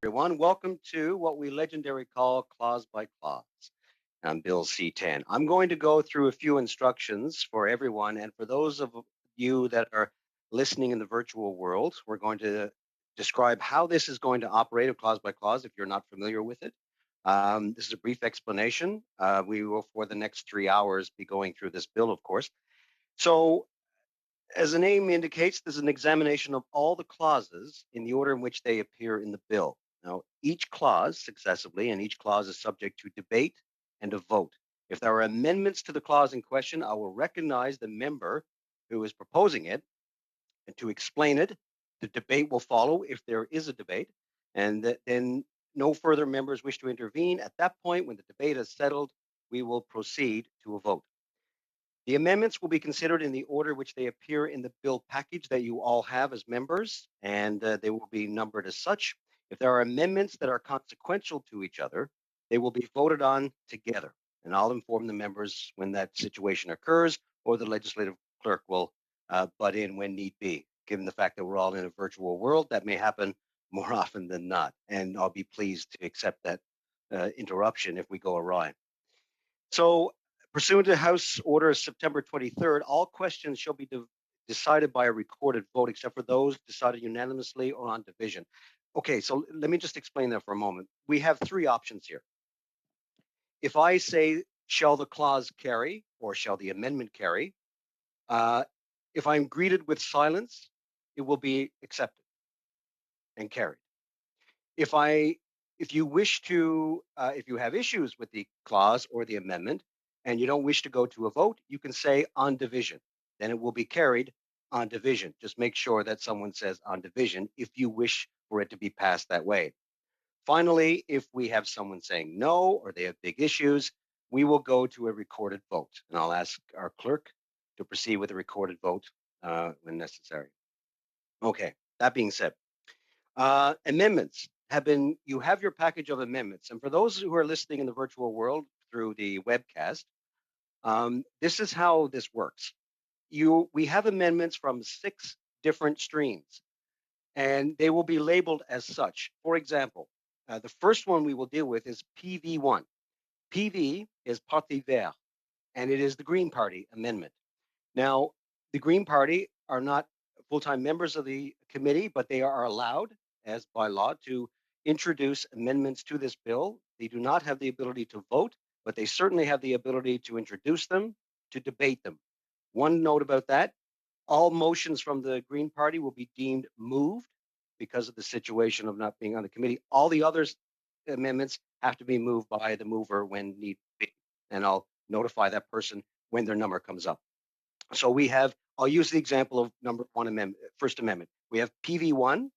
Everyone. Welcome to what we legendary call clause by clause on Bill C-10. I'm going to go through a few instructions for everyone, and for those of you that are listening in the virtual world, we're going to describe how this is going to operate clause by clause if you're not familiar with it. This is a brief explanation. We will, for the next 3 hours, be going through this bill, of course. So as the name indicates, there's an examination of all the clauses in the order in which they appear in the bill. Now, each clause successively, and each clause is subject to debate and a vote. If there are amendments to the clause in question, I will recognize the member who is proposing it and to explain it. The debate will follow if there is a debate, and then no further members wish to intervene. At that point, when the debate is settled, we will proceed to a vote. The amendments will be considered in the order which they appear in the bill package that you all have as members, and they will be numbered as such. If there are amendments that are consequential to each other, they will be voted on together, and I'll inform the members when that situation occurs, or the legislative clerk will butt in when need be. Given the fact that we're all in a virtual world, that may happen more often than not, and I'll be pleased to accept that interruption if we go awry. So, pursuant to House Order September 23rd, all questions shall be decided by a recorded vote, except for those decided unanimously or on division. Okay, so let me just explain that for a moment. We have three options here. If I say, shall the clause carry, or shall the amendment carry, if I'm greeted with silence, it will be accepted and carried. If you wish to, if you have issues with the clause or the amendment, and you don't wish to go to a vote, you can say on division. Then it will be carried on division. Just make sure that someone says on division if you wish for it to be passed that way. Finally, if we have someone saying no or they have big issues, we will go to a recorded vote. And I'll ask our clerk to proceed with a recorded vote when necessary. Okay, that being said, amendments you have your package of amendments. And for those who are listening in the virtual world through the webcast, this is how this works. We have amendments from 6 different streams, and they will be labeled as such. For example, the first one we will deal with is PV1. PV is Parti Vert, and it is the Green Party amendment. Now, the Green Party are not full-time members of the committee, but they are allowed, as by law, to introduce amendments to this bill. They do not have the ability to vote, but they certainly have the ability to introduce them, to debate them. One note about that, all motions from the Green Party will be deemed moved because of the situation of not being on the committee. All the other amendments have to be moved by the mover when need be, and I'll notify that person when their number comes up. So we have, I'll use the example of number 1 amendment, First Amendment. We have PV1.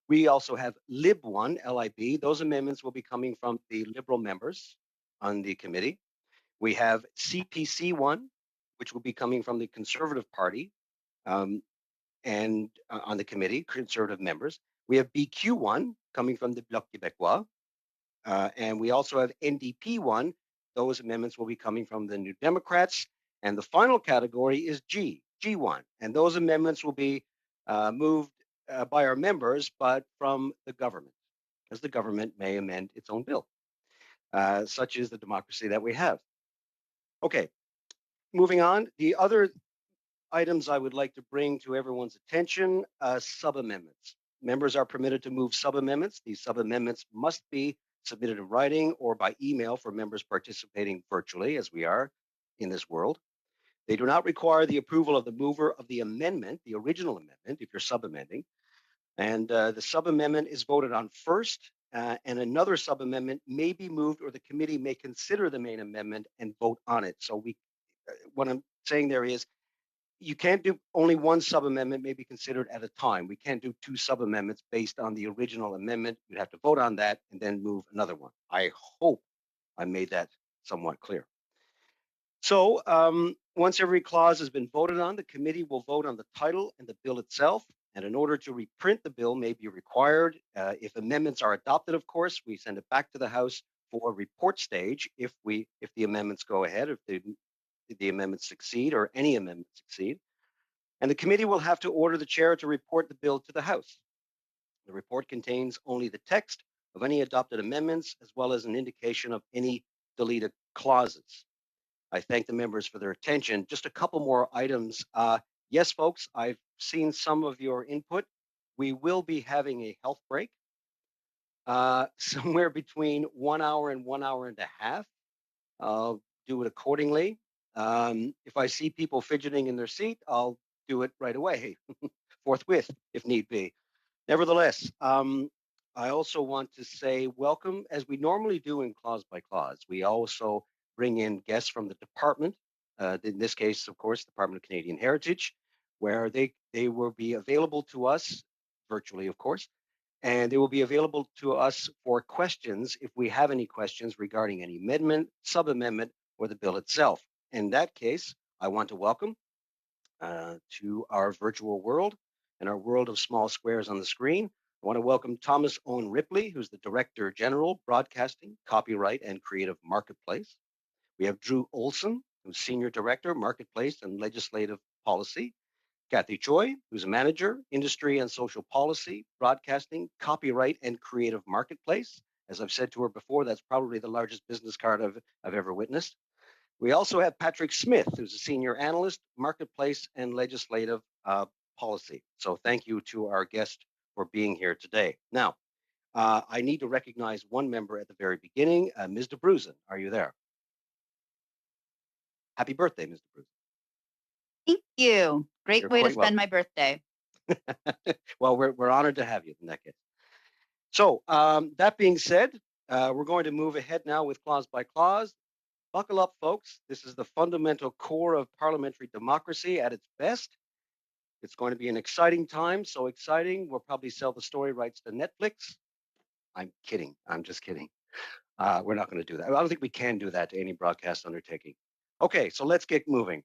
We also have LIB1, LIB. Those amendments will be coming from the Liberal members on the committee. We have CPC1, which will be coming from the Conservative Party and on the committee, Conservative members. We have BQ1 coming from the Bloc Québécois. And we also have NDP1. Those amendments will be coming from the New Democrats. And the final category is G1. And those amendments will be moved by our members, but from the government, as the government may amend its own bill. Such is the democracy that we have. Okay, moving on. The other items I would like to bring to everyone's attention, sub-amendments. Members are permitted to move sub-amendments. These sub-amendments must be submitted in writing or by email for members participating virtually, as we are in this world. They do not require the approval of the mover of the amendment, the original amendment, if you're sub-amending. And the sub-amendment is voted on first, and another sub-amendment may be moved, or the committee may consider the main amendment and vote on it. So what I'm saying there is, you can't do only one sub-amendment may be considered at a time. We can't do 2 sub-amendments based on the original amendment. You'd have to vote on that and then move another one. I hope I made that somewhat clear. So once every clause has been voted on, the committee will vote on the title and the bill itself. And in order to reprint the bill may be required. If amendments are adopted, of course, we send it back to the House for report stage if the amendments go ahead, if the amendments succeed or any amendments succeed. And the committee will have to order the chair to report the bill to the House. The report contains only the text of any adopted amendments, as well as an indication of any deleted clauses. I thank the members for their attention. Just a couple more items. Yes, folks, I've seen some of your input. We will be having a health break somewhere between 1 hour and 1 hour and a half. I'll do it accordingly. If I see people fidgeting in their seat, I'll do it right away, forthwith, if need be. Nevertheless, I also want to say welcome, as we normally do in Clause by Clause. We also bring in guests from the department, in this case, of course, Department of Canadian Heritage, where they will be available to us, virtually, of course, and they will be available to us for questions if we have any questions regarding any amendment, sub-amendment, or the bill itself. In that case, I want to welcome to our virtual world and our world of small squares on the screen. I want to welcome Thomas Owen Ripley, who's the Director General, Broadcasting, Copyright, and Creative Marketplace. We have Drew Olson, who's Senior Director, Marketplace and Legislative Policy. Kathy Choi, who's a Manager, Industry and Social Policy, Broadcasting, Copyright, and Creative Marketplace. As I've said to her before, that's probably the largest business card I've ever witnessed. We also have Patrick Smith, who's a Senior Analyst, Marketplace and Legislative Policy. So thank you to our guest for being here today. Now, I need to recognize one member at the very beginning. Ms. DeBruzen, are you there? Happy birthday, Ms. DeBruzen. Thank you. Great You're way to quite spend welcome. my birthday. Well, we're honored to have you in that case. So that being said, we're going to move ahead now with clause by clause. Buckle up, folks. This is the fundamental core of parliamentary democracy at its best. It's going to be an exciting time, so exciting, we'll probably sell the story rights to Netflix. I'm kidding. I'm just kidding. We're not going to do that. I don't think we can do that to any broadcast undertaking. Okay, so let's get moving.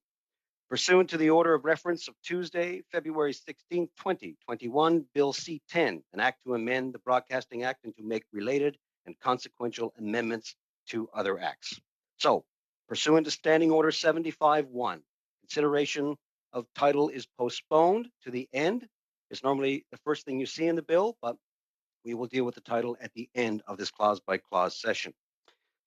Pursuant to the order of reference of Tuesday, February 16, 2021, Bill C-10, an act to amend the Broadcasting Act and to make related and consequential amendments to other acts. So, pursuant to Standing Order 75-1, consideration of title is postponed to the end. It's normally the first thing you see in the bill, but we will deal with the title at the end of this clause by clause session.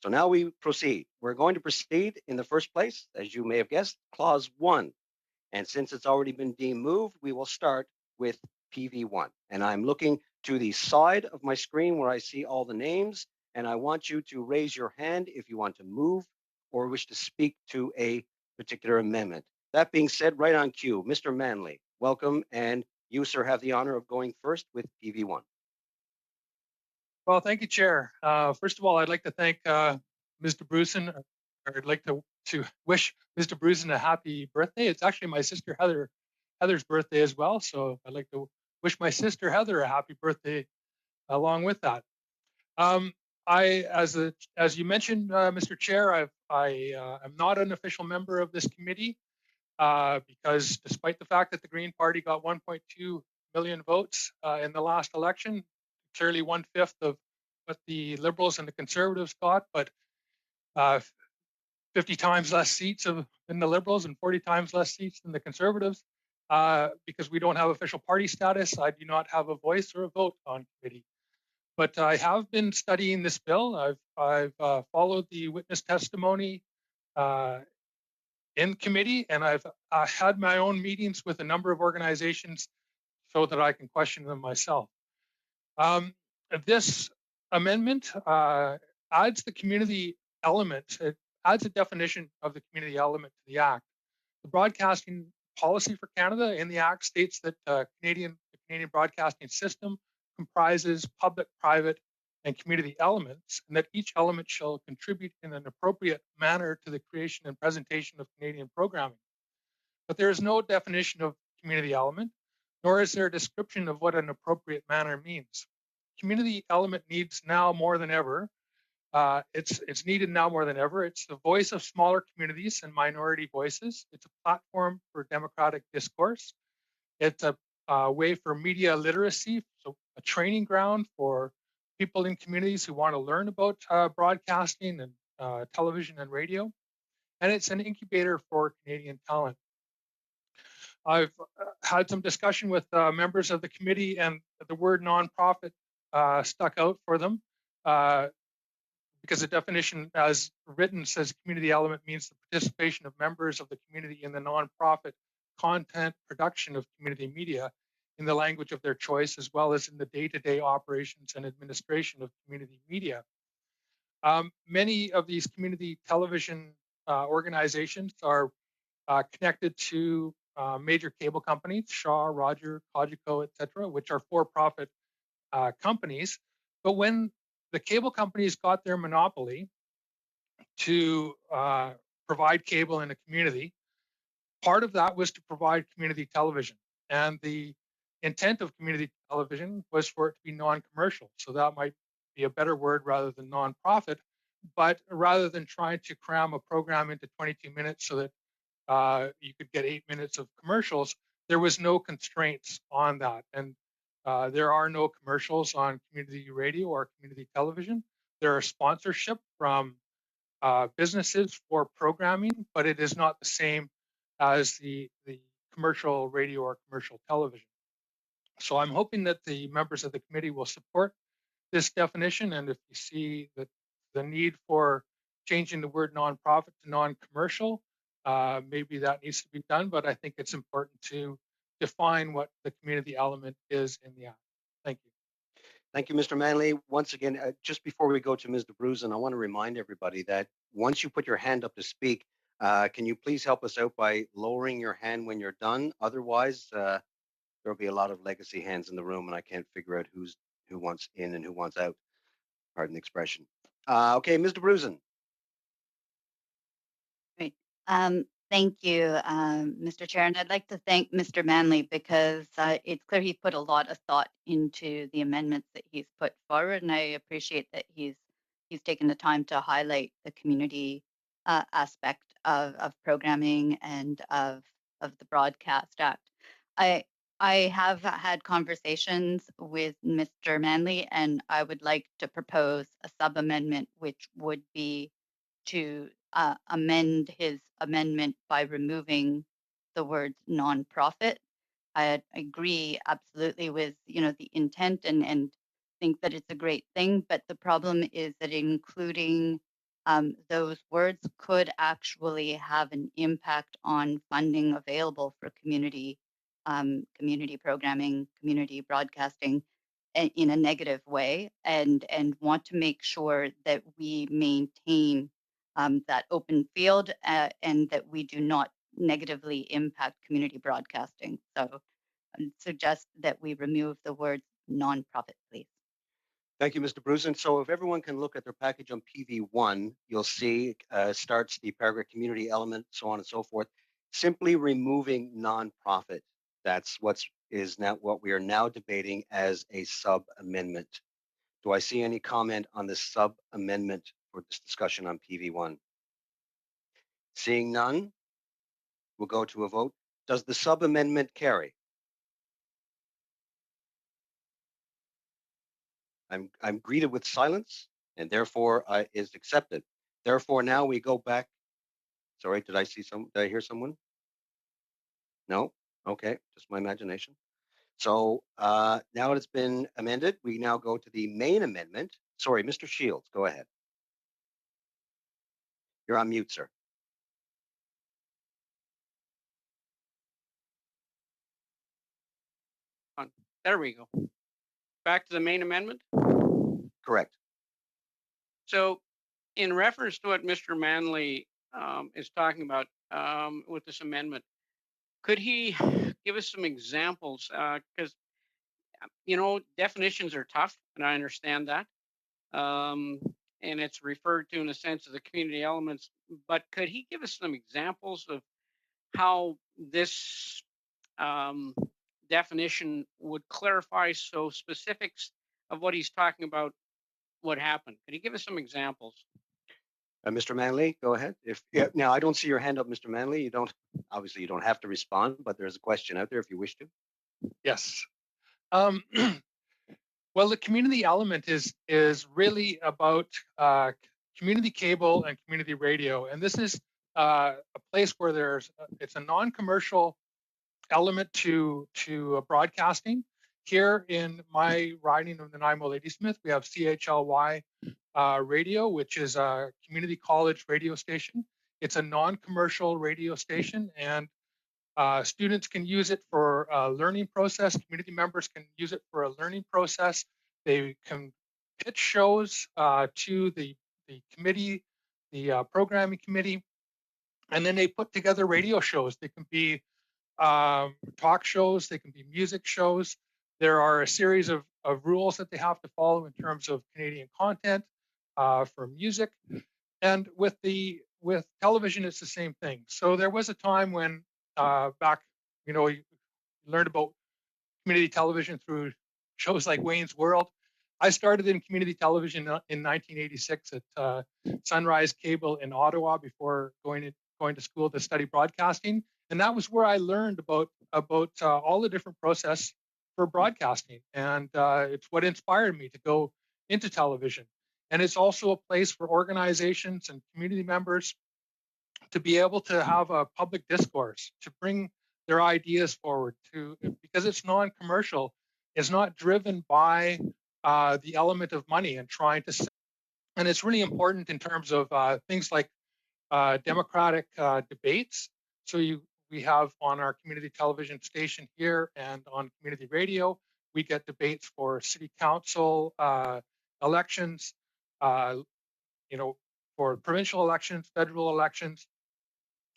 So now we proceed. We're going to proceed in the first place, as you may have guessed, clause 1. And since it's already been deemed moved, we will start with PV1. And I'm looking to the side of my screen where I see all the names. And I want you to raise your hand if you want to move or wish to speak to a particular amendment. That being said, right on cue, Mr. Manley, welcome. And you, sir, have the honor of going first with PV1. Well, thank you, Chair. First of all, I'd like to thank Ms. DeBruzen, or I'd like to wish Ms. DeBruzen a happy birthday. It's actually my sister Heather's birthday as well, so I'd like to wish my sister Heather a happy birthday along with that. As you mentioned, Mr. Chair, I'm not an official member of this committee because despite the fact that the Green Party got 1.2 million votes in the last election, clearly 1/5 of what the Liberals and the Conservatives got, but 50 times less seats than the Liberals and 40 times less seats than the Conservatives. Because we don't have official party status, I do not have a voice or a vote on committee. But I have been studying this bill. I've followed the witness testimony in committee, and I've had my own meetings with a number of organizations so that I can question them myself. This amendment adds the community element. It adds a definition of the community element to the Act. The broadcasting policy for Canada in the Act states that the Canadian broadcasting system comprises public, private, and community elements, and that each element shall contribute in an appropriate manner to the creation and presentation of Canadian programming. But there is no definition of community element, nor is there a description of what an appropriate manner means. Community element needs now more than ever. It's needed now more than ever. It's the voice of smaller communities and minority voices. It's a platform for democratic discourse. It's a way for media literacy, so a training ground for people in communities who want to learn about broadcasting and television and radio. And it's an incubator for Canadian talent. I've had some discussion with members of the committee, and the word nonprofit stuck out for them because the definition as written says community element means the participation of members of the community in the nonprofit content production of community media in the language of their choice, as well as in the day-to-day operations and administration of community media. Many of these community television organizations are connected to major cable companies, Shaw, Roger, Cogeco, et cetera, which are for-profit companies. But when the cable companies got their monopoly to provide cable in a community, part of that was to provide community television. And the intent of community television was for it to be non-commercial. So that might be a better word rather than non-profit. But rather than trying to cram a program into 22 minutes so that you could get 8 minutes of commercials, there was no constraints on that. And there are no commercials on community radio or community television. There are sponsorship from businesses for programming, but it is not the same as the commercial radio or commercial television. So I'm hoping that the members of the committee will support this definition, and if you see that the need for changing the word nonprofit to non-commercial, maybe that needs to be done, but I think it's important to define what the community element is in the act. Thank you. Thank you, Mr. Manley. Once again, just before we go to Ms. DeBruzen, I want to remind everybody that once you put your hand up to speak, can you please help us out by lowering your hand when you're done? Otherwise, there'll be a lot of legacy hands in the room, and I can't figure out who wants in and who wants out. Pardon the expression. Okay, Ms. DeBruzen. Great. Thank you, Mr. Chair. And I'd like to thank Mr. Manley because it's clear he put a lot of thought into the amendments that he's put forward. And I appreciate that he's taken the time to highlight the community aspect of programming and of the Broadcast Act. I have had conversations with Mr. Manley, and I would like to propose a sub-amendment, which would be to amend his amendment by removing the words nonprofit. I agree absolutely with the intent and think that it's a great thing, but the problem is that including those words could actually have an impact on funding available for community programming, community broadcasting in a negative way, and want to make sure that we maintain that open field and that we do not negatively impact community broadcasting. So I suggest that we remove the word nonprofit, please. Thank you, Mr. Bruce. And so if everyone can look at their package on PV1, you'll see starts the paragraph community element, so on and so forth, simply removing nonprofit. That's what we are now debating as a sub-amendment. Do I see any comment on the sub-amendment for this discussion on PV1? Seeing none, we'll go to a vote. Does the sub-amendment carry? I'm greeted with silence, and therefore is accepted. Therefore, now we go back. Sorry, did I hear someone? No? Okay, just my imagination. So now it's been amended. We now go to the main amendment. Sorry, Mr. Shields, go ahead. You're on mute, sir. There we go. Back to the main amendment? Correct. So in reference to what Mr. Manley is talking about with this amendment, could he give us some examples? Because, definitions are tough, and I understand that. And it's referred to in the sense of the community elements, but could he give us some examples of how this definition would clarify so specifics of what he's talking about what happened? Could you give us some examples? Mr. Manley, go ahead. Now I don't see your hand up, Mr. Manley. You don't have to respond, but there's a question out there if you wish to. Yes. Well, the community element is really about community cable and community radio, and this is a place where it's a non-commercial element to broadcasting. Here in my riding of Nanaimo Ladysmith, we have CHLY radio, which is a community college radio station. It's a non-commercial radio station, and students can use it for a learning process. Community members can use it for a learning process. They can pitch shows to the committee, the programming committee, and then they put together radio shows. They can be talk shows, they can be music shows. There are a series of rules that they have to follow in terms of Canadian content for music. And with television, it's the same thing. So there was a time when back, you learned about community television through shows like Wayne's World. I started in community television in 1986 at Sunrise Cable in Ottawa before going to school to study broadcasting, and that was where I learned about all the different process for broadcasting, and it's what inspired me to go into television. And it's also a place for organizations and community members to be able to have a public discourse, to bring their ideas forward, because it's non-commercial, it's not driven by the element of money and trying to sell. And it's really important in terms of things like democratic debates. So we have on our community television station here and on community radio, we get debates for city council elections, for provincial elections, federal elections.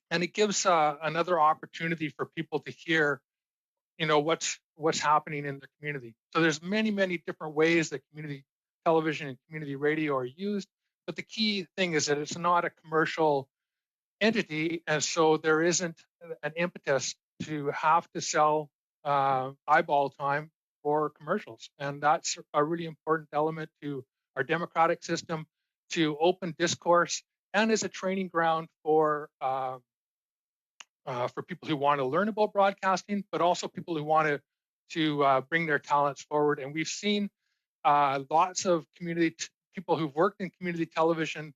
And it gives another opportunity for people to hear, what's happening in the community. So there's many, many different ways that community television and community radio are used. But the key thing is that it's not a commercial entity, and so there isn't an impetus to have to sell eyeball time for commercials. And that's a really important element to our democratic system, to open discourse, and as a training ground for people who want to learn about broadcasting, but also people who want to bring their talents forward. And we've seen lots of people who've worked in community television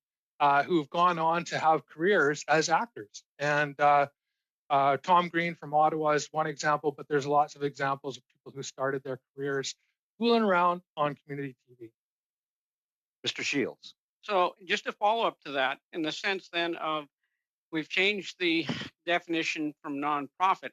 who've gone on to have careers as actors. And Tom Green from Ottawa is one example, but there's lots of examples of people who started their careers fooling around on community TV. Mr. Shields. So just to follow up to that, in the sense then of we've changed the definition from nonprofit.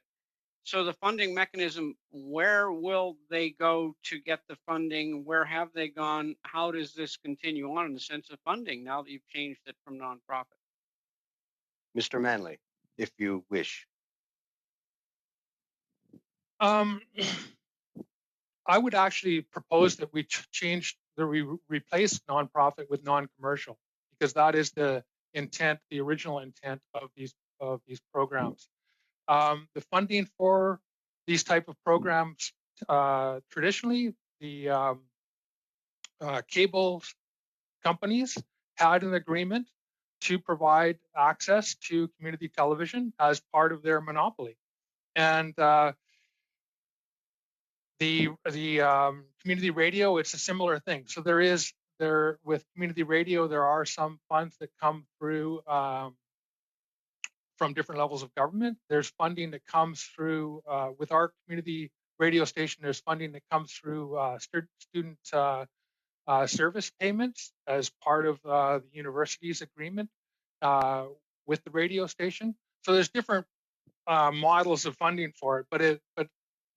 So the funding mechanism, where will they go to get the funding? Where have they gone? How does this continue on in the sense of funding now that you've changed it from nonprofit? Mr. Manley, if you wish. I would actually propose that we replace nonprofit with non-commercial, because that is the intent, the original intent of these programs. The funding for these type of programs, traditionally, the cable companies had an agreement to provide access to community television as part of their monopoly, and the community radio, it's a similar thing. So with community radio, there are some funds that come through from different levels of government. There's funding that comes through with our community radio station. There's funding that comes through student service payments as part of the university's agreement with the radio station. So there's different models of funding for it, but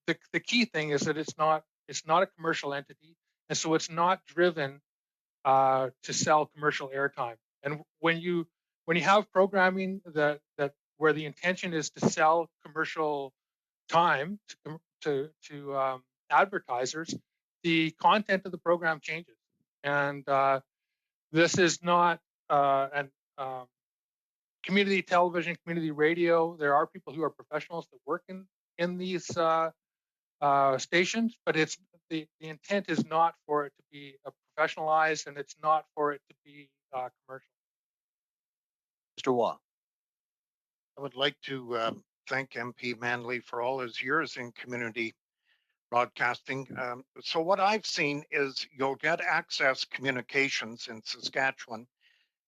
the key thing is that it's not a commercial entity, and so it's not driven to sell commercial airtime. And when you have programming that where the intention is to sell commercial time to advertisers, the content of the program changes. And this is not an community television, community radio. There are people who are professionals that work in these stations, but it's the intent is not for it to be professionalized, and it's not for it to be commercial. Mr. Waugh. I would like to thank MP Manley for all his years in community broadcasting. So what I've seen is you'll get Access Communications in Saskatchewan.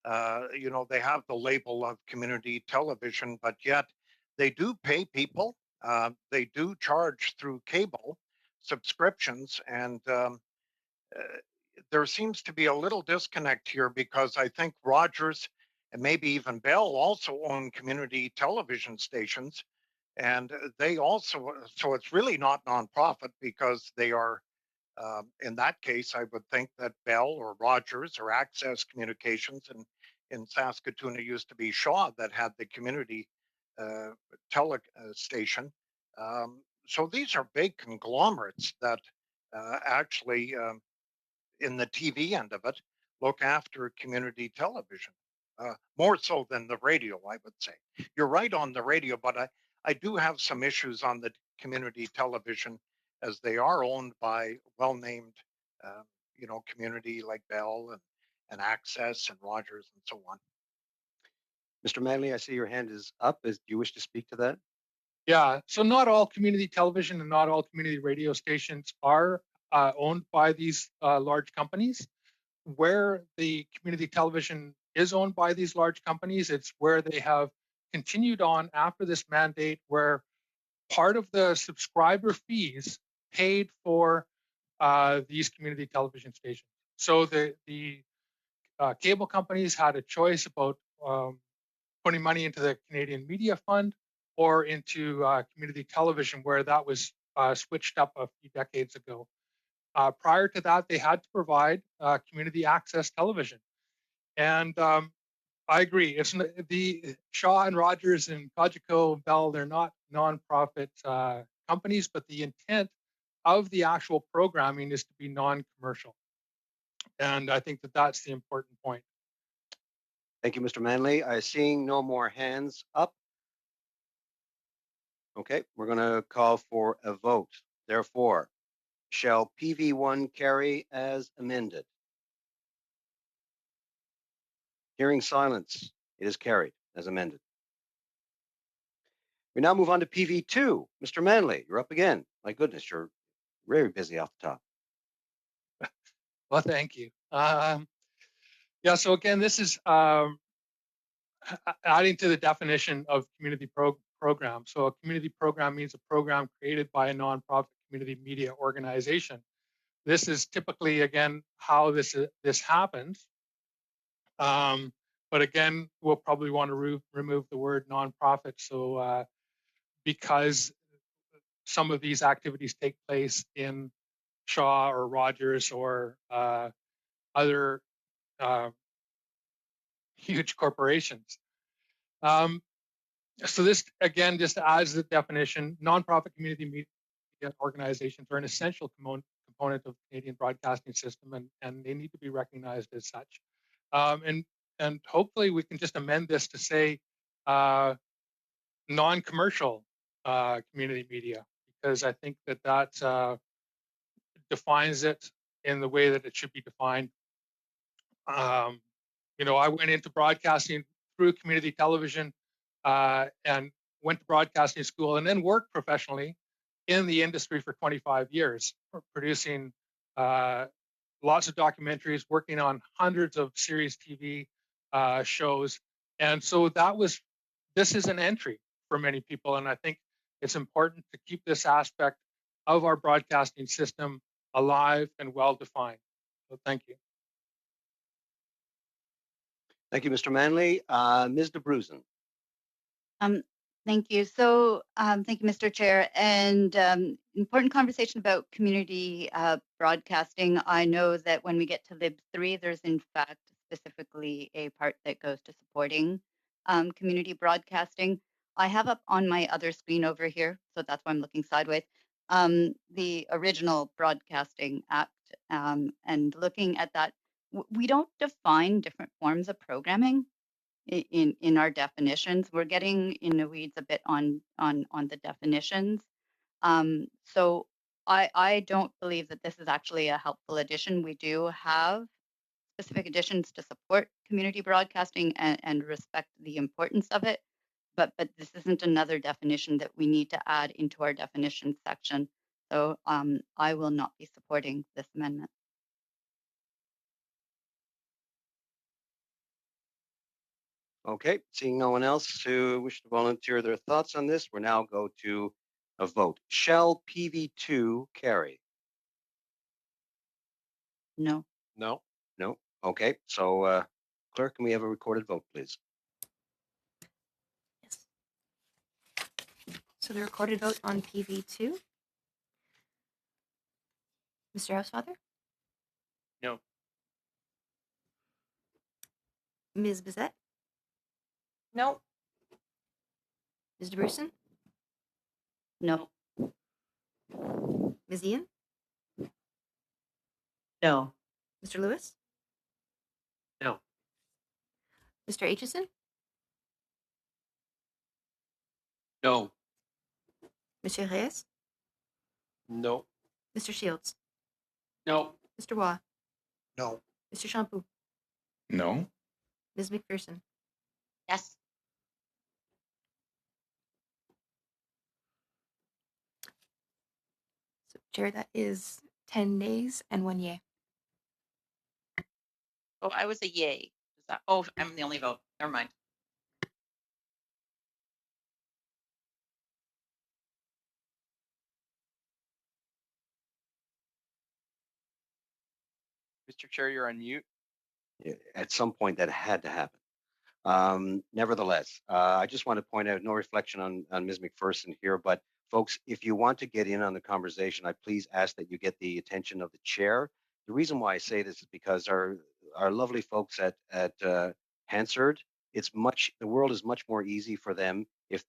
They have the label of community television, but yet they do pay people They do charge through cable subscriptions, and there seems to be a little disconnect here because I think Rogers and maybe even Bell also own community television stations, and they also, so it's really not nonprofit because they are, in that case, I would think that Bell or Rogers or Access Communications, and in Saskatoon it used to be Shaw that had the community uh, tele station. So these are big conglomerates that actually, in the TV end of it, look after community television. More so than the radio, I would say. You're right on the radio, but I do have some issues on the community television as they are owned by well-named, uh, community like Bell and Access and Rogers and so on. Mr. Manley, I see your hand is up. Do you wish to speak to that? Yeah, so not all community television and not all community radio stations are owned by these large companies. Where the community television is owned by these large companies, it's where they have continued on after this mandate, where part of the subscriber fees paid for these community television stations. So the cable companies had a choice about putting money into the Canadian Media Fund or into community television, where that was switched up a few decades ago. Prior to that, they had to provide community access television. And I agree. It's the Shaw and Rogers and Cogeco and Bell. They're not nonprofit companies, but the intent of the actual programming is to be non-commercial. And I think that that's the important point. Thank you, Mr. Manley. I seeing no more hands up. Okay, we're going to call for a vote. Therefore, shall PV1 carry as amended? Hearing silence, it is carried as amended. We now move on to PV2. Mr. Manley, you're up again. My goodness, you're very busy off the top. Well, thank you. Yeah, so again, this is adding to the definition of community program. So a community program means a program created by a nonprofit community media organization. This is typically, again, how this happens. But again, we'll probably want to remove the word nonprofit. So because some of these activities take place in Shaw or Rogers or other huge corporations. So this, again, just adds the definition. Nonprofit community media organizations are an essential component of the Canadian broadcasting system, and they need to be recognized as such. And hopefully we can just amend this to say non-commercial community media, because I think that defines it in the way that it should be defined. I went into broadcasting through community television and went to broadcasting school and then worked professionally in the industry for 25 years, producing lots of documentaries, working on hundreds of series TV shows. And so this is an entry for many people. And I think it's important to keep this aspect of our broadcasting system alive and well defined. So thank you. Thank you, Mr. Manley. Ms. DeBruzen. Thank you. So thank you, Mr. Chair. And important conversation about community broadcasting. I know that when we get to Lib 3, there's in fact specifically a part that goes to supporting community broadcasting. I have up on my other screen over here, so that's why I'm looking sideways, the original Broadcasting Act. And looking at that, we don't define different forms of programming in our definitions. We're getting in the weeds a bit on the definitions. So I don't believe that this is actually a helpful addition. We do have specific additions to support community broadcasting and respect the importance of it. But this isn't another definition that we need to add into our definition section. So I will not be supporting this amendment. Okay, seeing no one else who wish to volunteer their thoughts on this, we'll now go to a vote. Shall PV2 carry? No. No. No. Okay. So, clerk, can we have a recorded vote, please? Yes. So the recorded vote on PV2. Mr. Housefather? No. Ms. Bizette? No. Mr. Bruson? No. Ms. Ian? No. Mr. Lewis? No. Mr. Aitchison? No. Monsieur Reyes? No. Mr. Shields? No. Mr. Waugh? No. Mr. Shampoo? No. Ms. McPherson? Yes. So, Chair, that is 10 nays and 1 yay. Oh, I was a yay. Is that? Oh, I'm the only vote. Never mind. Mr. Chair, you're on mute. At some point, that had to happen. Nevertheless, I just want to point out, no reflection on Ms. McPherson here, but folks, if you want to get in on the conversation, I please ask that you get the attention of the chair. The reason why I say this is because our lovely folks at Hansard, the world is much more easy for them if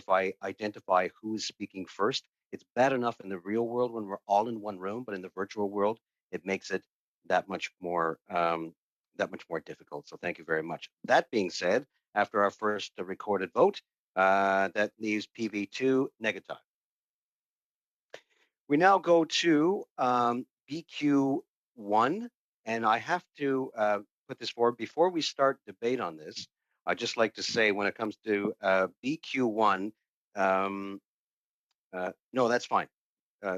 I identify who's speaking first. It's bad enough in the real world when we're all in one room, but in the virtual world, it makes it that much more difficult. So thank you very much. That being said, after our first recorded vote, that leaves PV2 negative. We now go to BQ1, and I have to put this forward. Before we start debate on this, I'd just like to say when it comes to BQ1, no, that's fine.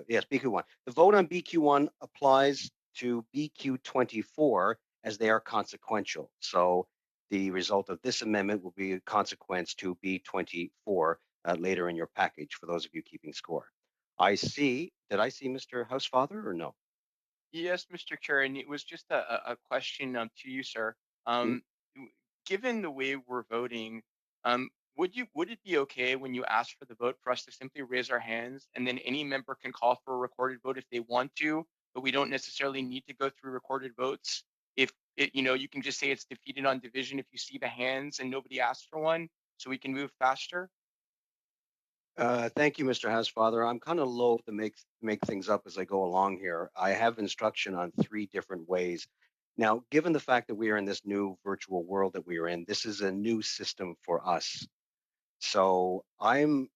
Yes, BQ1. The vote on BQ1 applies to BQ24 as they are consequential. So the result of this amendment will be a consequence to B24 later in your package for those of you keeping score. Did I see Mr. Housefather or no? Yes, Mr. Chair, and it was just a question to you, sir. Given the way we're voting, would it be okay when you ask for the vote for us to simply raise our hands and then any member can call for a recorded vote if they want to, but we don't necessarily need to go through recorded votes? If you can just say it's defeated on division if you see the hands and nobody asks for one, so we can move faster. Thank you, Mr. Housefather. I'm kind of loath to make things up as I go along here. I have instruction on 3 different ways. Now, given the fact that we are in this new virtual world that we are in, this is a new system for us. So I'm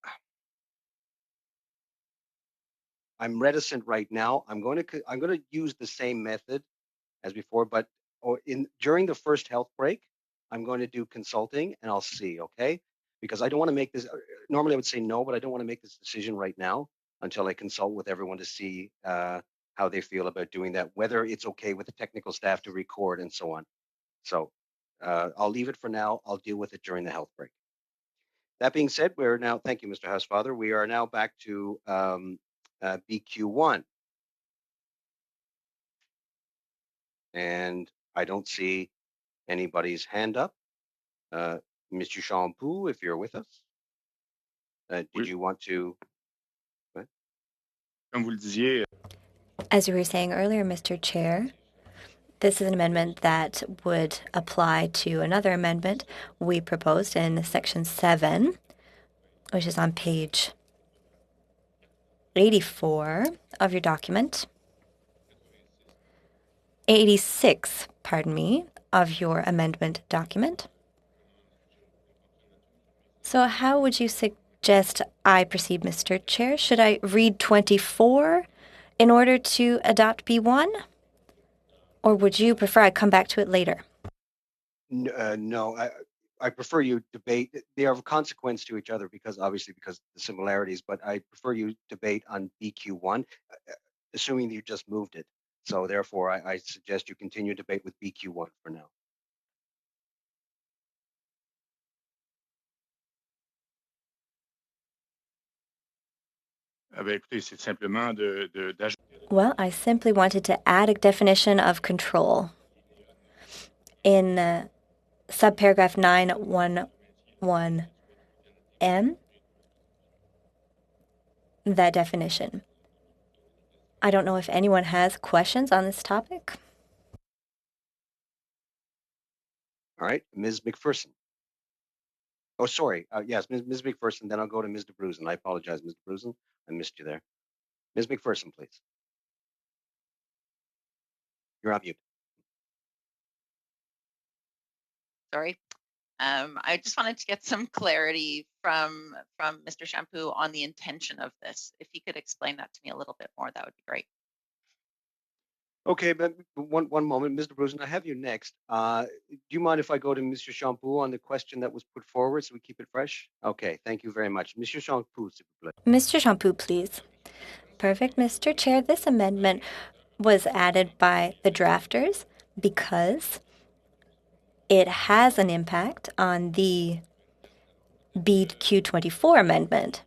reticent right now. I'm going to use the same method as before, but during the first health break, I'm going to do consulting and I'll see, okay? Because I don't want to make this, normally I would say no, but I don't want to make this decision right now until I consult with everyone to see how they feel about doing that, whether it's okay with the technical staff to record and so on. So I'll leave it for now. I'll deal with it during the health break. That being said, thank you, Mr. Housefather. We are now back to BQ1. And I don't see anybody's hand up. Mr. Shampoo, if you're with us, did you want to? Comme vous le disiez. As you were saying earlier, Mr. Chair, this is an amendment that would apply to another amendment we proposed in Section 7, which is on page 84 of your document. 86, pardon me, of your amendment document. So how would you suggest I proceed, Mr. Chair? Should I read 24 in order to adopt B1? Or would you prefer I come back to it later? No, I prefer you debate. They are of consequence to each other because of the similarities, but I prefer you debate on BQ1, assuming that you just moved it. So therefore, I suggest you continue debate with BQ1 for now. écoutez, c'est simplement d'ajouter. Well, I simply wanted to add a definition of control. In subparagraph 911M, that definition. I don't know if anyone has questions on this topic. All right, Ms. McPherson. Oh, sorry. Yes, Ms. McPherson. Then I'll go to Ms. DeBruzen. I apologize, Ms. DeBruzen. I missed you there. Ms. McPherson, please. You're on mute. Sorry. I just wanted to get some clarity from Mr. Shampoo on the intention of this. If he could explain that to me a little bit more, that would be great. Okay, but one moment, Ms. DeBruzen, I have you next. Do you mind if I go to Mr. Shampoo on the question that was put forward so we keep it fresh? Okay, thank you very much. Mr. Shampoo, s'il vous plaît. Mr. Shampoo, please. Perfect, Mr. Chair. This amendment was added by the drafters because it has an impact on the BQ24 amendment.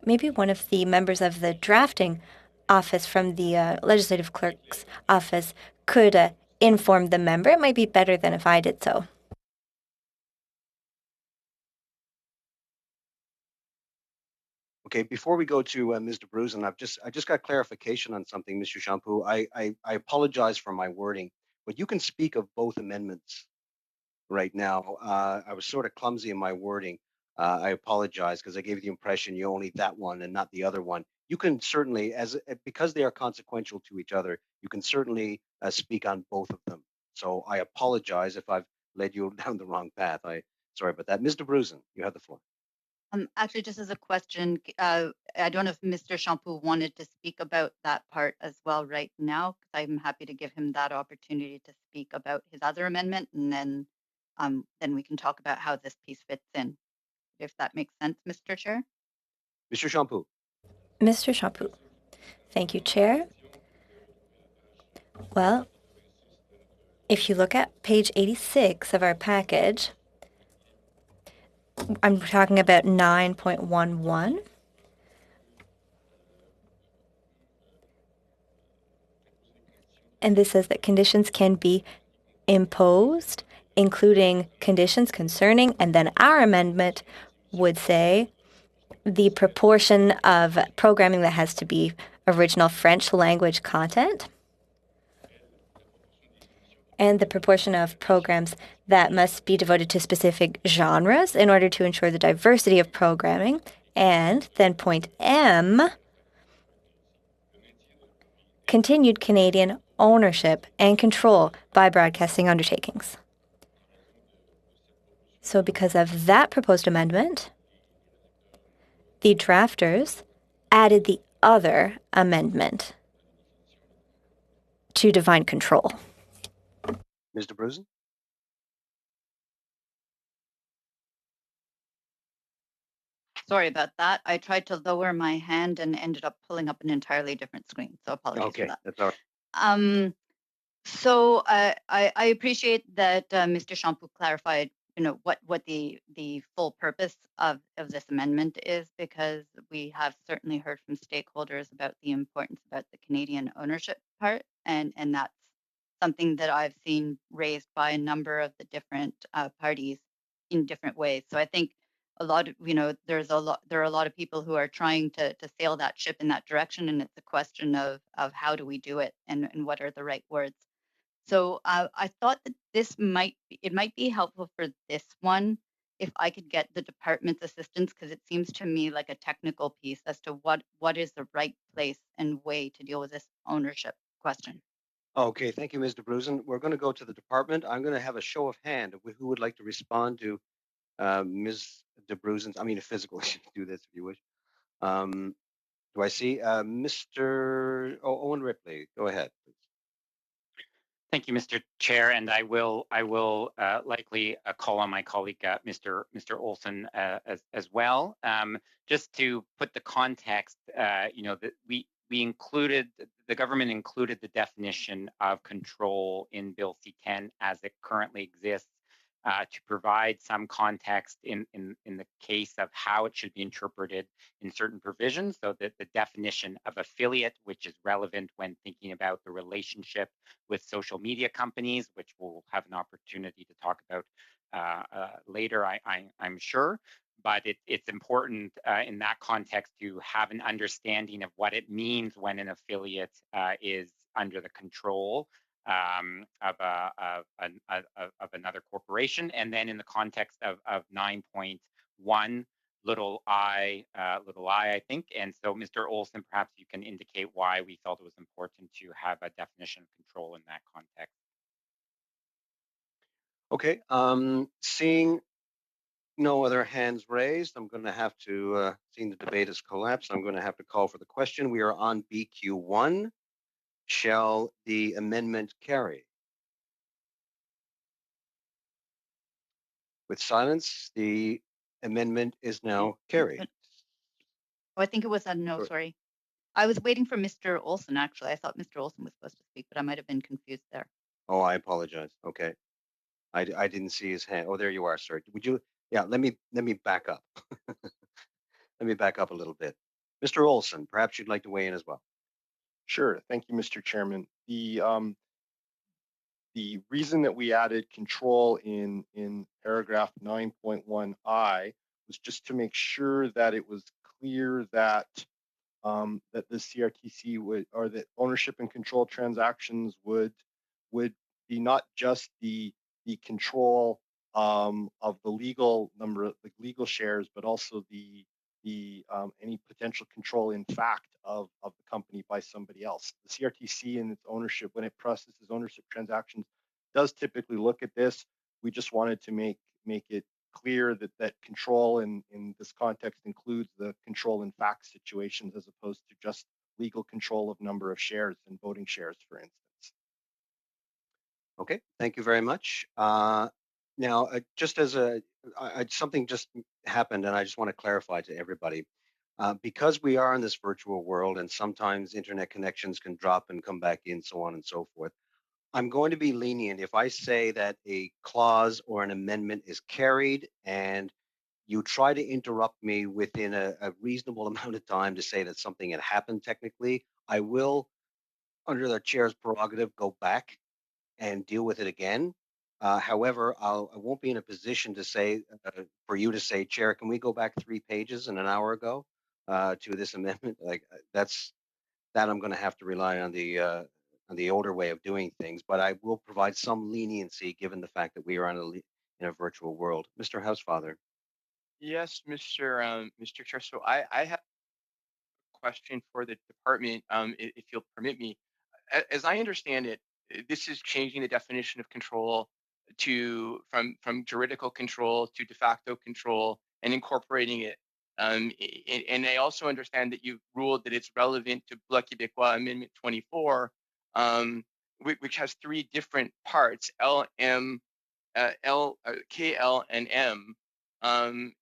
Maybe one of the members of the drafting office from the legislative clerk's office could inform the member. It might be better than if I did so. Okay, before we go to Ms. DeBruzen, I just got clarification on something, Mr. Shampoo. I apologize for my wording, but you can speak of both amendments right now. I was sort of clumsy in my wording. I apologize because I gave you the impression you only that one and not the other one. You can certainly, because they are consequential to each other, you can certainly speak on both of them. So I apologize if I've led you down the wrong path. Sorry about that. Ms. DeBruzen, you have the floor. Actually, just as a question, I don't know if Mr. Shampoo wanted to speak about that part as well right now, because I'm happy to give him that opportunity to speak about his other amendment, and then we can talk about how this piece fits in, if that makes sense, Mr. Chair. Mr. Shampoo. Mr. Shampoo. Thank you, Chair. Well, if you look at page 86 of our package, I'm talking about 9.11. And this says that conditions can be imposed, including conditions concerning, and then our amendment would say the proportion of programming that has to be original French language content, and the proportion of programs that must be devoted to specific genres in order to ensure the diversity of programming. And then point M, continued Canadian ownership and control by broadcasting undertakings. So because of that proposed amendment, the drafters added the other amendment to define control. Ms. DeBruzen? Sorry about that. I tried to lower my hand and ended up pulling up an entirely different screen. So apologies for that. That's all right. So I appreciate that Mr. Shampoo clarified, what the full purpose of this amendment is, because we have certainly heard from stakeholders about the importance about the Canadian ownership part, and that's something that I've seen raised by a number of the different parties in different ways. So I think a lot of, there are a lot of people who are trying to sail that ship in that direction, and it's a question of how do we do it, and what are the right words. So I thought that it might be helpful for this one if I could get the department's assistance, because it seems to me like a technical piece as to what is the right place and way to deal with this ownership question. Okay, thank you, Ms. DeBruzen. We're going to go to the department. I'm going to have a show of hand of who would like to respond to Ms. DeBruzen's. I mean, a physical. You can do this if you wish. Do I see Mr. Owen Ripley? Go ahead, please. Thank you, Mr. Chair, and I will likely call on my colleague, Mr. Olson, as well. Just to put the context, that we included, the government included the definition of control in Bill C-10 as it currently exists to provide some context in the case of how it should be interpreted in certain provisions, so that the definition of affiliate, which is relevant when thinking about the relationship with social media companies, which we'll have an opportunity to talk about later, I'm sure. But it's important in that context to have an understanding of what it means when an affiliate is under the control of another corporation, and then in the context of 9.1 little I, I think. And so, Mr. Olson, perhaps you can indicate why we felt it was important to have a definition of control in that context. Okay, seeing no other hands raised, I'm going to have to, seeing the debate has collapsed, I'm going to have to call for the question. We are on BQ1. Shall the amendment carry? With silence, the amendment is now carried. Oh, I think it was a no, sorry. I was waiting for Mr. Olson, actually. I thought Mr. Olson was supposed to speak, but I might have been confused there. Oh, I apologize. Okay. I didn't see his hand. Oh, there you are, sir. Would you, yeah, let me back up. Let me back up a little bit. Mr. Olson, perhaps you'd like to weigh in as well. Sure. Thank you, Mr. Chairman. The reason that we added control in paragraph 9.1I was just to make sure that it was clear that that the CRTC would, or that ownership and control transactions would be not just the control of the legal number of the legal shares, but also the any potential control in fact of the company by somebody else. The CRTC and its ownership, when it processes ownership transactions, does typically look at this. We just wanted to make it clear that control in this context includes the control in fact situations, as opposed to just legal control of number of shares and voting shares, for instance. Okay, thank you very much. Now, just as something just happened, and I just want to clarify to everybody, because we are in this virtual world, and sometimes internet connections can drop and come back in, so on and so forth. I'm going to be lenient if I say that a clause or an amendment is carried, and you try to interrupt me within a reasonable amount of time to say that something had happened technically. I will, under the chair's prerogative, go back and deal with it again. However, I won't be in a position to say, for you to say, Chair, can we go back 3 pages and an hour ago to this amendment? Like that I'm going to have to rely on the older way of doing things. But I will provide some leniency given the fact that we are in a virtual world. Mr. Housefather. Yes, Mr. Chair. So I have a question for the department, if you'll permit me. As I understand it, this is changing the definition of control from juridical control to de facto control and incorporating it. And I also understand that you've ruled that it's relevant to Bloc Québécois Amendment 24, which has 3 different parts: L, M, K, L, and M. And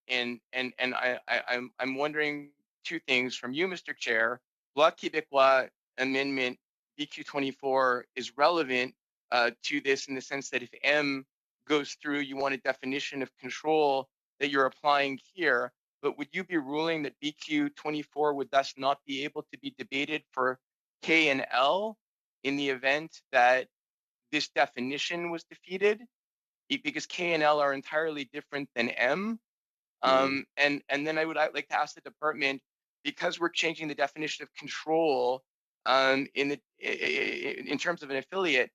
I'm wondering 2 things from you, Mr. Chair. Bloc Québécois Amendment BQ24 is relevant to this in the sense that if M goes through, you want a definition of control that you're applying here. But would you be ruling that BQ24 would thus not be able to be debated for K and L in the event that this definition was defeated? Because K and L are entirely different than M. And then I would like to ask the department, because we're changing the definition of control in terms of an affiliate,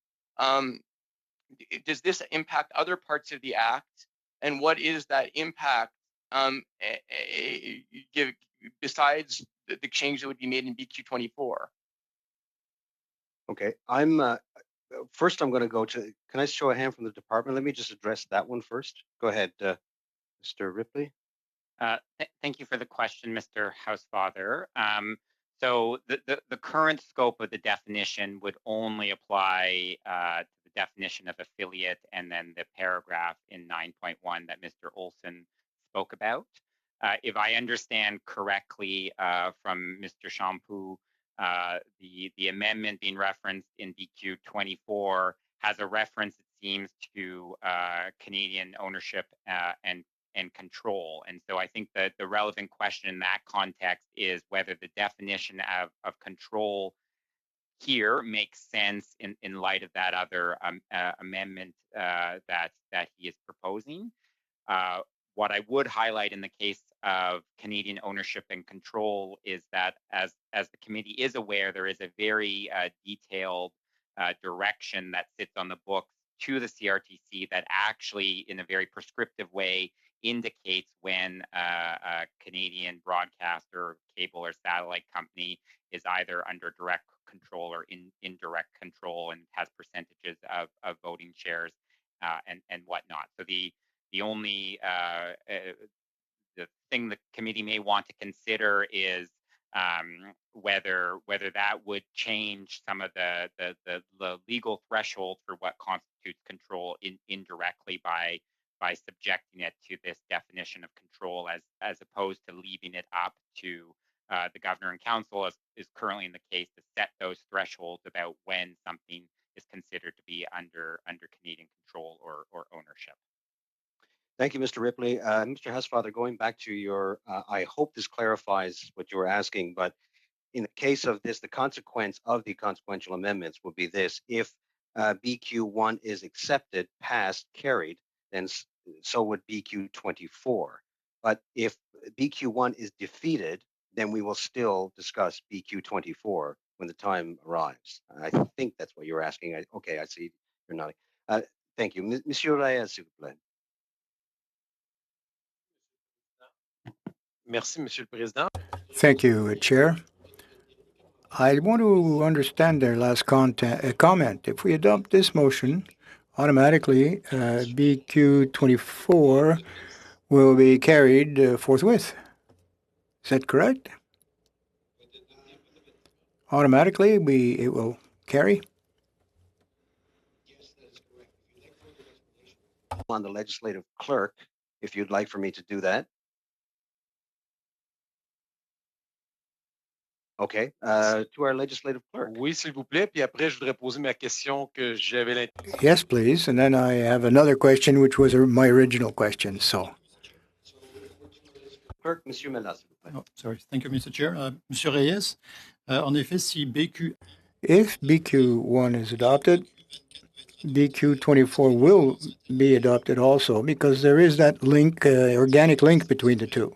does this impact other parts of the act? And what is that impact besides the change that would be made in BQ24? Okay, first I'm going to go to, can I show a hand from the department? Let me just address that one first. Go ahead, Mr. Ripley. Thank you for the question, Mr. Housefather. So the current scope of the definition would only apply to the definition of affiliate and then the paragraph in 9.1 that Mr. Olson spoke about. If I understand correctly from Mr. Champoux, the amendment being referenced in BQ 24 has a reference, it seems to Canadian ownership and control. And so I think that the relevant question in that context is whether the definition of control here makes sense in light of that other amendment that he is proposing. What I would highlight in the case of Canadian ownership and control is that, as the committee is aware, there is a very detailed direction that sits on the books to the CRTC that actually, in a very prescriptive way, indicates when a Canadian broadcaster, cable, or satellite company is either under direct control or indirect control and has percentages of voting shares and whatnot. So the only the thing the committee may want to consider is whether that would change some of the legal threshold for what constitutes control indirectly by subjecting it to this definition of control as opposed to leaving it up to the governor and council, as is currently in the case, to set those thresholds about when something is considered to be under Canadian control or ownership. Thank you, Mr. Ripley. Mr. Hessfather, going back to your, I hope this clarifies what you were asking, but in the case of this, the consequence of the consequential amendments will be this: if BQ1 is accepted, passed, carried, then so would BQ 24. But if BQ1 is defeated, then we will still discuss BQ 24 when the time arrives. I think that's what you're asking. Okay, I see you're nodding. Thank you. Monsieur Reyes, s'il vous plaît. Merci, Monsieur le Président. Thank you, Chair. I want to understand their last comment. If we adopt this motion, automatically BQ 24 will be carried forthwith. Is that correct? Automatically, it will carry? On the legislative clerk, if you'd like for me to do that. Okay, to our legislative clerk. Oui, s'il vous plaît. Puis après, je voudrais poser ma question que j'avais. Yes, please. And then I have another question, which was my original question. So, Clerk, Monsieur Melas. Oh, sorry. Thank you, Mr. Chair. Monsieur Reyes, en effet, si BQ... If BQ1 is adopted, BQ 24 will be adopted also, because there is that link, organic link between the two.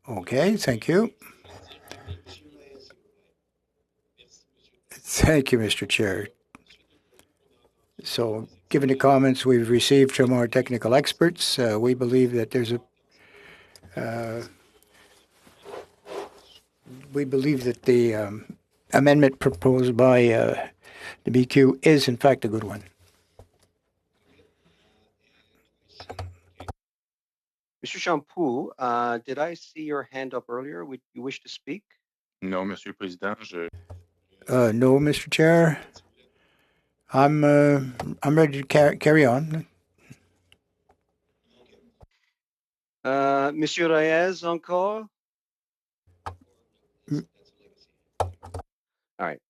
Okay, thank you. Thank you, Mr. Chair. So, given the comments we've received from our technical experts, we believe that there's we believe that the amendment proposed by the BQ is in fact a good one. Mr. Champoux, did I see your hand up earlier? Would you wish to speak? Non, Monsieur le Président, No, Mr. Chair. I'm ready to carry on. Monsieur Reyes, encore? All right.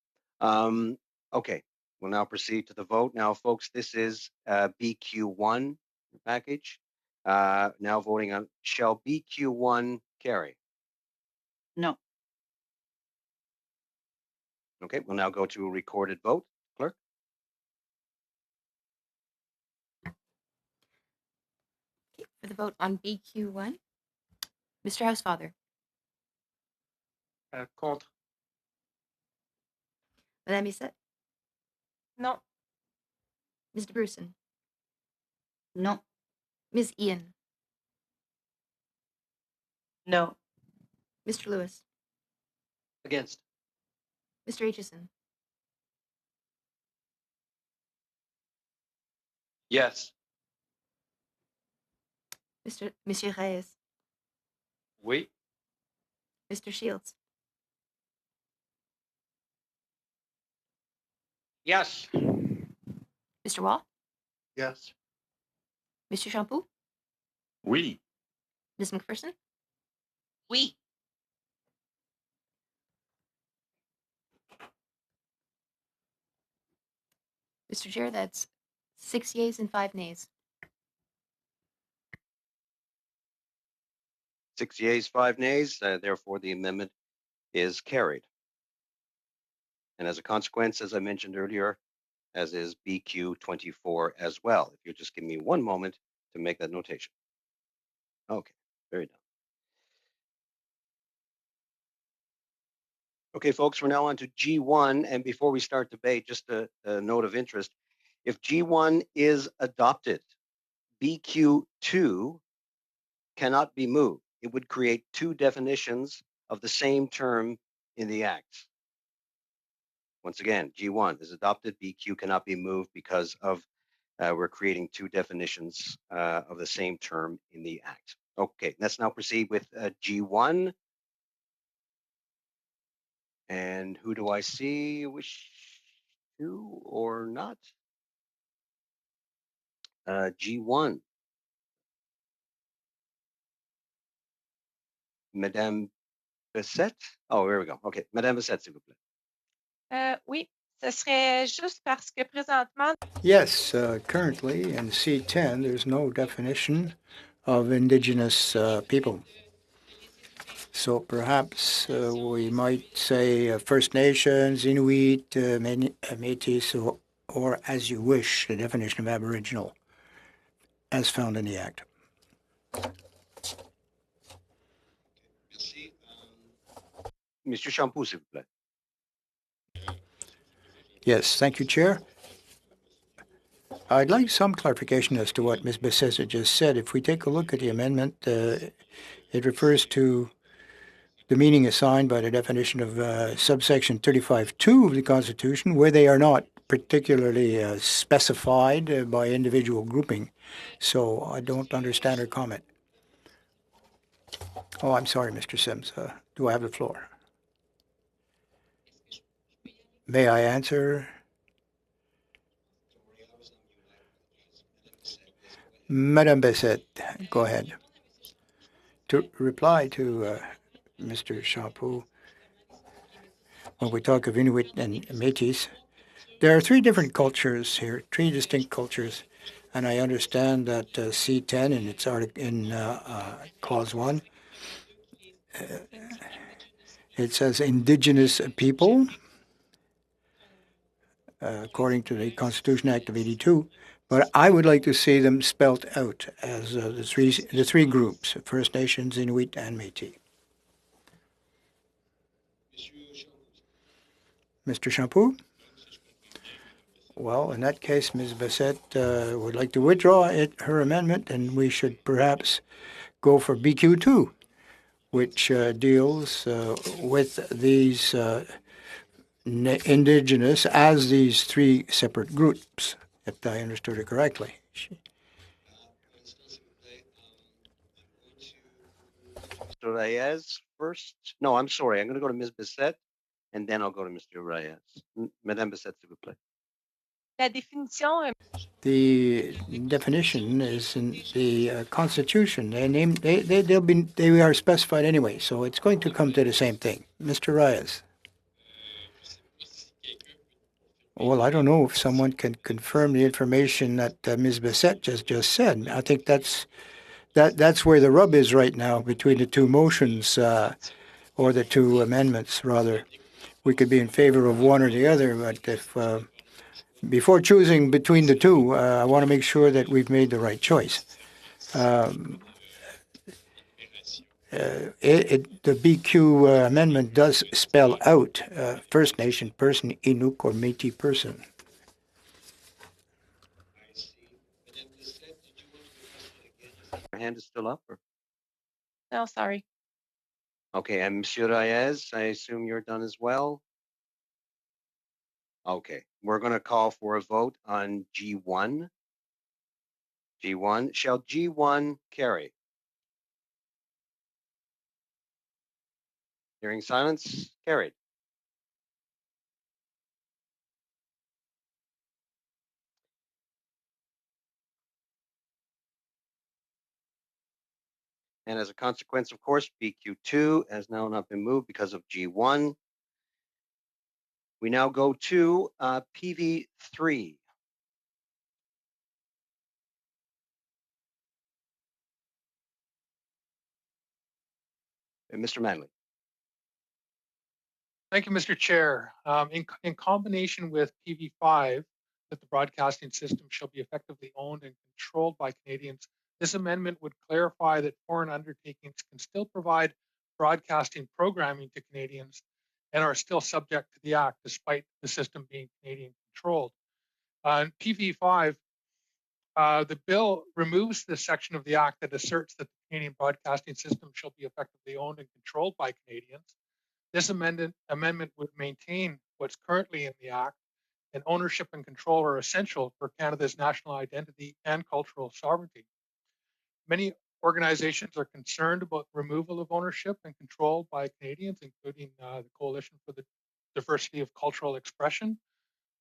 Okay, we'll now proceed to the vote. Now, folks, this is BQ1 package. Now voting on, shall BQ1 carry? No. Okay, we'll now go to a recorded vote. Clerk? For the vote on BQ1, Mr. Housefather. Contre. Madame Bissette. No. Mr. Bruson. No. Ms. Ian. No. Mr. Lewis. Against. Mr. Aitchison. Yes. Monsieur Reyes. Oui. Mr. Shields. Yes. Mr. Wall. Yes. Mr. Champoux. oui. Ms. McPherson. Oui. Mr. Chair, that's 6 yeas and 5 nays. 6 yeas, 5 nays. Therefore, the amendment is carried. And as a consequence, as I mentioned earlier, as is BQ 24 as well. If you'll just give me one moment to make that notation. Okay, very done. Okay, folks, we're now on to G1. And before we start debate, just a note of interest. If G1 is adopted, BQ2 cannot be moved. It would create two definitions of the same term in the Act. Once again, G1 is adopted, BQ cannot be moved because of we're creating two definitions of the same term in the Act. Okay, let's now proceed with G1. And who do I see wish to or not? G1. Madame Bessette? Oh, here we go. Okay, Madame Bessette, s'il vous plaît. Oui, ce serait juste parce que présentement. Yes, currently in C10, there's no definition of Indigenous people. So perhaps we might say First Nations, Inuit, Métis, or as you wish, the definition of Aboriginal as found in the Act. Mr. Champoux, s'il vous plaît. Yes, thank you, Chair. I'd like some clarification as to what Ms. Bessette just said. If we take a look at the amendment, it refers to the meaning assigned by the definition of subsection 35(2) of the Constitution, where they are not particularly specified by individual grouping. So I don't understand her comment. Oh, I'm sorry, Mr. Sims. Do I have the floor? May I answer? Madame Bessette, go ahead. To reply to Mr. Champoux, when we talk of Inuit and Métis, there are three different cultures here, three distinct cultures, and I understand that C10 in its article in Clause 1, it says Indigenous people, according to the Constitution Act of '82. But I would like to see them spelt out as the three groups: First Nations, Inuit, and Métis. Mr. Champoux? Well, in that case, Ms. Bessette would like to withdraw her amendment, and we should perhaps go for BQ2, which deals with these Indigenous as these three separate groups, if I understood her correctly. Mr. Reyes first. No, I'm sorry. I'm going to go to Ms. Bessette, and then I'll go to Mr. Reyes. Madame Bessette, s'il vous plaît. La définition. The definition is in the Constitution. They are specified anyway, so it's going to come to the same thing. Mr. Reyes. Well, I don't know if someone can confirm the information that Ms. Bessette just said. I think that's where the rub is right now between the two motions, or the two amendments, rather. We could be in favor of one or the other, but if before choosing between the two, I want to make sure that we've made the right choice. The BQ amendment does spell out First Nation person, Inuk, or Métis person. Your hand is still up? Or? No, sorry. Okay, and Monsieur Reyes, I assume you're done as well? Okay, we're going to call for a vote on G1. G1, shall G1 carry? Hearing silence, carried. And as a consequence, of course, BQ2 has now not been moved because of G1. We now go to PV3. Mr. Manley. Thank you, Mr. Chair. In combination with PV5, that the broadcasting system shall be effectively owned and controlled by Canadians, this amendment would clarify that foreign undertakings can still provide broadcasting programming to Canadians and are still subject to the Act despite the system being Canadian controlled. In PV5, the bill removes the section of the Act that asserts that the Canadian broadcasting system shall be effectively owned and controlled by Canadians. This amendment would maintain what's currently in the Act, and ownership and control are essential for Canada's national identity and cultural sovereignty. Many organizations are concerned about removal of ownership and control by Canadians, including the Coalition for the Diversity of Cultural Expression,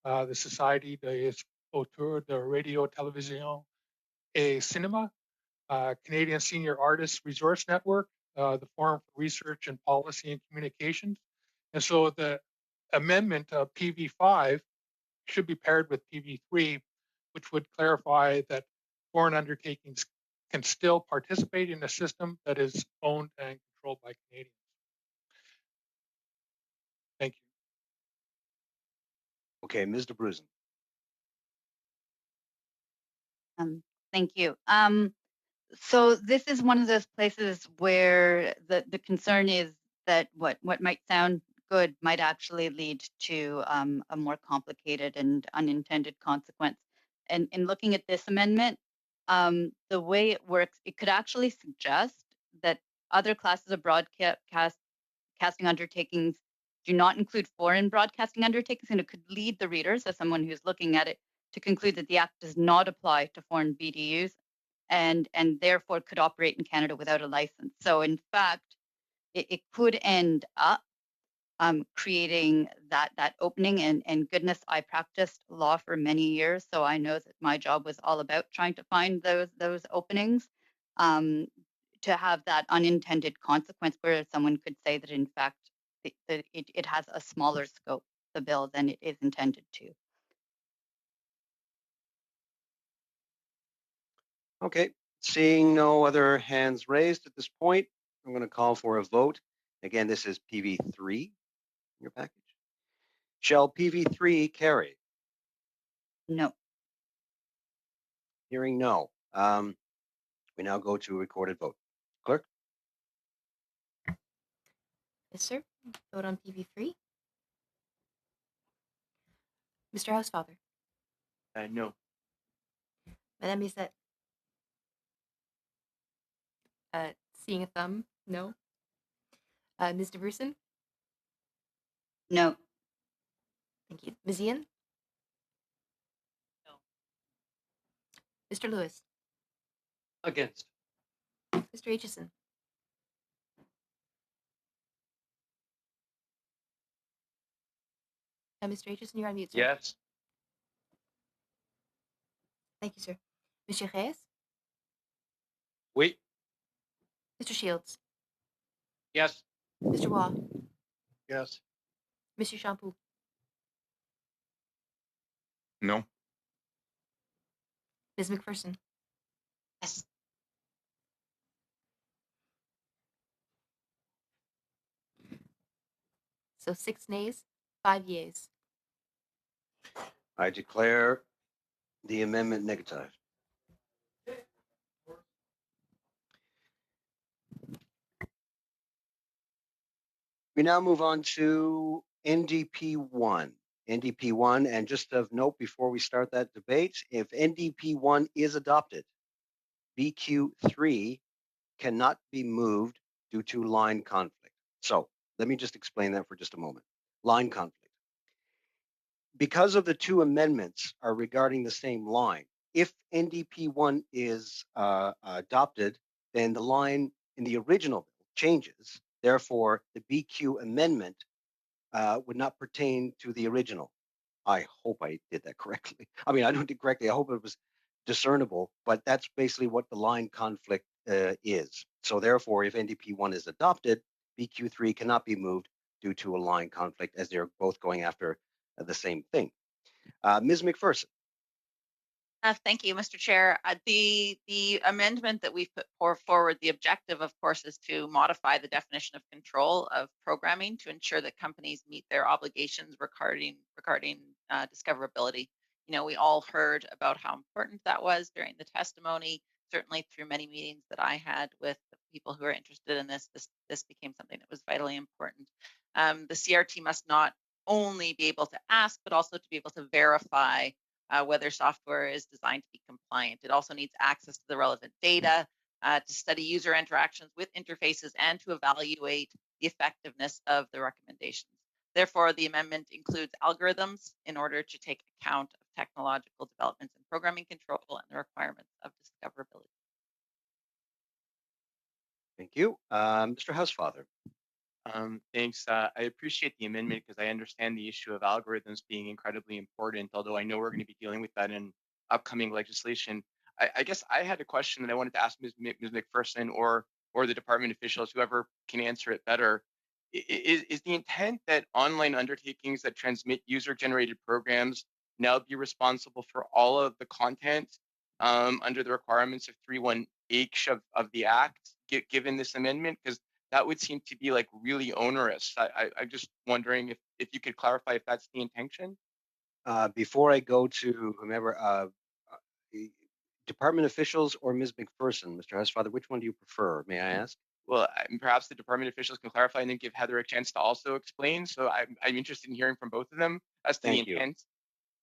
the Société des Auteurs de Radio, Télévision et Cinéma, Canadian Senior Artists Resource Network, the Forum for Research and Policy and Communications. And so the amendment of PV5 should be paired with PV3, which would clarify that foreign undertakings can still participate in a system that is owned and controlled by Canadians. Thank you. Okay, Ms. DeBruzen. Thank you. So this is one of those places where the concern is that what might sound good might actually lead to a more complicated and unintended consequence. And in looking at this amendment, the way it works, it could actually suggest that other classes of broadcasting undertakings do not include foreign broadcasting undertakings, and it could lead the readers, as someone who's looking at it, to conclude that the Act does not apply to foreign BDUs and therefore could operate in Canada without a license. So in fact, it could end up creating that opening, and goodness, I practiced law for many years, so I know that my job was all about trying to find those openings, to have that unintended consequence where someone could say that in fact it has a smaller scope, the bill, than it is intended to. Okay, seeing no other hands raised at this point, I'm going to call for a vote. Again, this is PV3 in your package. Shall PV3 carry? No. Hearing no. We now go to a recorded vote. Clerk? Yes, sir. Vote on PV3. Mr. Housefather. No. Madame Bizet. Seeing a thumb, no. Ms. DeBrusen. No. Thank you. Ms. Ian. No. Mr. Lewis. Against. Mr. Aitchison. Mr. Aitchison, you're on mute, sir. Yes. Thank you, sir. Monsieur Reyes. Oui. Mr. Shields. Yes. Mr. Waugh. Yes. Monsieur Champoux. No. Ms. McPherson. Yes. So 6 nays, 5 yeas. I declare the amendment negative. We now move on to NDP1. NDP1, and just of note before we start that debate, if NDP1 is adopted, BQ3 cannot be moved due to line conflict. So let me just explain that for just a moment. Line conflict. Because of the two amendments are regarding the same line, if NDP1 is adopted, then the line in the original bill changes. Therefore, the BQ amendment would not pertain to the original. I hope I did that correctly. I mean, I don't do it correctly. I hope it was discernible, but that's basically what the line conflict is. So therefore, if NDP1 is adopted, BQ3 cannot be moved due to a line conflict, as they're both going after the same thing. Ms. McPherson. Thank you, Mr. Chair. The amendment that we've put forward, the objective, of course, is to modify the definition of control of programming to ensure that companies meet their obligations regarding discoverability. You know, we all heard about how important that was during the testimony. Certainly, through many meetings that I had with people who are interested in this became something that was vitally important. The CRT must not only be able to ask, but also to be able to verify whether software is designed to be compliant. It also needs access to the relevant data to study user interactions with interfaces and to evaluate the effectiveness of the recommendations. Therefore, the amendment includes algorithms in order to take account of technological developments in programming control and the requirements of discoverability. Thank you. Mr. Housefather. Thanks. I appreciate the amendment because I understand the issue of algorithms being incredibly important, although I know we're going to be dealing with that in upcoming legislation. I guess I had a question that I wanted to ask Ms. McPherson or the department officials, whoever can answer it better. Is the intent that online undertakings that transmit user-generated programs now be responsible for all of the content under the requirements of 3.1H of the Act, given this amendment? Because that would seem to be like really onerous. I'm just wondering if you could clarify if that's the intention. Before I go to whomever, department officials or Ms. McPherson, Mr. Housefather, which one do you prefer? May I ask? Well, perhaps the department officials can clarify and then give Heather a chance to also explain. So I'm interested in hearing from both of them as to the intent.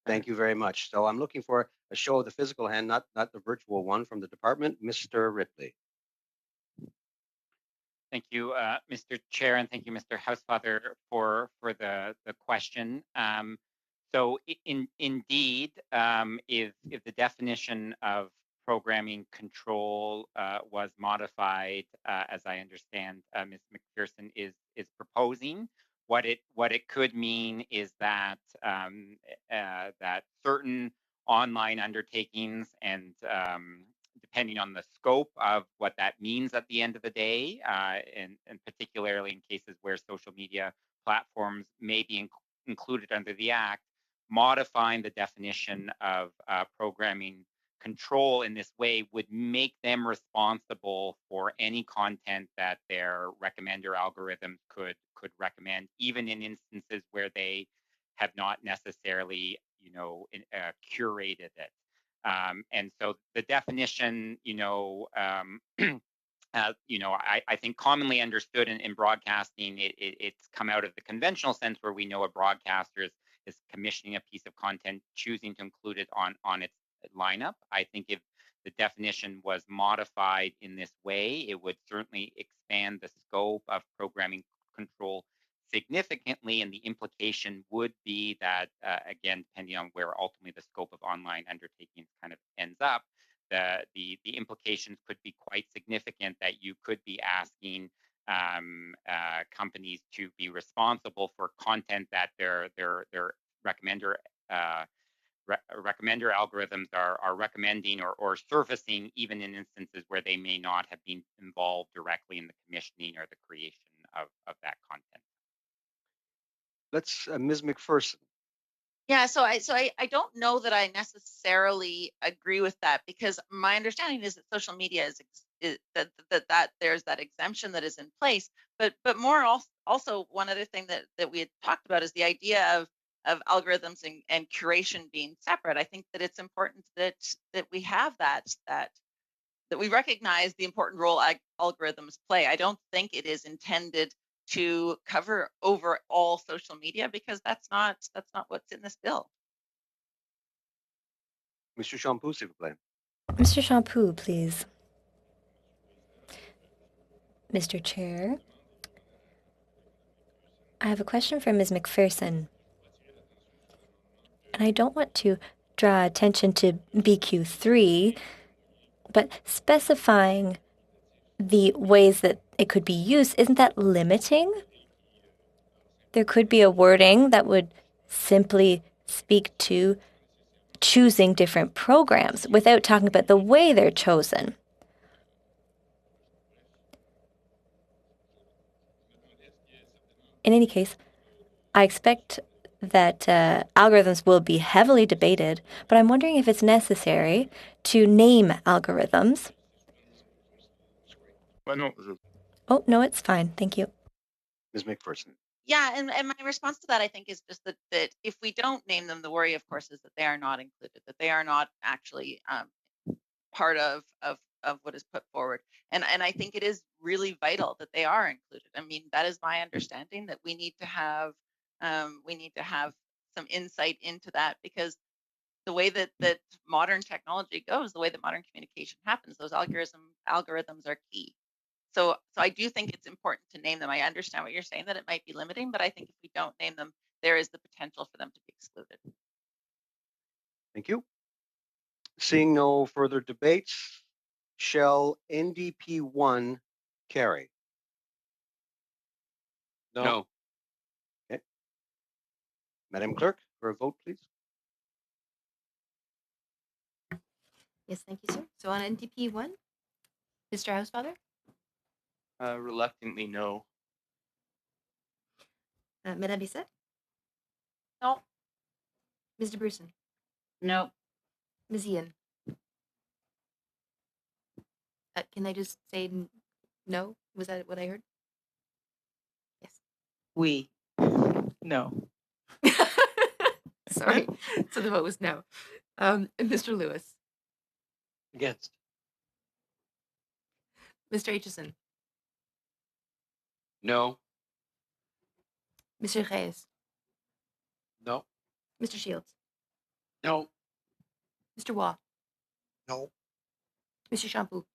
Thank you very much. So I'm looking for a show of the physical hand, not the virtual one, from the department. Mr. Ripley. Thank you, Mr. Chair, and thank you, Mr. Housefather, for the question. So indeed, if the definition of programming control was modified, as I understand Ms. McPherson is proposing, what it could mean is that that certain online undertakings and depending on the scope of what that means at the end of the day, and particularly in cases where social media platforms may be included under the Act, modifying the definition of programming control in this way would make them responsible for any content that their recommender algorithms could recommend, even in instances where they have not necessarily, curated it. And so the definition, I think commonly understood in broadcasting, it's come out of the conventional sense where we know a broadcaster is commissioning a piece of content, choosing to include it on its lineup. I think if the definition was modified in this way, it would certainly expand the scope of programming control significantly, and the implication would be that, again, depending on where ultimately the scope of online undertakings kind of ends up, the implications could be quite significant, that you could be asking companies to be responsible for content that their recommender algorithms are recommending or surfacing, even in instances where they may not have been involved directly in the commissioning or the creation of that content. Let's Ms. McPherson. Yeah, so I don't know that I necessarily agree with that, because my understanding is that social media is that there's that exemption that is in place, but more also one other thing that we had talked about is the idea of algorithms and curation being separate. I think that it's important that we have that we recognize the important role algorithms play. I don't think it is intended to cover over all social media, because that's not what's in this bill. Mr. Champoux, s'il vous plaît. Mr. Champoux, please. Mr. Chair, I have a question for Ms. McPherson. And I don't want to draw attention to BQ3, but specifying the ways that it could be used, isn't that limiting? There could be a wording that would simply speak to choosing different programs without talking about the way they're chosen. In any case, I expect that algorithms will be heavily debated, but I'm wondering if it's necessary to name algorithms. Oh, no, it's fine. Thank you. Ms. McPherson. Yeah, and my response to that, I think, is just that if we don't name them, the worry, of course, is that they are not included, that they are not actually part of what is put forward. And I think it is really vital that they are included. I mean, that is my understanding, that we need to have some insight into that, because the way that modern technology goes, the way that modern communication happens, those algorithms are key. So I do think it's important to name them. I understand what you're saying, that it might be limiting, but I think if we don't name them, there is the potential for them to be excluded. Thank you. Seeing no further debates, shall NDP 1 carry? No. Okay. Madam Clerk, for a vote, please. Yes, thank you, sir. So on NDP 1, Mr. Housefather? Reluctantly, no. Madame Bissette? No. Mr. Bruson? No. Ms. Ian? Can I just say no? Was that what I heard? Yes. We. No. Sorry. So the vote was no. Mr. Lewis? Against. Mr. Aitchison? No. Mr. Reyes? No. Mr. Shields? No. Mr. Waugh? No. Mr. Shampoo?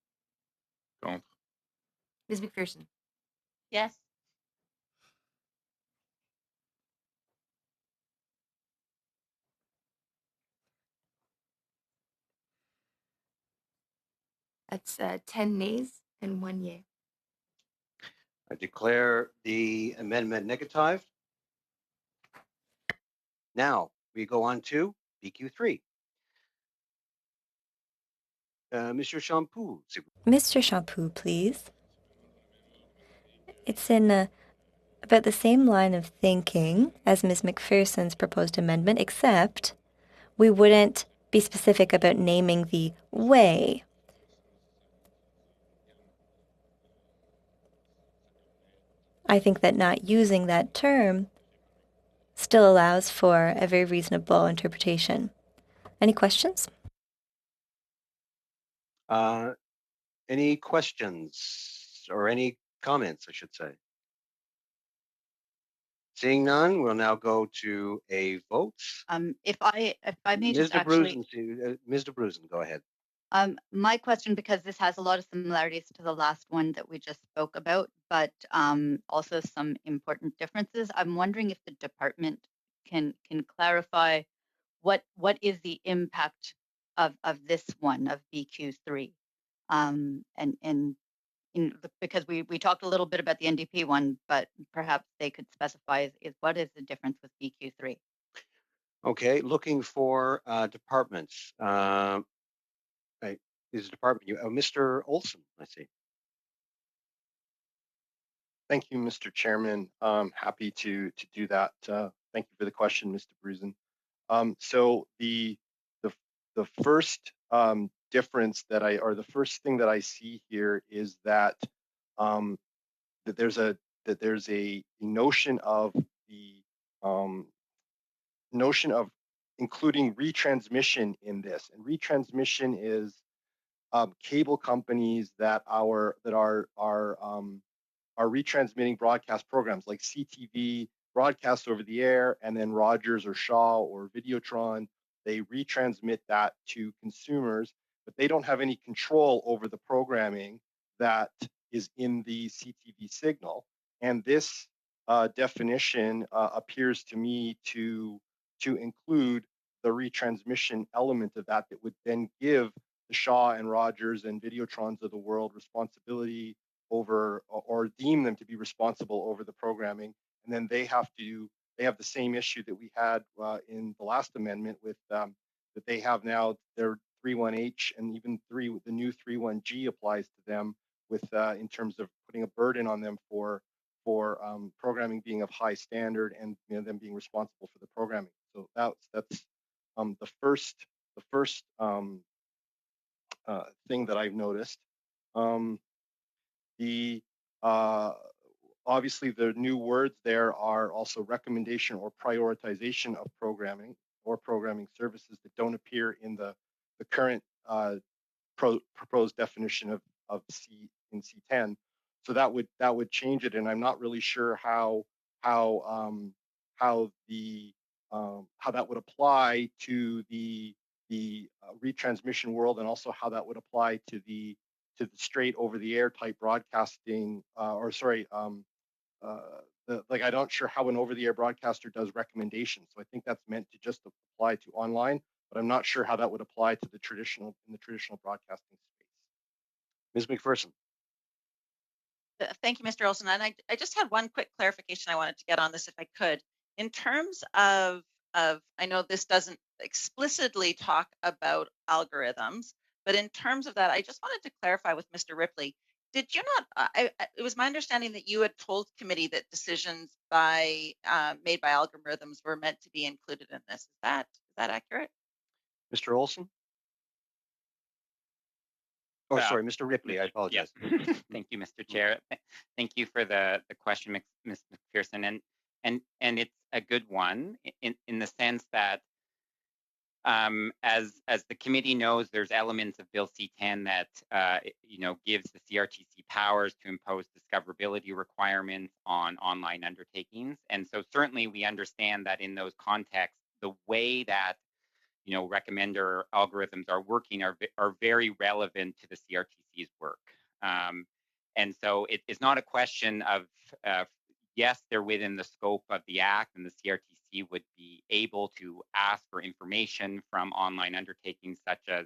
Contre. Ms. McPherson? Yes. That's 10 nays and 1 yay. I declare the amendment negative. Now we go on to BQ3. Mr. Shampoo. Mr. Shampoo, please. It's in about the same line of thinking as Ms. McPherson's proposed amendment, except we wouldn't be specific about naming the way. I think that not using that term still allows for a very reasonable interpretation. Any questions? Any questions or any comments, I should say? Seeing none, we'll now go to a vote. If I may Ms. just actually, Ms. DeBruzen, go ahead. my question, because this has a lot of similarities to the last one that we just spoke about, but also some important differences. I'm wondering if the department can clarify what is the impact of this one, of BQ3, because we talked a little bit about the NDP one, but perhaps they could specify is what is the difference with BQ3? Okay, looking for departments. Right, is department you? Mr. Olson, I see. Thank you, Mr. Chairman. Happy to do that. Thank you for the question, Mr. Brusen. So the first difference the first thing that I see here is that that there's a notion of notion of including retransmission in this, and retransmission is cable companies that are retransmitting broadcast programs like CTV broadcast over the air, and then Rogers or Shaw or Videotron, they retransmit that to consumers, but they don't have any control over the programming that is in the CTV signal. And this definition appears to me to include the retransmission element of that would then give the Shaw and Rogers and Videotrons of the world responsibility over, or deem them to be responsible over the programming, and then they have the same issue that we had in the last amendment with that they have now. Their 31H and even the new 31G applies to them with in terms of putting a burden on them for programming being of high standard and them being responsible for the programming. So that's the first thing that I've noticed. Obviously the new words there are also recommendation or prioritization of programming or programming services that don't appear in the current proposed definition of C in C10. So that would change it, and I'm not really sure how that would apply to the retransmission world, and also how that would apply to the straight over the air type broadcasting, I'm not sure how an over the air broadcaster does recommendations. So I think that's meant to just apply to online, but I'm not sure how that would apply to the traditional broadcasting space. Ms. McPherson. Thank you, Mr. Olson. And I just had one quick clarification I wanted to get on this, if I could. In terms of I know this doesn't explicitly talk about algorithms, but in terms of that, I just wanted to clarify with Mr. Ripley. Did you not? It was my understanding that you had told committee that decisions made by algorithms were meant to be included in this. Is that accurate? Mr. Olson? Oh, sorry, Mr. Ripley. I apologize. Yes. Thank you, Mr. Chair. Thank you for the question, Ms. McPherson, and it's a good one in the sense that as the committee knows, there's elements of Bill C10 that gives the CRTC powers to impose discoverability requirements on online undertakings, and so certainly we understand that in those contexts, the way that recommender algorithms are working are very relevant to the CRTC's work. And so it's not a question of, yes, they're within the scope of the Act, and the CRTC would be able to ask for information from online undertakings such as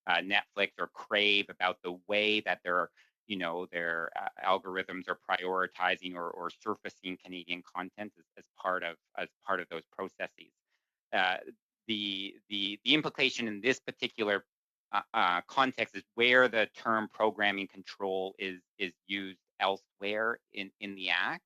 Netflix or Crave about the way that their algorithms are prioritizing or surfacing Canadian content as part of those processes. The implication in this particular context is where the term programming control is used elsewhere in the Act.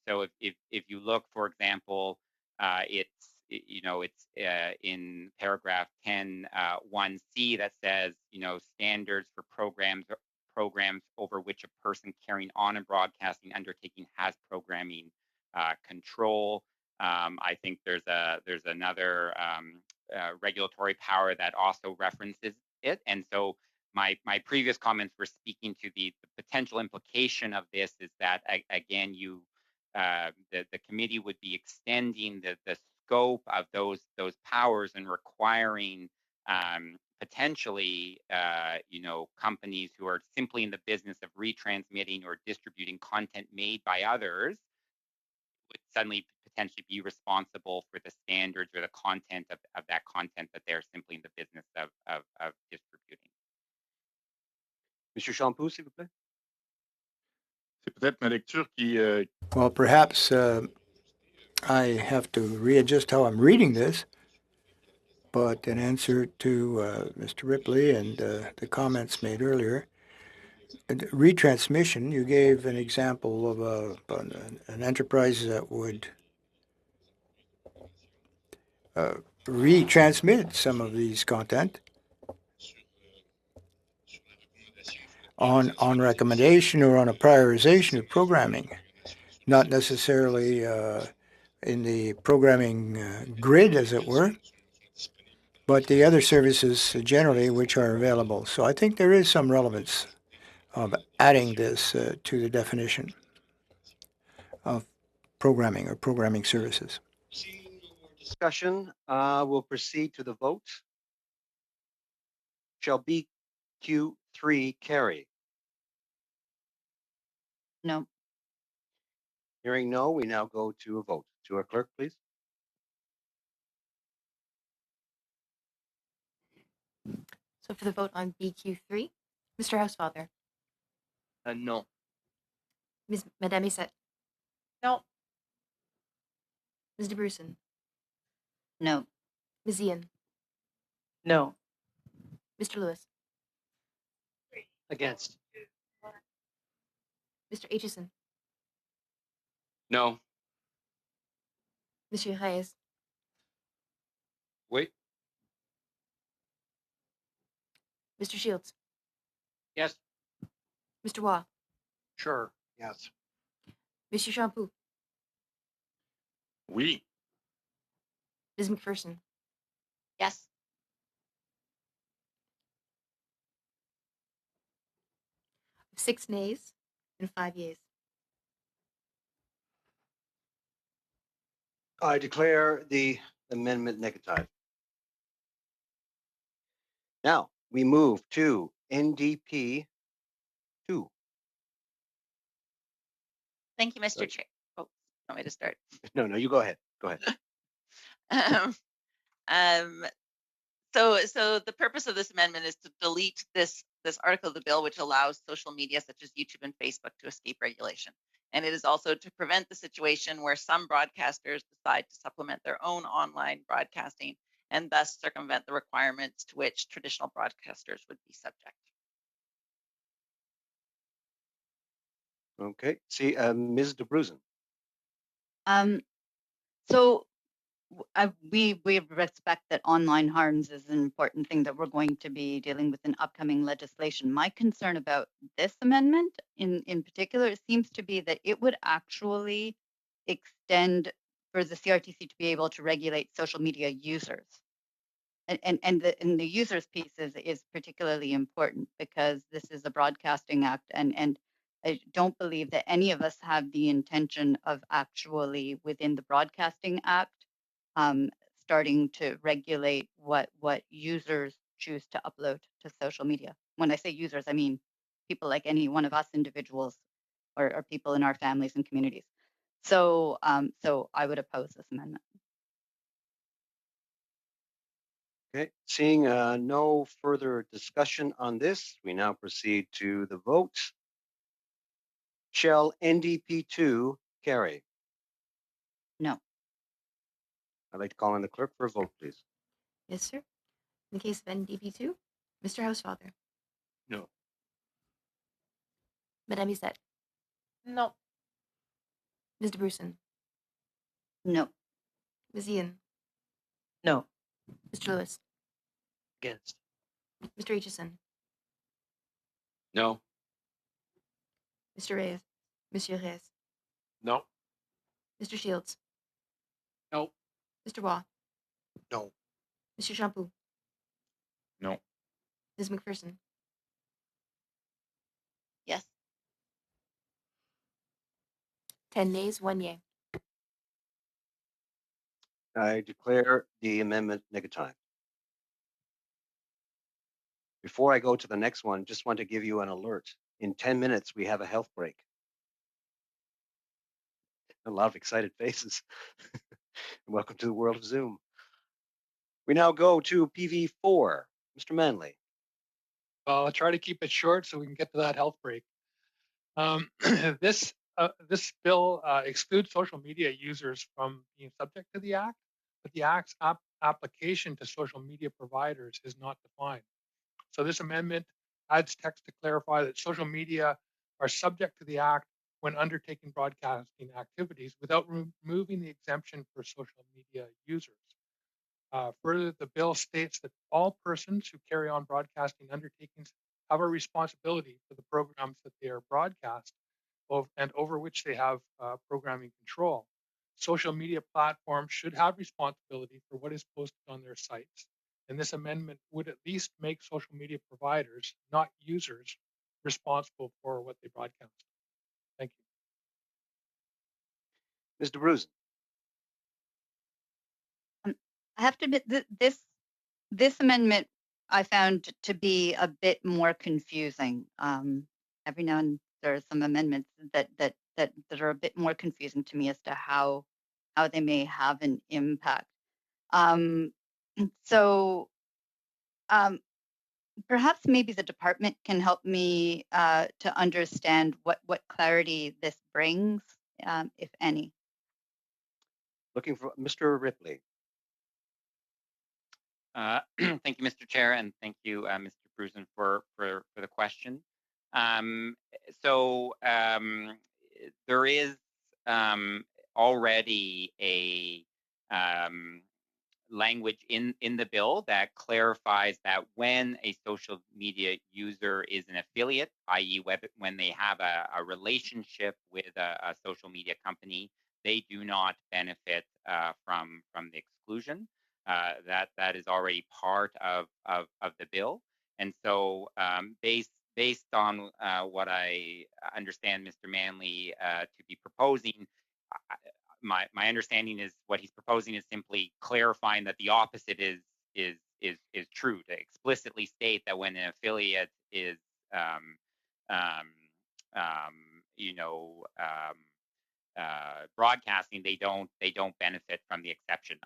So if you look, for example, it's in paragraph 10 1C that says standards for programs over which a person carrying on a broadcasting undertaking has programming control. I think there's another regulatory power that also references it, and so my previous comments were speaking to the potential implication of this is that again the committee would be extending the scope of those powers and requiring potentially companies who are simply in the business of retransmitting or distributing content made by others would suddenly potentially be responsible for the standards or the content of that content that they're simply in the business of distributing. Mr. Champoux, s'il vous plaît. C'est peut-être ma lecture qui... Well, perhaps I have to readjust how I'm reading this, but in answer to Mr. Ripley and the comments made earlier, retransmission, you gave an example of an enterprise that would retransmit some of these content on recommendation or on a prioritization of programming, not necessarily in the programming grid, as it were, but the other services generally which are available. So I think there is some relevance of adding this to the definition of programming or programming services. Discussion. We'll proceed to the vote. Shall BQ3 carry? No. Hearing no, we now go to a vote. To our clerk, please. So for the vote on BQ3, Mr. Housefather. No. Madame Isette. No. Ms. DeBruson. No. Ms. Ian. No. Mr. Lewis. Against. Mr. Aitchison. No. Monsieur Reyes, Oui. Mr. Shields, Yes. Mr. Waugh, Sure. Yes. Monsieur Champoux, Oui. Ms. McPherson, Yes. 6 nays and 5 yeas. I declare the amendment negative. Now we move to NDP 2. Thank you, Mr. Good. Chair. Oh, want me to start? No, you go ahead. Go ahead. So the purpose of this amendment is to delete this article of the bill, which allows social media such as YouTube and Facebook to escape regulation. And it is also to prevent the situation where some broadcasters decide to supplement their own online broadcasting and thus circumvent the requirements to which traditional broadcasters would be subject. Okay. See, Ms. DeBruzen. So we respect that online harms is an important thing that we're going to be dealing with in upcoming legislation. My concern about this amendment in particular, it seems to be that it would actually extend for the CRTC to be able to regulate social media users. And the users piece is particularly important because this is a broadcasting act, and I don't believe that any of us have the intention of actually within the broadcasting act starting to regulate what users choose to upload to social media. When I say users, I mean people like any one of us individuals or people in our families and communities. So so I would oppose this amendment. Okay. Seeing no further discussion on this, we now proceed to the vote. Shall NDP 2 carry? No. I'd like to call on the clerk for a vote, please. Yes, sir. In the case of NDP2, Mr. Housefather, No. Madame Isette, No. Ms. DeBruson, No. Ms. Ian, No. Mr. Lewis, Against. Mr. Aitchison, No. Mr. Reyes, Monsieur Reyes, No. Mr. Shields, No. Mr. Waugh, No. Mr. Champoux, No. Ms. McPherson, Yes. 10 nays, 1 yay. I declare the amendment negative. Before I go to the next one, just want to give you an alert. In 10 minutes, we have a health break. A lot of excited faces. Welcome to the world of Zoom. We now go to PV4. Mr. Manley. Well, I'll try to keep it short so we can get to that health break. This bill excludes social media users from being subject to the act, but the act's application to social media providers is not defined. So this amendment adds text to clarify that social media are subject to the act when undertaking broadcasting activities without removing the exemption for social media users. Further, the bill states that all persons who carry on broadcasting undertakings have a responsibility for the programs that they are broadcast and over which they have programming control. Social media platforms should have responsibility for what is posted on their sites, and this amendment would at least make social media providers, not users, responsible for what they broadcast. Thank you. Mr. DeBruzen. I have to admit this amendment I found to be a bit more confusing. Every now and there are some amendments that are a bit more confusing to me as to how they may have an impact. So perhaps maybe the department can help me to understand what clarity this brings, if any. Looking for Mr. Ripley. Thank you, Mr. Chair, and thank you, Mr. Brusen, for the question. There is already a language in the bill that clarifies that when a social media user is an affiliate, i.e. when they have a relationship with a social media company, they do not benefit from the exclusion. That is already part of the bill. And so based on what I understand Mr. Manley to be proposing, my understanding is what he's proposing is simply clarifying that the opposite is true, to explicitly state that when an affiliate is broadcasting, they don't benefit from the exception.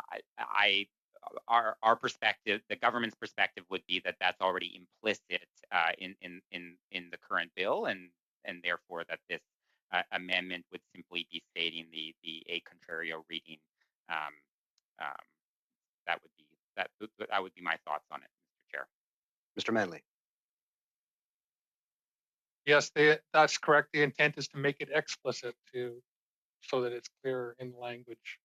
Our perspective, the government's perspective, would be that that's already implicit in the current bill, and therefore that this amendment would simply be stating the a contrario reading. That would be my thoughts on it, Mr. Chair. Mr. Manley. Yes, that's correct. The intent is to make it explicit so that it's clear in the language.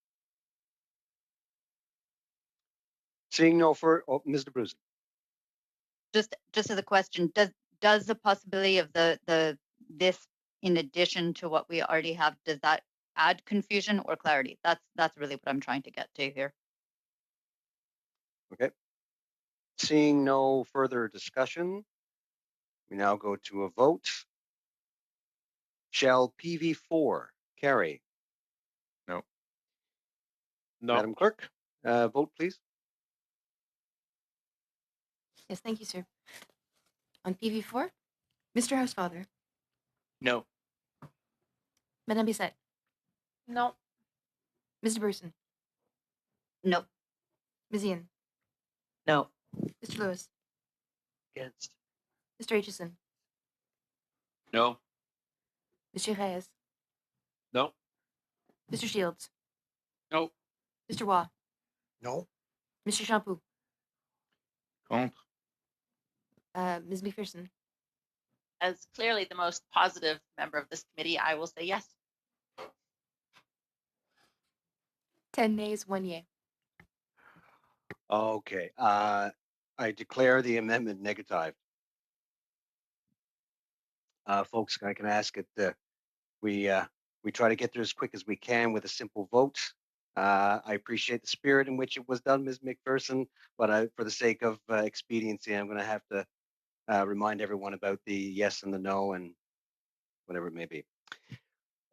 Seeing no further, Ms. DeBruzen. Just as a question, does the possibility of this in addition to what we already have, does that add confusion or clarity? That's really what I'm trying to get to here. Okay. Seeing no further discussion, we now go to a vote. Shall PV4 carry? No. Madam Clerk, vote please. Yes, thank you, sir. On PV4, Mr. Housefather. No. Madame Bissette. No. Mr. Burson. No. Ms. Ian. No. Mr. Lewis. Against. Mr. Aitchison. No. Mr. Reyes. No. Mr. Shields. No. Mr. Waugh. No. Mr. Shampoo. Contre. Ms. McPherson. As clearly the most positive member of this committee, I will say yes. 10 nays, 1 yay. Okay. I declare the amendment negative. Folks, I can ask it. We try to get there as quick as we can with a simple vote. I appreciate the spirit in which it was done, Ms. McPherson, but for the sake of expediency, I'm going to have to remind everyone about the yes and the no and whatever it may be.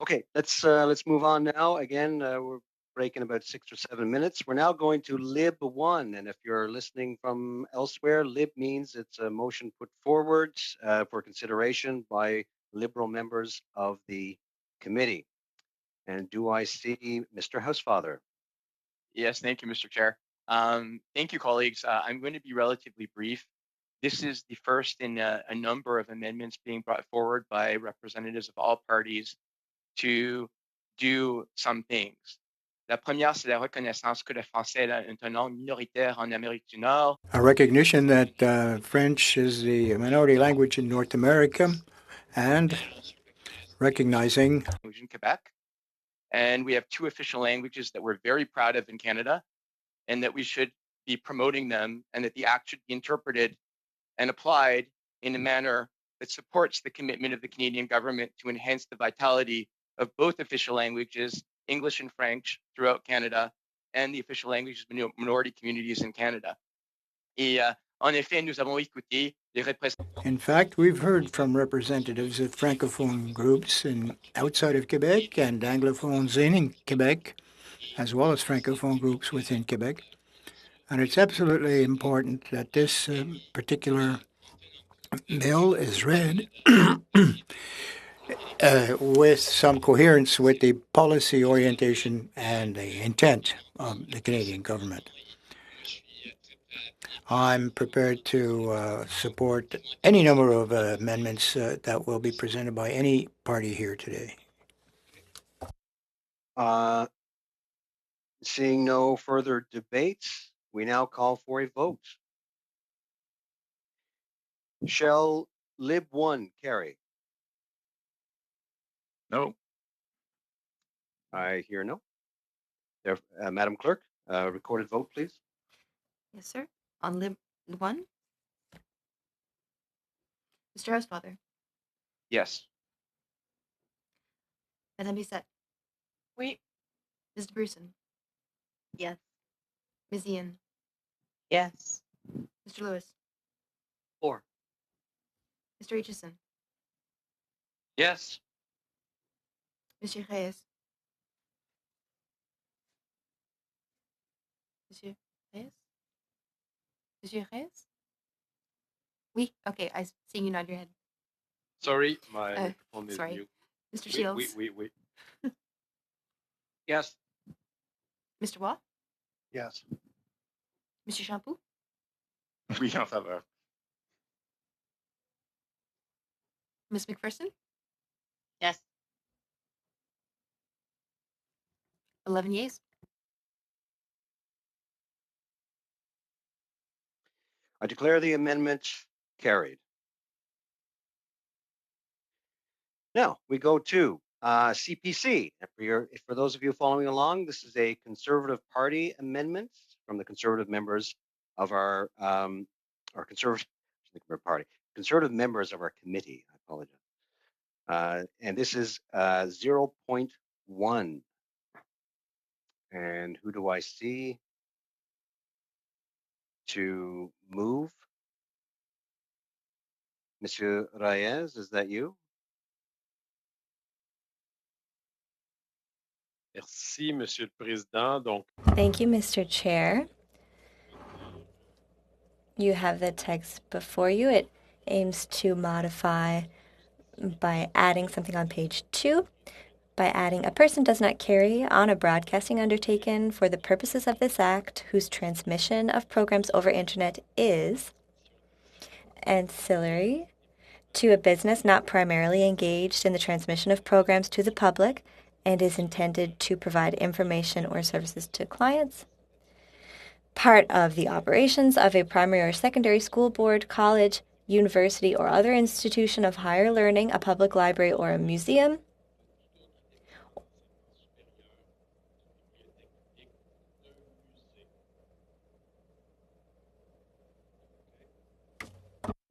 Okay, let's move on now. Again, we're breaking about 6 or 7 minutes. We're now going to Lib 1, and if you're listening from elsewhere, Lib means it's a motion put forward for consideration by Liberal members of the committee. And do I see Mr. Housefather? Yes, thank you, Mr. Chair. Thank you, colleagues. I'm going to be relatively brief. This is the first in a number of amendments being brought forward by representatives of all parties to do some things. La première, c'est la reconnaissance que le français est une langue minoritaire en Amérique du Nord. A recognition that French is the minority language in North America, and recognizing in Quebec. And we have 2 official languages that we're very proud of in Canada, and that we should be promoting them, and that the act should be interpreted and applied in a manner that supports the commitment of the Canadian government to enhance the vitality of both official languages, English and French, throughout Canada, and the official languages of minority communities in Canada. Et en effet, nous avons écouté les représentants. In fact, we've heard from representatives of francophone groups outside of Quebec and anglophones in Quebec, as well as francophone groups within Quebec. And it's absolutely important that this particular bill is read with some coherence with the policy orientation and the intent of the Canadian government. I'm prepared to support any number of amendments that will be presented by any party here today. Seeing no further debates, we now call for a vote. Shall Lib 1 carry? No. I hear no. There, Madam Clerk, recorded vote, please. Yes, sir. On Lib 1, Mr. Housefather, Yes. Madame Bissette, Oui. Ms. Bruson, Yes. Ms. Ian, Yes. Mr. Lewis, For. Mr. Aitchison, Yes. Monsieur Reyes, Monsieur Reyes, Monsieur Reyes. Oui. Okay, I see you nod your head. Sorry, my microphone is Sorry, mute. Mr. Oui, Shields, oui, oui, oui. Yes. Mr. Waugh, Yes. Monsieur Champoux, Oui, en faveur. Ms. McPherson. Yes. 11 yeas. I declare the amendment carried. Now we go to CPC. And for those of you following along, this is a Conservative Party amendment from the Conservative members of our Conservative Conservative members of our committee. I apologize. And this is 0.1. And who do I see to move? Monsieur Reyes, is that you? Merci, Monsieur le Président. Donc, Thank you, Mr. Chair. You have the text before you. It aims to modify by adding something on page 2, by adding a person does not carry on a broadcasting undertaking for the purposes of this act whose transmission of programs over internet is ancillary to a business not primarily engaged in the transmission of programs to the public and is intended to provide information or services to clients. Part of the operations of a primary or secondary school board, college, university, or other institution of higher learning, a public library, or a museum.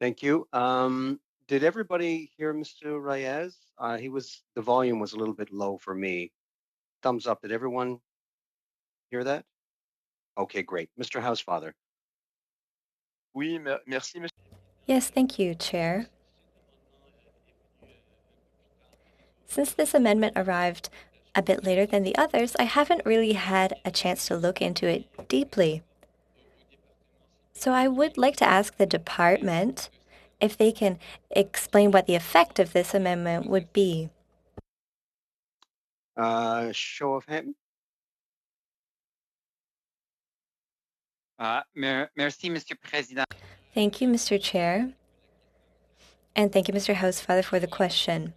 Thank you. Did everybody hear Mr. Reyes? The volume was a little bit low for me. Thumbs up. Did everyone hear that? Okay, great. Mr. Housefather. Oui, merci, Monsieur. Yes, thank you, Chair. Since this amendment arrived a bit later than the others, I haven't really had a chance to look into it deeply. So I would like to ask the department if they can explain what the effect of this amendment would be. Show of hands. Merci, Mr. Président. Thank you, Mr. Chair. And thank you, Mr. Housefather, for the question.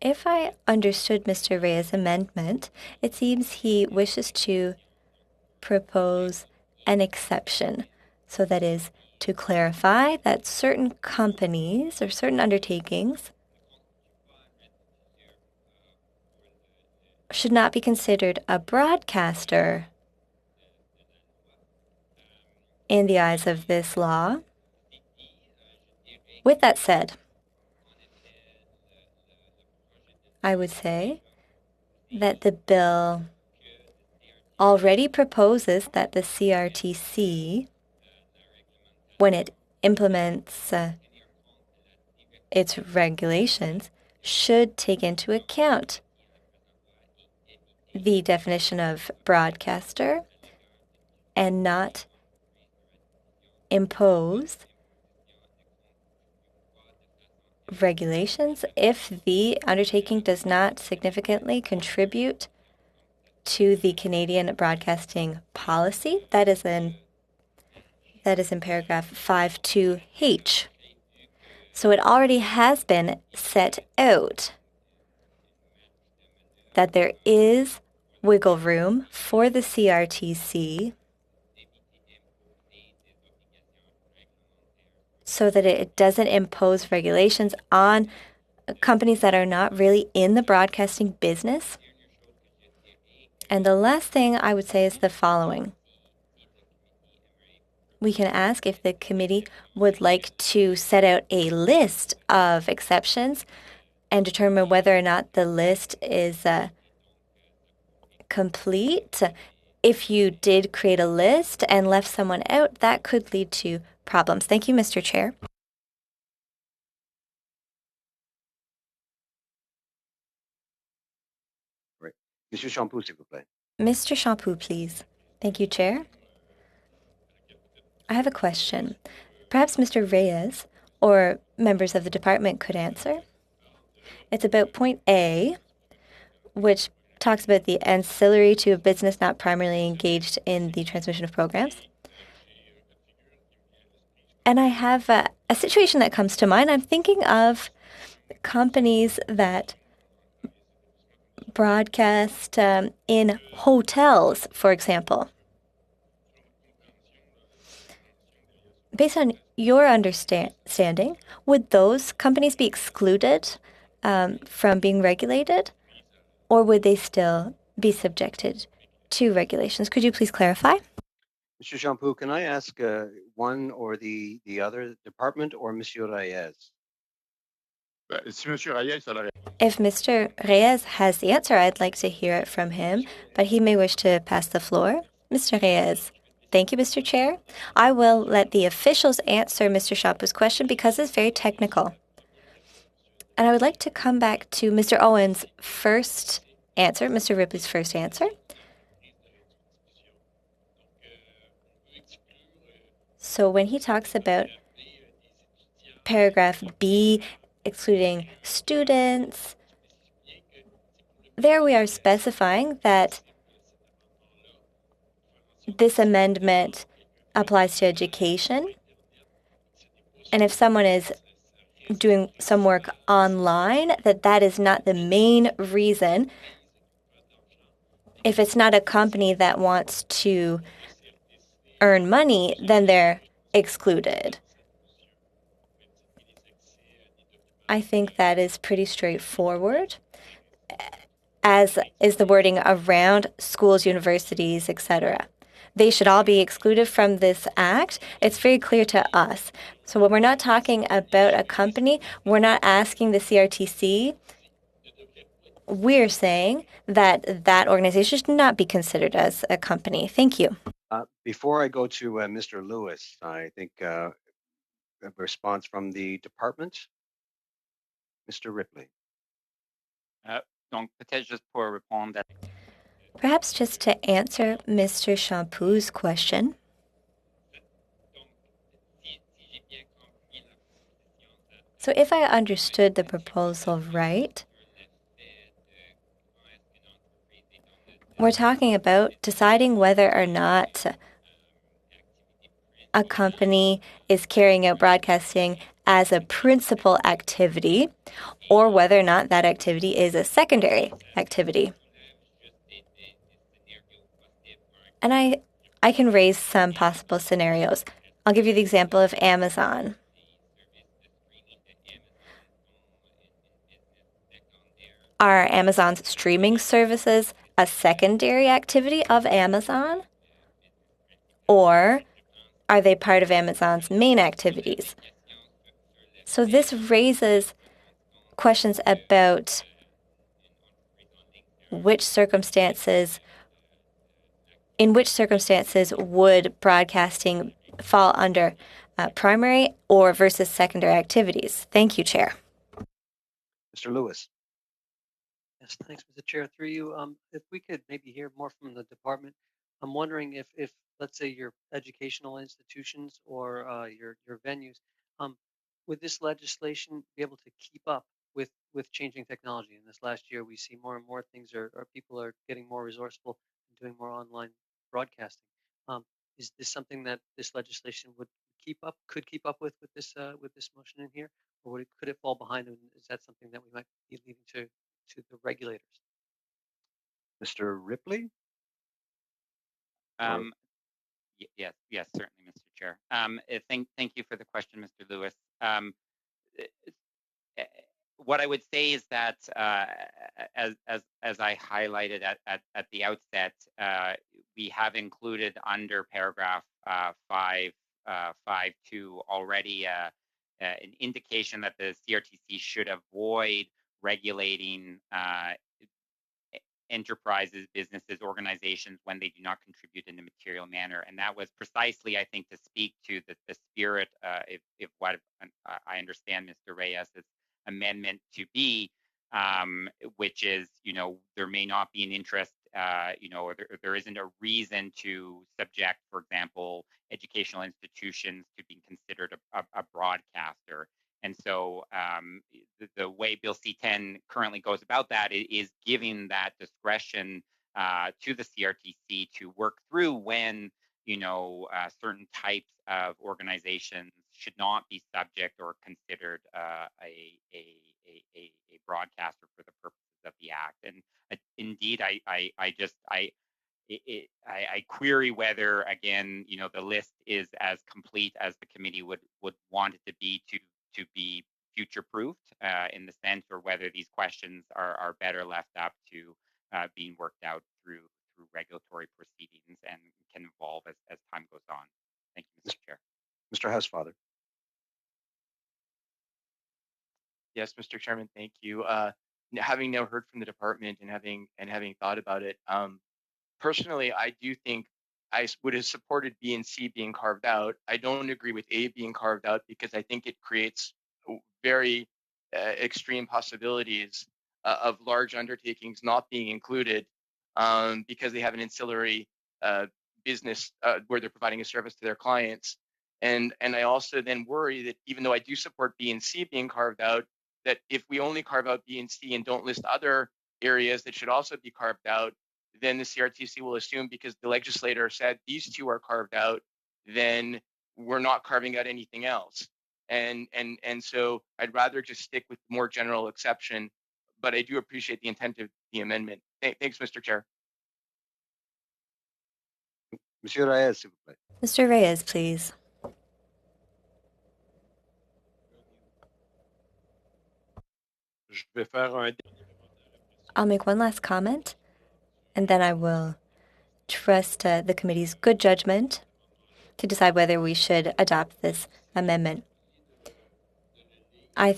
If I understood Mr. Reyes' amendment, it seems he wishes to propose an exception. So that is to clarify that certain companies or certain undertakings should not be considered a broadcaster in the eyes of this law. With that said, I would say that the bill already proposes that the CRTC, when it implements its regulations, should take into account the definition of broadcaster and not impose regulations if the undertaking does not significantly contribute to the Canadian broadcasting policy. That is in paragraph 5.2h. So it already has been set out that there is wiggle room for the CRTC so that it doesn't impose regulations on companies that are not really in the broadcasting business. And the last thing I would say is the following. We can ask if the committee would like to set out a list of exceptions and determine whether or not the list is complete. If you did create a list and left someone out, that could lead to problems. Thank you, Mr. Chair. Right. Monsieur Champoux, s'il vous plaît. Mr. Champoux, please. Thank you, Chair. I have a question. Perhaps Mr. Reyes or members of the department could answer. It's about point A, which talks about the ancillary to a business not primarily engaged in the transmission of programs. And I have a situation that comes to mind. I'm thinking of companies that broadcast in hotels, for example. Based on your understanding, would those companies be excluded from being regulated, or would they still be subjected to regulations? Could you please clarify? Monsieur Champoux, can I ask one or the other department or Monsieur Reyes? If Mr. Reyes has the answer, I'd like to hear it from him, but he may wish to pass the floor. Mr. Reyes. Thank you, Mr. Chair. I will let the officials answer Mr. Champoux's question because it's very technical. And I would like to come back to Mr. Owen's first answer, Mr. Ripley's first answer. So when he talks about paragraph B, excluding students, there we are specifying that this amendment applies to education. And if someone is doing some work online, that is not the main reason. If it's not a company that wants to earn money, then they're excluded. I think that is pretty straightforward, as is the wording around schools, universities, etc. They should all be excluded from this act. It's very clear to us. So when we're not talking about a company, we're not asking the CRTC. We're saying that that organization should not be considered as a company. Thank you. Before I go to Mr. Lewis, I think a response from the department. Mr. Ripley. Donc, peut-être juste pour répondre. Perhaps just to answer Mr. Champoux's question. So if I understood the proposal right, we're talking about deciding whether or not a company is carrying out broadcasting as a principal activity or whether or not that activity is a secondary activity. And I can raise some possible scenarios. I'll give you the example of Amazon. Are Amazon's streaming services a secondary activity of Amazon? Or are they part of Amazon's main activities? So this raises questions about in which circumstances would broadcasting fall under primary or versus secondary activities? Thank you, Chair. Mr. Lewis. Yes, thanks, Mr. Chair. Through you, if we could maybe hear more from the department, I'm wondering if let's say your educational institutions or your venues, would this legislation be able to keep up with changing technology? In this last year, we see more and more things are people are getting more resourceful and doing more online broadcasting. Is this something that this legislation would could keep up with this motion in here, or could it fall behind? And is that something that we might be leaving to the regulators? Mr. Ripley? Yes, certainly, Mr. Chair. Thank you for the question, Mr. Lewis. what I would say is that, as I highlighted at the outset, we have included under paragraph 5.2 already an indication that the CRTC should avoid regulating enterprises, businesses, organizations when they do not contribute in a material manner. And that was precisely, I think, to speak to the spirit, if what I understand Mr. Reyes' amendment to be, which is, there may not be an interest, or there isn't a reason to subject, for example, educational institutions to being considered a broadcaster. And so the way Bill C-10 currently goes about that is giving that discretion to the CRTC to work through when, certain types of organizations should not be subject or considered a broadcaster for the purposes of the Act. And indeed, I query whether, again, the list is as complete as the committee would want it to be be future-proofed in the sense, or whether these questions are better left up to being worked out through regulatory proceedings and can evolve as time goes on. Thank you, Mr. Chair. Mr. Housefather. Yes, Mr. Chairman, thank you. Having now heard from the department and having thought about it, personally, I do think I would have supported B and C being carved out. I don't agree with A being carved out because I think it creates very extreme possibilities of large undertakings not being included because they have an ancillary business where they're providing a service to their clients. And I also then worry that even though I do support B and C being carved out, that if we only carve out B and C and don't list other areas that should also be carved out, then the CRTC will assume because the legislator said these two are carved out, then we're not carving out anything else. And so I'd rather just stick with more general exception, but I do appreciate the intent of the amendment. Thanks, Mr. Chair. Monsieur Reyes, s'il vous plaît. Mr. Reyes, please. I'll make one last comment, and then I will trust the committee's good judgment to decide whether we should adopt this amendment. I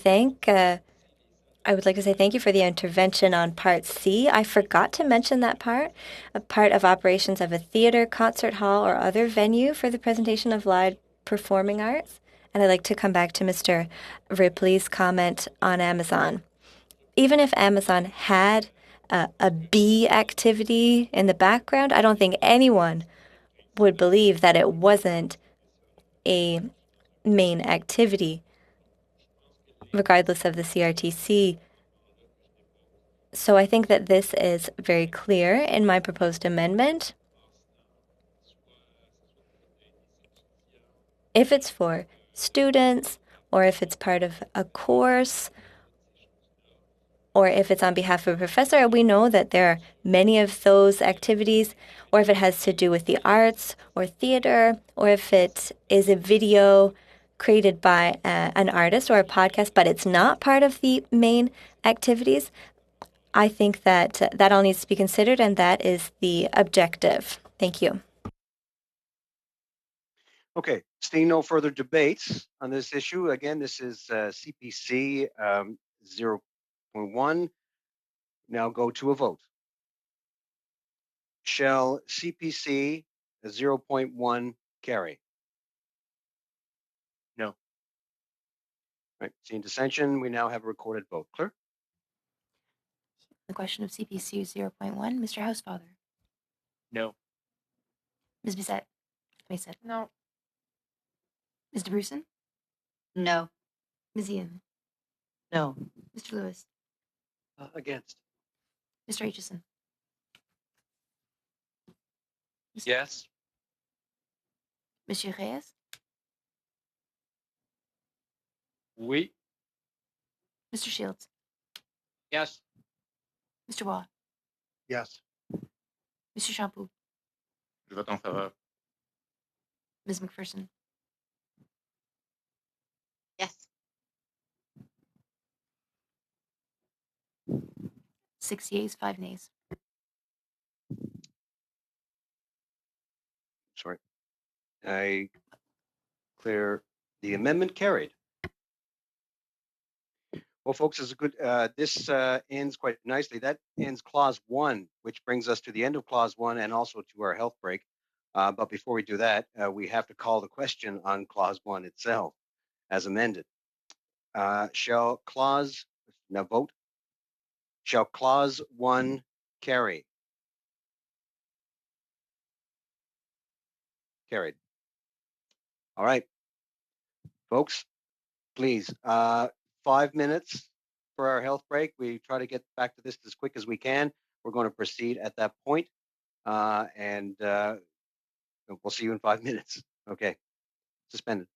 would like to say thank you for the intervention on Part C. I forgot to mention that part, a part of operations of a theater, concert hall, or other venue for the presentation of live performing arts. And I'd like to come back to Mr. Ripley's comment on Amazon. Even if Amazon had a B activity in the background, I don't think anyone would believe that it wasn't a main activity, regardless of the CRTC. So I think that this is very clear in my proposed amendment. If it's for students, or if it's part of a course, or if it's on behalf of a professor, we know that there are many of those activities, or if it has to do with the arts or theater, or if it is a video created by an artist or a podcast, but it's not part of the main activities. I think that that all needs to be considered, and that is the objective. Thank you. Okay, seeing no further debates on this issue, again, this is CPC 0.1. Now go to a vote. Shall CPC 0.1 carry? No. Right, seeing dissension, we now have a recorded vote. Clerk? The question of CPC 0.1, Mr. Housefather. No. Ms. Bissett. Mason. No. Mr. Bruson. No. Ms. Ian. No. Mr. Lewis. Against. Mr. Aitchison. Yes. Monsieur Reyes. Oui. Mr. Shields. Yes. Mr. Waugh. Yes. Mr. Champoux. Je vote en faveur. Ms. McPherson. Yes. 6 yeas, 5 nays. Sorry. I declare the amendment carried. Well, folks, is a good. This ends quite nicely. That ends clause 1, which brings us to the end of clause 1 and also to our health break. But before we do that, we have to call the question on clause 1 itself as amended. Shall clause now vote? Shall clause 1 carry? Carried. All right, folks, please. 5 minutes for our health break. We try to get back to this as quick as we can. We're going to proceed at that point, and we'll see you in 5 minutes. Okay, suspended.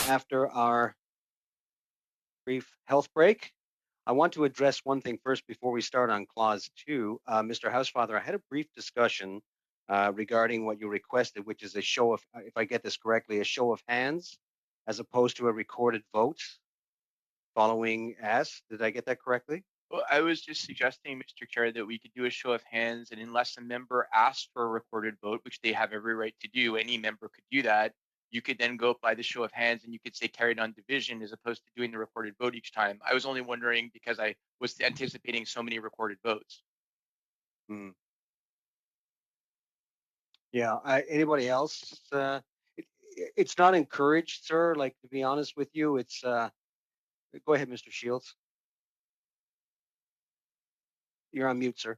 after our brief health break. I want to address one thing first before we start on Clause 2. Mr. Housefather, I had a brief discussion regarding what you requested, which is a show of, if I get this correctly, a show of hands as opposed to a recorded vote following S. Did I get that correctly? Well, I was just suggesting, Mr. Chair, that we could do a show of hands, and unless a member asks for a recorded vote, which they have every right to do, any member could do that. You could then go by the show of hands and you could say carried on division as opposed to doing the recorded vote each time. I was only wondering because I was anticipating so many recorded votes. Yeah, anybody else? It's not encouraged, sir. Like, to be honest with you, it's, go ahead, Mr. Shields. You're on mute, sir.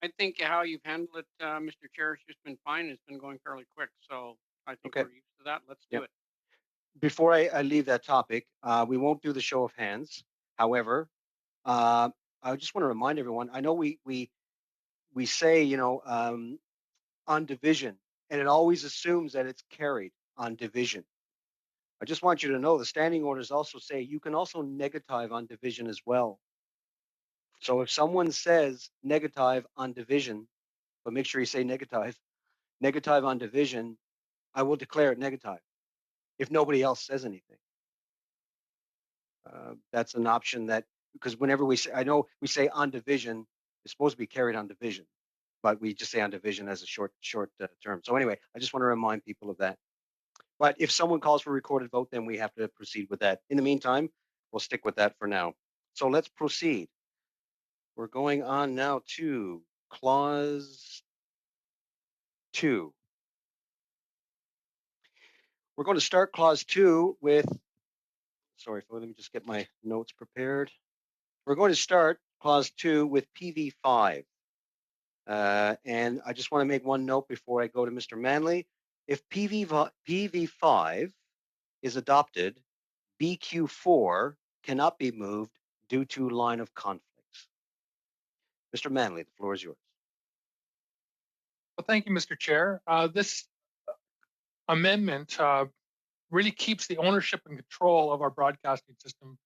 I think how you've handled it, Mr. Chair, has just been fine. It's been going fairly quick. So I think we're used to that. Let's do it. Before I leave that topic, we won't do the show of hands. However, I just want to remind everyone, I know we say, you know, on division, and it always assumes that it's carried on division. I just want you to know the standing orders also say you can also negative on division as well. So if someone says negative on division, but make sure you say negative on division, I will declare it negative if nobody else says anything. That's an option that, because whenever we say, I know we say on division, it's supposed to be carried on division, but we just say on division as a short term. So anyway, I just want to remind people of that. But if someone calls for a recorded vote, then we have to proceed with that. In the meantime, we'll stick with that for now. So let's proceed. We're going on now to Clause 2. We're going to start Clause 2 with, sorry, let me just get my notes prepared. We're going to start Clause 2 with PV5. And I just want to make one note before I go to Mr. Manley. If PV5 is adopted, BQ4 cannot be moved due to line of conflicts. Mr. Manley, the floor is yours. Well, thank you, Mr. Chair. This amendment really keeps the ownership and control of our broadcasting system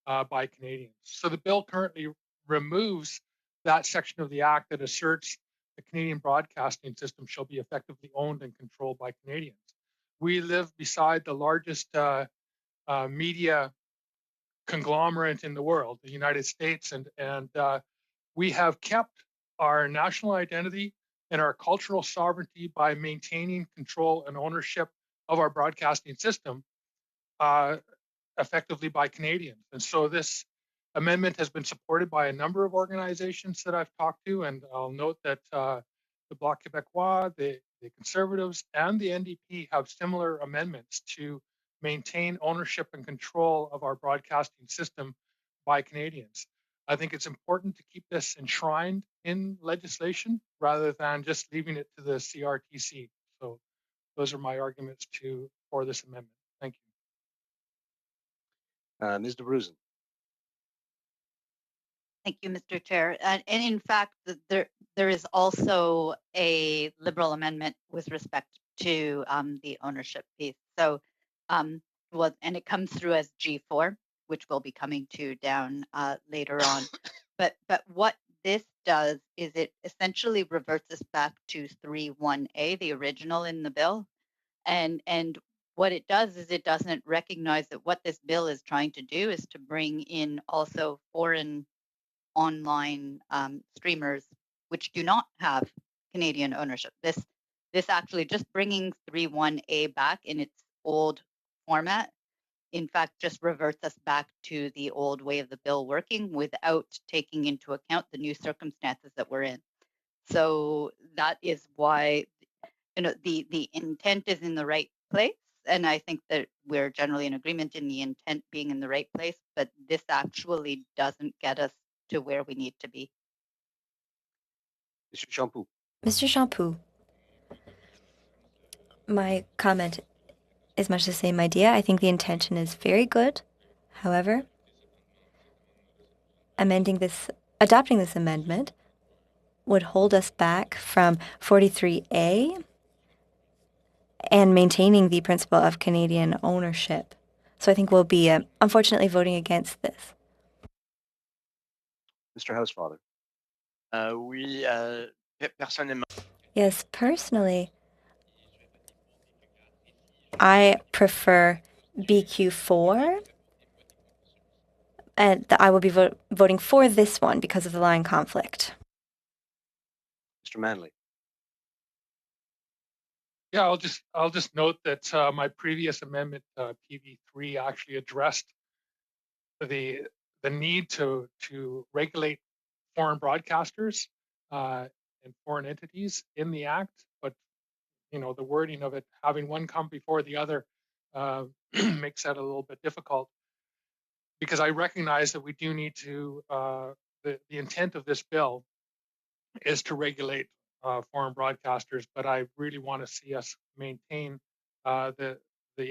by Canadians. So the bill currently removes that section of the Act that asserts the Canadian broadcasting system shall be effectively owned and controlled by Canadians. We live beside the largest media conglomerate in the world, the United States, and we have kept our national identity and our cultural sovereignty by maintaining control and ownership of our broadcasting system effectively by Canadians. And so this amendment has been supported by a number of organizations that I've talked to, and I'll note that the Bloc Québécois, the Conservatives, and the NDP have similar amendments to maintain ownership and control of our broadcasting system by Canadians. I think it's important to keep this enshrined in legislation rather than just leaving it to the CRTC. So those are my arguments for this amendment. Thank you. Ms. DeBruzen. Thank you, Mr. Chair. And in fact, there is also a Liberal amendment with respect to the ownership piece. So, and it comes through as G4, which we'll be coming to down later on. But what this does is it essentially reverts us back to 3.1a, the original in the bill. And what it does is it doesn't recognize that what this bill is trying to do is to bring in also foreign online streamers which do not have Canadian ownership. This actually just bringing 3.1a back in its old format, in fact, just reverts us back to the old way of the bill working without taking into account the new circumstances that we're in. So that is why, you know, the intent is in the right place. And I think that we're generally in agreement in the intent being in the right place, but this actually doesn't get us to where we need to be. Mr. Champoux. Mr. Champoux, my comment is much the same idea. I think the intention is very good. However, adopting this amendment would hold us back from 43A and maintaining the principle of Canadian ownership. So I think we'll be, unfortunately, voting against this. Mr. Housefather. Oui, personnellement. Yes, personally, I prefer BQ4, and I will be voting for this one because of the line conflict. Mr. Manley. Yeah, I'll just note that my previous amendment, PV3, actually addressed the need to regulate foreign broadcasters and foreign entities in the act, but the wording of it, having one come before the other, makes that a little bit difficult. Because I recognize that we do need to. The intent of this bill is to regulate foreign broadcasters, but I really want to see us maintain the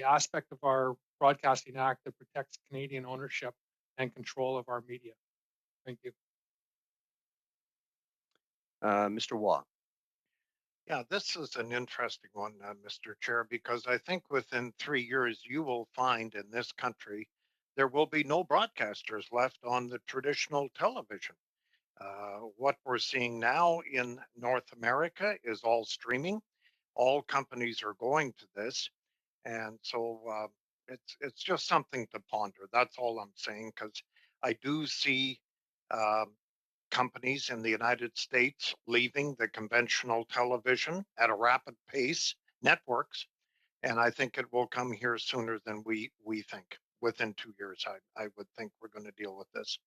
aspect of our Broadcasting Act that protects Canadian ownership and control of our media. Thank you. Mr. Waugh. Yeah, this is an interesting one, Mr. Chair, because I think within 3 years, you will find in this country, there will be no broadcasters left on the traditional television. What we're seeing now in North America is all streaming. All companies are going to this. And so it's just something to ponder. That's all I'm saying, because I do see companies in the United States leaving the conventional television at a rapid pace, networks, and I think it will come here sooner than we think. Within 2 years, I would think we're going to deal with this.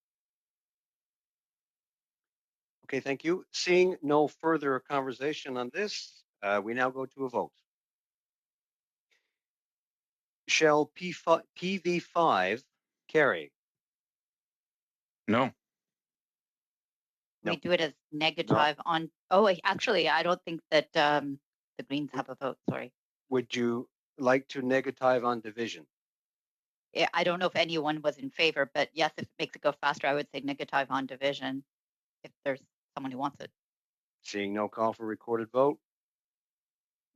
Okay, thank you. Seeing no further conversation on this, we now go to a vote. Shall PV5 carry? No. We do it as negative on. Oh, actually, I don't think that the Greens have a vote. Sorry. Would you like to negative on division? Yeah, I don't know if anyone was in favor, but yes, if it makes it go faster, I would say negative on division if there's someone who wants it. Seeing no call for recorded vote,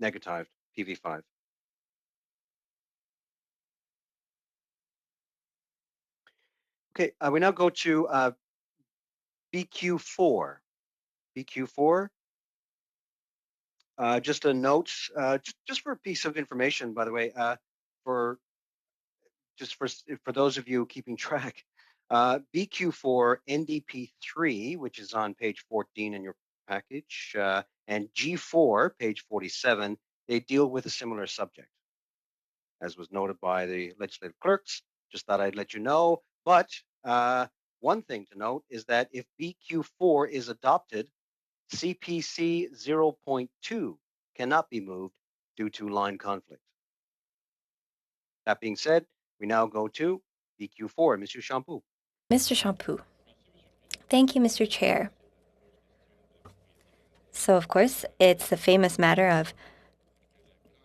negatived, PV5. Okay, we now go to BQ4. BQ4, just a note, just for a piece of information, by the way, for those of you keeping track, BQ4 NDP3, which is on page 14 in your package, and G4, page 47, they deal with a similar subject, as was noted by the legislative clerks. Just thought I'd let you know. But one thing to note is that if BQ4 is adopted, CPC 0.2 cannot be moved due to line conflict. That being said, we now go to BQ4, Monsieur Champoux. Mr. Champoux. Thank you, Mr. Chair. So, of course, it's the famous matter of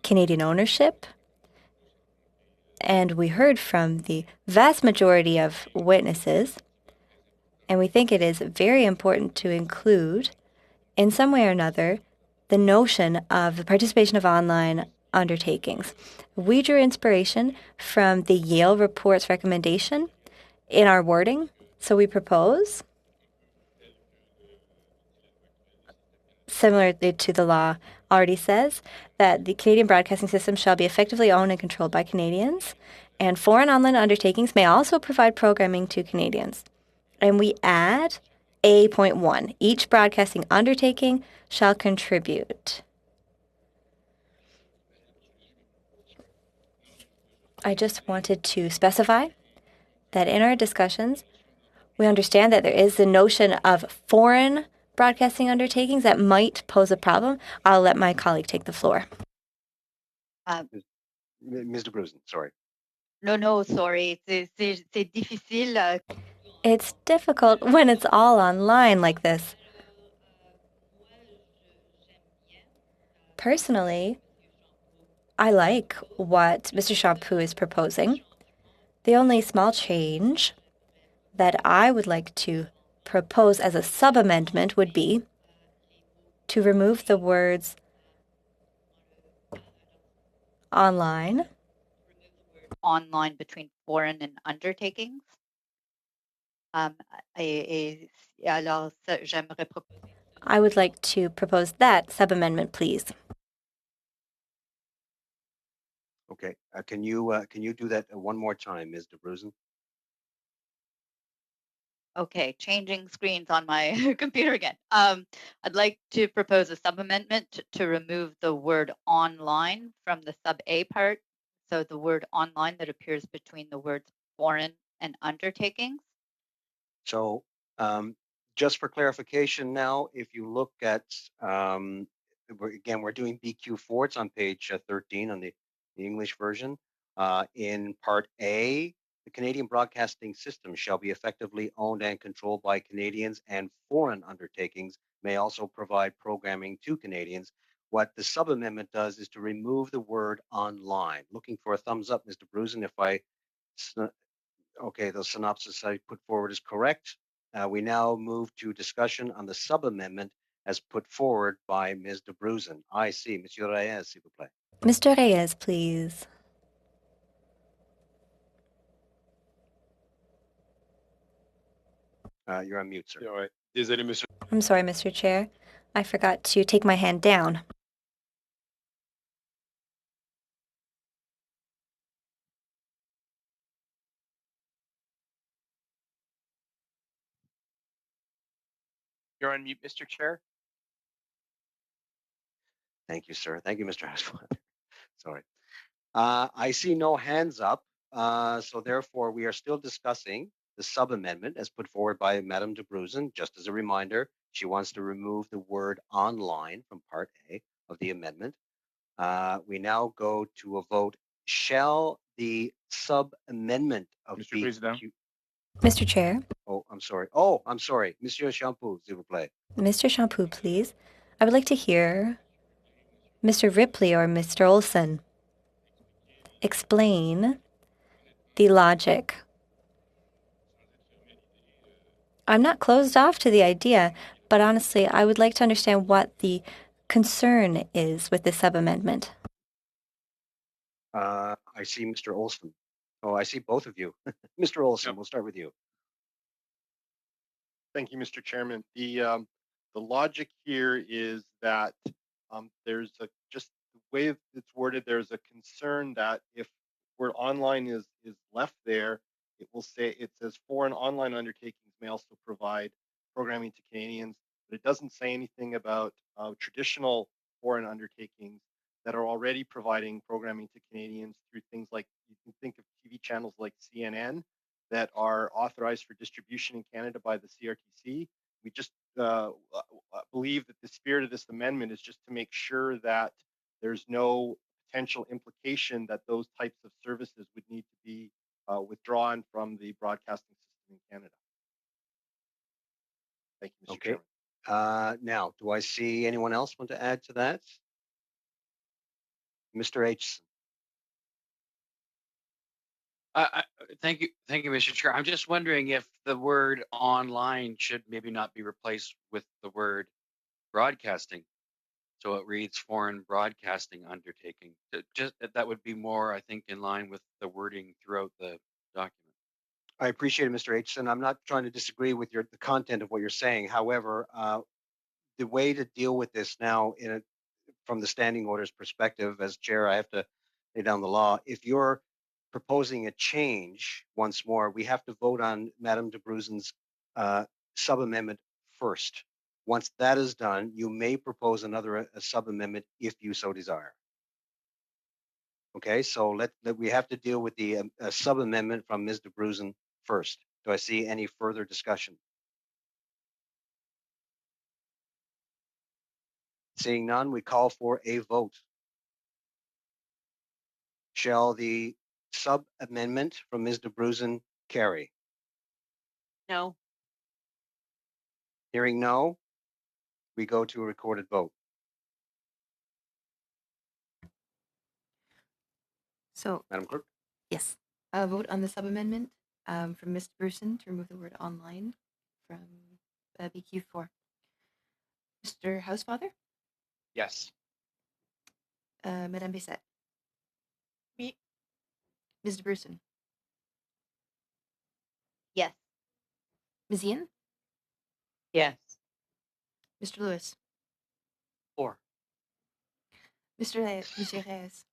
Canadian ownership. And we heard from the vast majority of witnesses, and we think it is very important to include, in some way or another, the notion of the participation of online undertakings. We drew inspiration from the Yale report's recommendation in our wording, so we propose, similarly to the law already says, that the Canadian broadcasting system shall be effectively owned and controlled by Canadians, and foreign online undertakings may also provide programming to Canadians. And we add A.1, each broadcasting undertaking shall contribute. I just wanted to specify that in our discussions, we understand that there is the notion of foreign broadcasting undertakings that might pose a problem. I'll let my colleague take the floor. Ms. de Bruzen, sorry. No, sorry. C'est difficile. It's difficult when it's all online like this. Personally, I like what Mr. Champoux is proposing. The only small change that I would like to propose as a sub-amendment would be to remove the words online. Online between foreign and undertakings. Alors, j'aimerais I would like to propose that sub-amendment, please. Okay. Can you do that one more time, Ms. DeBruzen? Okay, changing screens on my computer again. I'd like to propose a sub-amendment to remove the word online from the sub-A part. So the word online that appears between the words foreign and undertakings. So just for clarification now, if you look at, we're doing BQ4, it's on page 13 on the English version. In part A, the Canadian broadcasting system shall be effectively owned and controlled by Canadians, and foreign undertakings may also provide programming to Canadians. What the sub-amendment does is to remove the word online. Looking for a thumbs up, Mr. Brusen, if I okay, the synopsis I put forward is correct. We now move to discussion on the sub-amendment as put forward by Ms. de Bruzen. I see. Monsieur Reyes, s'il vous plaît. Mr. Reyes, please. You're on mute, sir. Ouais. Désolé, monsieur. I'm sorry, Mr. Chair. I forgot to take my hand down. You're on mute, Mr. Chair. Thank you, sir. Thank you, Mr. Ashford. Sorry. I see no hands up. So therefore, we are still discussing the sub-amendment as put forward by Madame de Bruzen. Just as a reminder, she wants to remove the word online from Part A of the amendment. We now go to a vote. Shall the sub-amendment of Mr. President. Mr. Chair. Oh, I'm sorry. Oh, I'm sorry. Monsieur Shampoo, s'il vous plaît. Mr. Shampoo, please. I would like to hear Mr. Ripley or Mr. Olson explain the logic. I'm not closed off to the idea, but honestly, I would like to understand what the concern is with the sub-amendment. I see Mr. Olson. Oh, I see both of you. Mr. Olson, we'll start with you. Thank you, Mr. Chairman. The logic here is that there's just the way it's worded, there's a concern that if word online is left there, it says foreign online undertakings may also provide programming to Canadians, but it doesn't say anything about traditional foreign undertakings that are already providing programming to Canadians through things like, you can think of TV channels like CNN that are authorized for distribution in Canada by the CRTC. We just believe that the spirit of this amendment is just to make sure that there's no potential implication that those types of services would need to be withdrawn from the broadcasting system in Canada. Thank you, Mr. Chairman. Now, do I see anyone else want to add to that? Mr. H. Thank you, Mr. Chair. I'm just wondering if the word online should maybe not be replaced with the word broadcasting, so it reads foreign broadcasting undertaking. Just that would be more, I think, in line with the wording throughout the document. I appreciate it, Mr. H. And I'm not trying to disagree with the content of what you're saying. However, the way to deal with this now from the standing orders perspective, as chair, I have to lay down the law. If you're proposing a change, once more, we have to vote on Madame de Bruzen's sub-amendment first. Once that is done, you may propose another sub-amendment if you so desire. Okay, so we have to deal with the sub-amendment from Ms. de Bruzen first. Do I see any further discussion? Seeing none, we call for a vote. Shall the sub-amendment from Ms. de Bruzen carry? No. Hearing no, we go to a recorded vote. So, Madam Clerk? yes, a vote on the sub-amendment from Mr. Bruson to remove the word online from BQ4. Mr. Housefather? Yes. Madame Bissette? Ms. Bruson, Yes. Ms. Ian, Yes. Mr. Lewis, 4. Monsieur Reyes,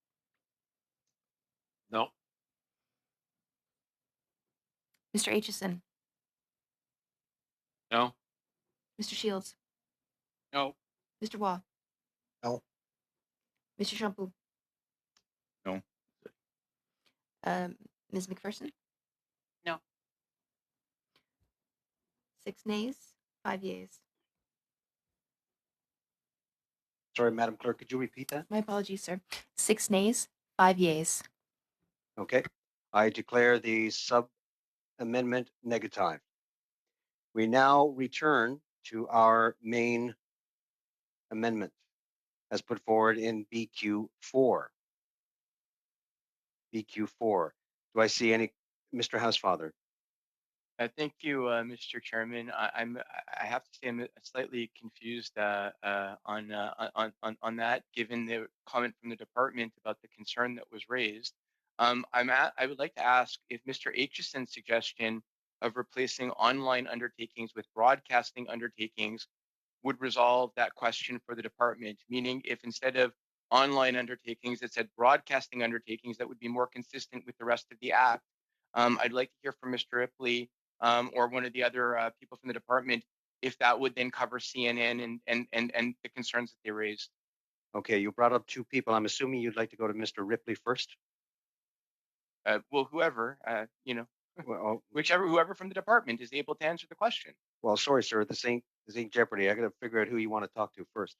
No. Mr. Aitchison, No. Mr. Shields, No. Mr. Waugh, No. Mr. Champoux, No. Ms. McPherson, No. 6 nays, 5 yeas. Sorry, Madam Clerk, could you repeat that? My apologies, sir. 6 nays, 5 yeas. Okay. I declare the sub-amendment negative. We now return to our main amendment as put forward in BQ4. BQ4. Do I see any, Mr. Housefather? Thank you, Mr. Chairman. I have to say I'm slightly confused on that, given the comment from the department about the concern that was raised. I would like to ask if Mr. Aitchison's suggestion of replacing online undertakings with broadcasting undertakings would resolve that question for the department, meaning if instead of online undertakings, it said broadcasting undertakings, that would be more consistent with the rest of the act. I'd like to hear from Mr. Ripley or one of the other people from the department if that would then cover CNN and the concerns that they raised. Okay, you brought up 2 people. I'm assuming you'd like to go to Mr. Ripley first? Well, whoever, Well, whoever from the department is able to answer the question. well, sorry, sir. This ain't Jeopardy. I got to figure out who you want to talk to first.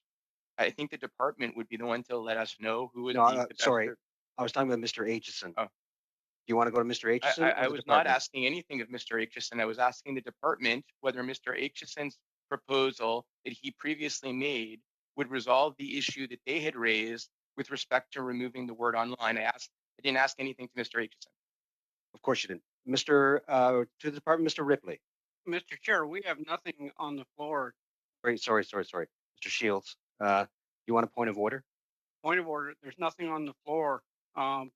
I think the department would be the one to let us know who would No, be the best. sorry. I was talking about Mr. Aitchison. Oh. Do you want to go to Mr. Aitchison? I was not asking anything of Mr. Aitchison. I was asking the department whether Mr. Aitchison's proposal that he previously made would resolve the issue that they had raised with respect to removing the word online. I didn't ask anything to Mr. Aitchison. Of course you didn't. To the department, Mr. Ripley. Mr. Chair, we have nothing on the floor. Great. Sorry. Mr. Shields. You want a point of order? Point of order, there's nothing on the floor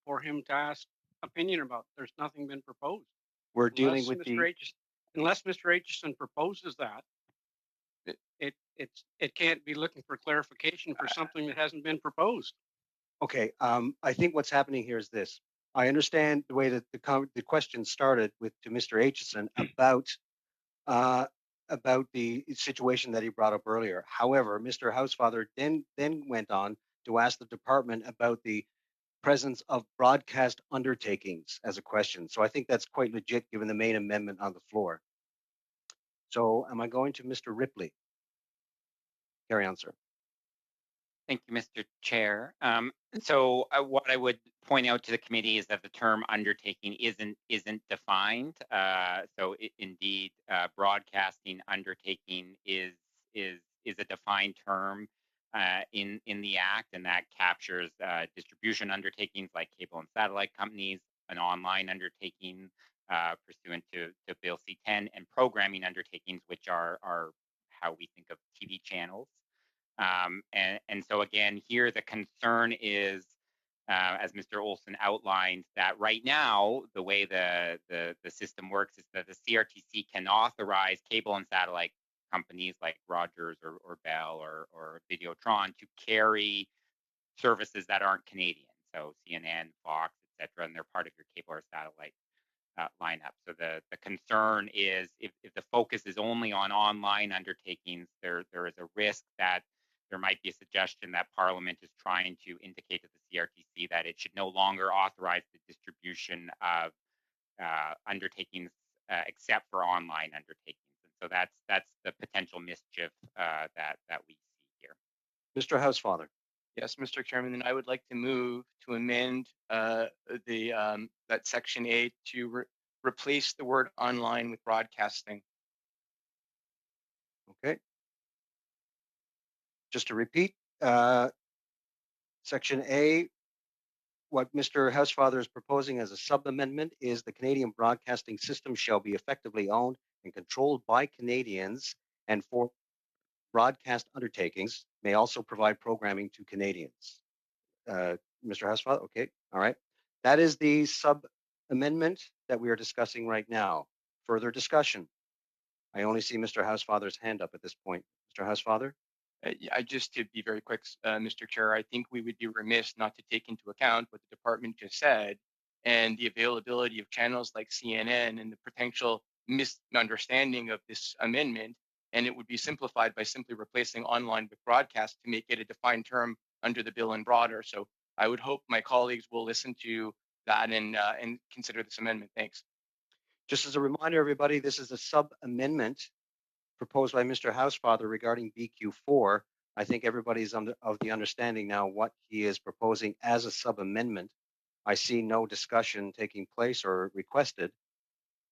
for him to ask opinion about. There's nothing been proposed. We're dealing with Unless Mr. Aitchison proposes that, it can't be looking for clarification for something that hasn't been proposed. Okay. I think what's happening here is this. I understand the way that the question started to Mr. Aitchison about the situation that he brought up earlier. However, Mr. Housefather then went on to ask the department about the presence of broadcast undertakings as a question. So I think that's quite legit given the main amendment on the floor. So am I going to Mr. Ripley? Carry on, sir. Thank you, Mr. Chair. So what I would point out to the committee is that the term undertaking isn't defined. Indeed, broadcasting undertaking is a defined term in the Act, and that captures distribution undertakings like cable and satellite companies, an online undertaking pursuant to Bill C-10, and programming undertakings, which are how we think of TV channels. And so again, here the concern is, as Mr. Olson outlined, that right now the way the system works is that the CRTC can authorize cable and satellite companies like Rogers or Bell or Videotron to carry services that aren't Canadian, so CNN, Fox, etc., and they're part of your cable or satellite lineup. So the concern is if the focus is only on online undertakings, there is a risk that there might be a suggestion that Parliament is trying to indicate to the CRTC that it should no longer authorize the distribution of undertakings except for online undertakings. And so that's the potential mischief that we see here. Mr. Housefather. Yes, Mr. Chairman, then I would like to move to amend that section A to replace the word online with broadcasting. Okay. Just to repeat, section A, what Mr. Housefather is proposing as a sub-amendment is the Canadian broadcasting system shall be effectively owned and controlled by Canadians, and for broadcast undertakings may also provide programming to Canadians. Mr. Housefather, okay, all right. That is the amendment that we are discussing right now? Further discussion? I only see Mr. Housefather's hand up at this point. Mr. Housefather? Just to be very quick, Mr. Chair, I think we would be remiss not to take into account what the department just said and the availability of channels like CNN and the potential misunderstanding of this amendment. And it would be simplified by simply replacing online with broadcast to make it a defined term under the bill and broader. So I would hope my colleagues will listen to that and consider this amendment. Thanks. Just as a reminder, everybody, this is a sub-amendment proposed by Mr. Housefather regarding BQ4. I think everybody's of the understanding now what he is proposing as a sub-amendment. I see no discussion taking place or requested.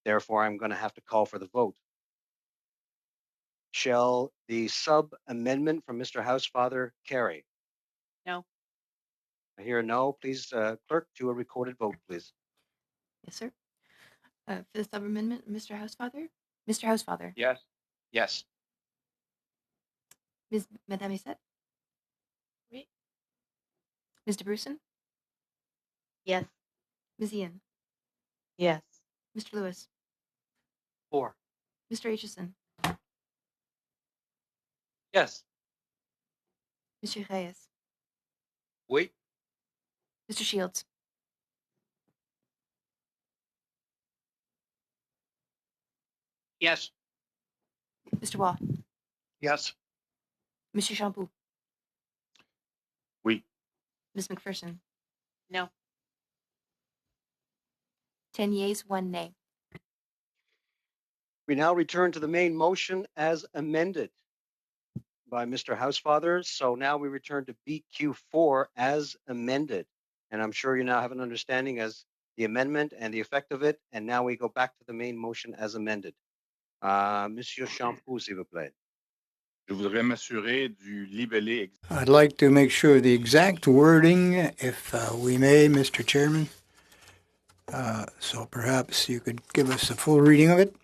Therefore, I'm going to have to call for the vote. Shall the sub-amendment from Mr. Housefather carry? No. I hear no. Please, clerk, do a recorded vote, please. Yes, sir. For the sub-amendment, Mr. Housefather? Mr. Housefather? Yes. Yes. Madame Essette? Oui. Mr. Bruson? Yes. Ms. Ian? Yes. Mr. Lewis? 4. Mr. Aitchison? Yes. Mr. Reyes? Oui. Mr. Shields? Yes. Mr. Waugh? Yes. Monsieur Champoux? Oui. Ms. McPherson? No. 10 yeas, 1 nay. We now return to the main motion as amended by Mr. Housefather. So now we return to BQ4 as amended. And I'm sure you now have an understanding as the amendment and the effect of it. And now we go back to the main motion as amended. Monsieur Champoux, s'il vous plaît. Je voudrais m'assurer du libellé. I'd like to make sure the exact wording, if we may, Mr. Chairman. So perhaps you could give us a full reading of it.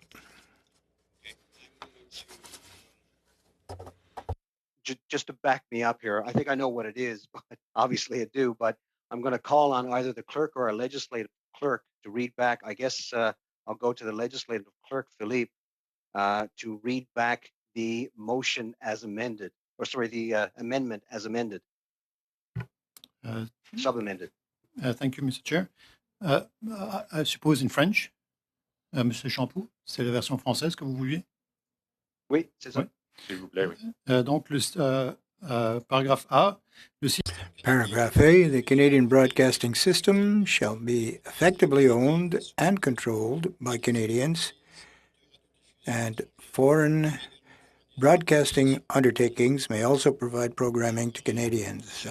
Just to back me up here, I think I know what it is, but obviously I do. But I'm going to call on either the clerk or a legislative clerk to read back. I guess I'll go to the legislative clerk, Philippe, to read back the motion as amended, or sorry, the amendment as amended, sub-amended. Thank you, Mr. Chair. I suppose in French, Monsieur Champoux, c'est la version française que vous vouliez? Oui, c'est ça. Oui. S'il vous plaît, oui. Donc, paragraphe A, Paragraph A, the Canadian broadcasting system shall be effectively owned and controlled by Canadians, and foreign broadcasting undertakings may also provide programming to Canadians.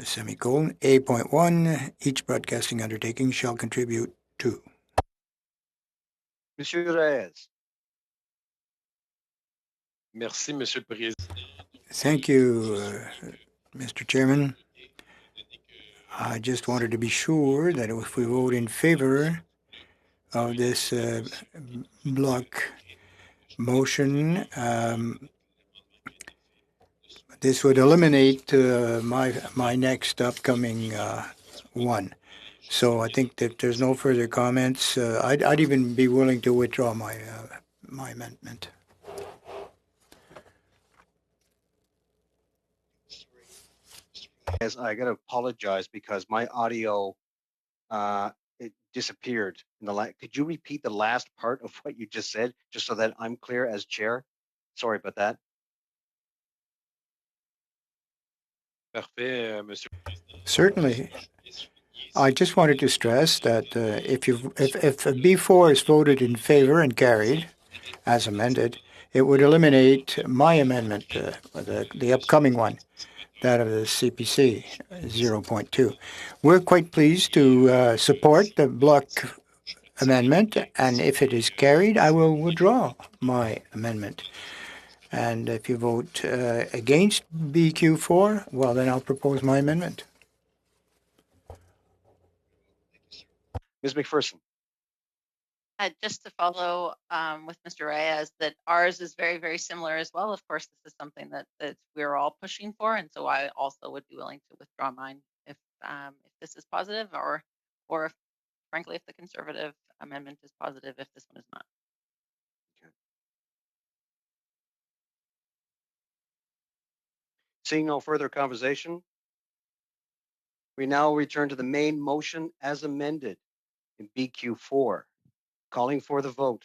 Semicolon, A.1, each broadcasting undertaking shall contribute to. Monsieur Reyes. Merci, Monsieur le Président. Thank you, Mr. Chairman. I just wanted to be sure that if we vote in favor of this block motion, this would eliminate my next upcoming one. So I think that there's no further comments. I'd even be willing to withdraw my amendment. Yes, I got to apologize because my audio it disappeared in the could you repeat the last part of what you just said, just so that I'm clear as chair? Sorry about that. Parfait, Monsieur. Certainly. I just wanted to stress that if B4 is voted in favor and carried as amended, it would eliminate my amendment, the upcoming one, that of the CPC 0.2. We're quite pleased to support the block amendment, and if it is carried, I will withdraw my amendment. And if you vote against BQ4, well, then I'll propose my amendment. Ms. McPherson. Just to follow with Mr. Reyes, that ours is very, very similar as well. Of course, this is something that we're all pushing for, and so I also would be willing to withdraw mine if this is positive, or if frankly, if the Conservative amendment is positive, if this one is not. Seeing no further conversation, we now return to the main motion as amended in BQ4, calling for the vote.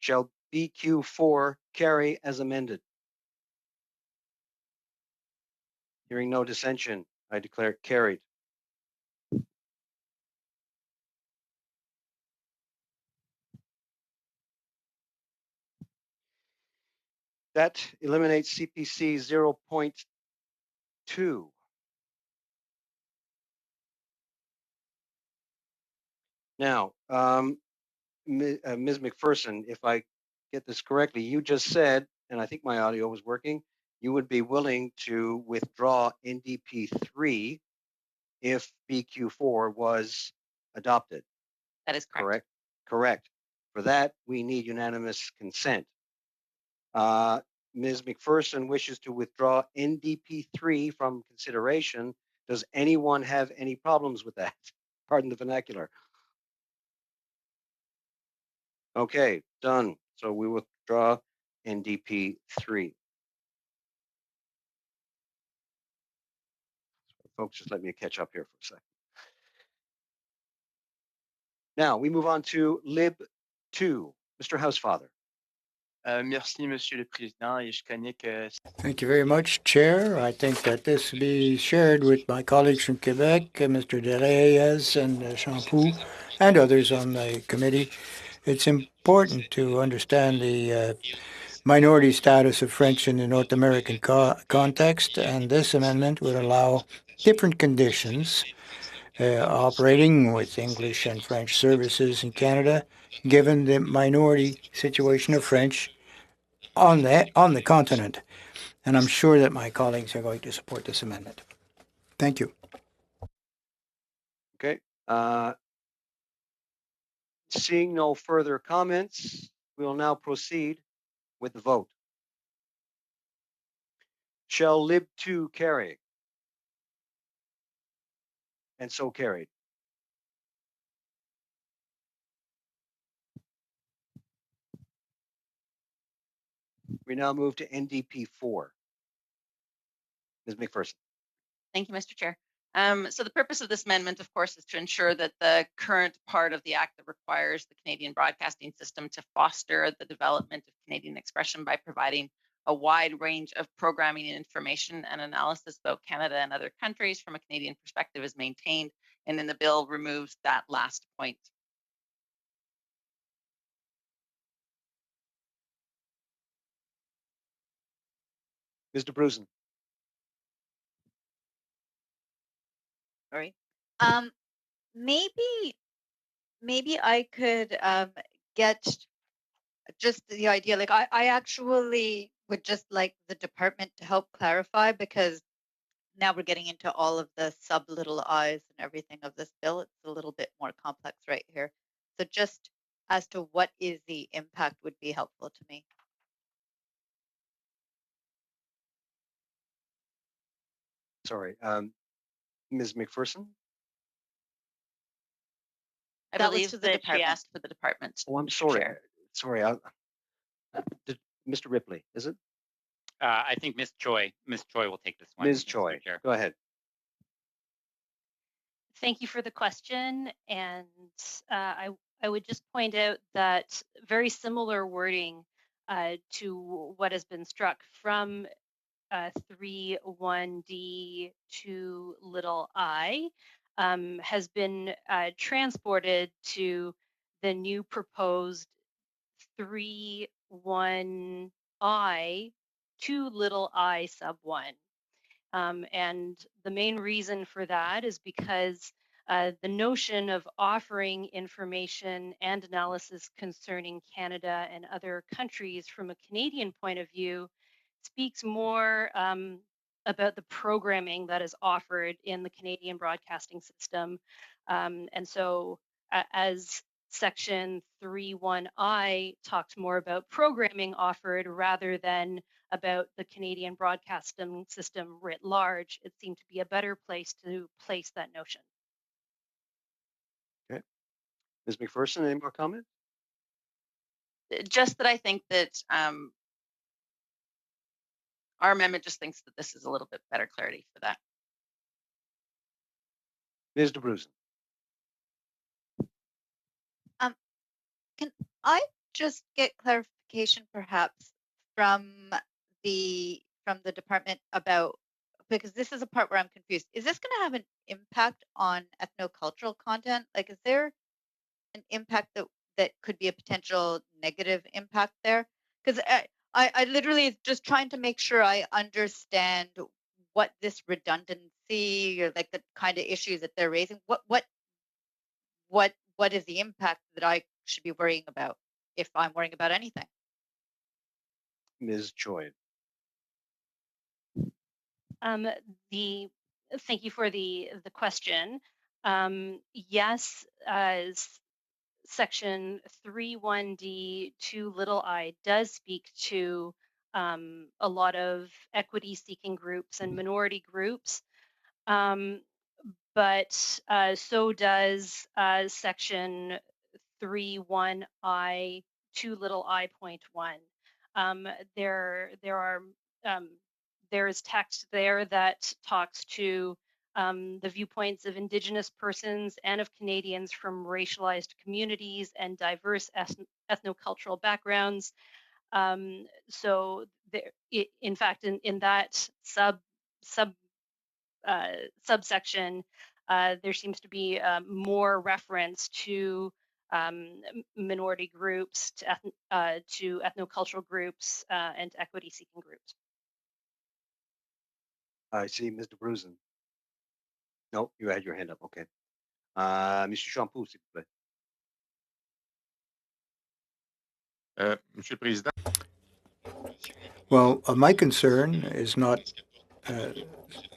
Shall BQ4 carry as amended? Hearing no dissension, I declare it carried. That eliminates CPC 0.2. Now, Ms. McPherson, if I get this correctly, you just said, and I think my audio was working, you would be willing to withdraw NDP 3 if BQ4 was adopted. That is correct. Correct? Correct. For that, we need unanimous consent. Ms. McPherson wishes to withdraw NDP 3 from consideration. Does anyone have any problems with that? Pardon the vernacular. Okay, done. So we withdraw NDP 3. Folks, just let me catch up here for a second. Now we move on to Lib 2. Mr. Housefather. Merci, Monsieur le Président. Et je connais que... Thank you very much, Chair. I think that this will be shared with my colleagues from Quebec, Mr. De Reyes and Champoux, and others on the committee. It's important to understand the minority status of French in the North American context, and this amendment would allow different conditions operating with English and French services in Canada, given the minority situation of French on the continent. And I'm sure that my colleagues are going to support this amendment. Thank you. Okay. Seeing no further comments, we will now proceed with the vote. Shall Lib 2 carry? And so carried. We now move to NDP 4. Ms. McPherson. Thank you, Mr. Chair. So the purpose of this amendment, of course, is to ensure that the current part of the Act that requires the Canadian broadcasting system to foster the development of Canadian expression by providing a wide range of programming and information and analysis about Canada and other countries from a Canadian perspective is maintained, and then the bill removes that last point. Mr. Brusen. Sorry. Maybe I could get just the idea. Like I actually would just like the department to help clarify, because now we're getting into all of the sub little i's and everything of this bill. It's a little bit more complex right here. So just as to what is the impact would be helpful to me. Sorry, Ms. McPherson. I believe that she asked for the department. Oh, I'm Mr. sorry. Chair. Sorry, Mr. Ripley, is it? I think Ms. Choi will take this one. Ms. Choi, go ahead. Thank you for the question. And I would just point out that very similar wording to what has been struck from 3(1)(d) to little I has been transported to the new proposed 3(1)(i) to little I sub 1. And the main reason for that is because the notion of offering information and analysis concerning Canada and other countries from a Canadian point of view speaks more about the programming that is offered in the Canadian broadcasting system. And so as Section 3(1)(i) talked more about programming offered rather than about the Canadian broadcasting system writ large, it seemed to be a better place to place that notion. Ms. McPherson, any more comments? Just that I think that our amendment just thinks that this is a little bit better clarity for that. Ms. DeBruzen. Can I just get clarification perhaps from the department about, because this is a part where I'm confused. Is this going to have an impact on ethnocultural content? Like, is there an impact that could be a potential negative impact there? Because I literally just trying to make sure I understand what this redundancy or like the kind of issues that they're raising. What is the impact that I should be worrying about if I'm worrying about anything? Ms. Choi. Thank you for the question. Yes, section 3(1)D 2 little I does speak to a lot of equity seeking groups and minority groups. But so does section 3(1)I 2 little I.1. There's text there that talks to the viewpoints of Indigenous persons and of Canadians from racialized communities and diverse ethnocultural backgrounds. So there, in fact, in that subsection, there seems to be more reference to minority groups, to ethnocultural groups, and equity-seeking groups. I see, Ms. DeBruzen. No, you had your hand up. Okay. Monsieur Champoux, s'il vous plaît. Monsieur le Président. Well, my concern is not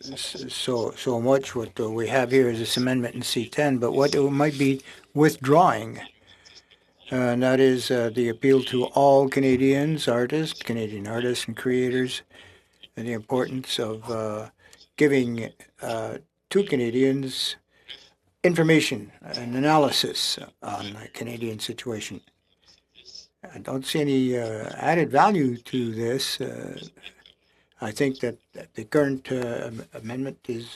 so much what we have here as this amendment in C10, but what it might be withdrawing. And that is the appeal to all Canadians, Canadian artists and creators, and the importance of giving to Canadians information and analysis on the Canadian situation. I don't see any added value to this. I think that the current amendment is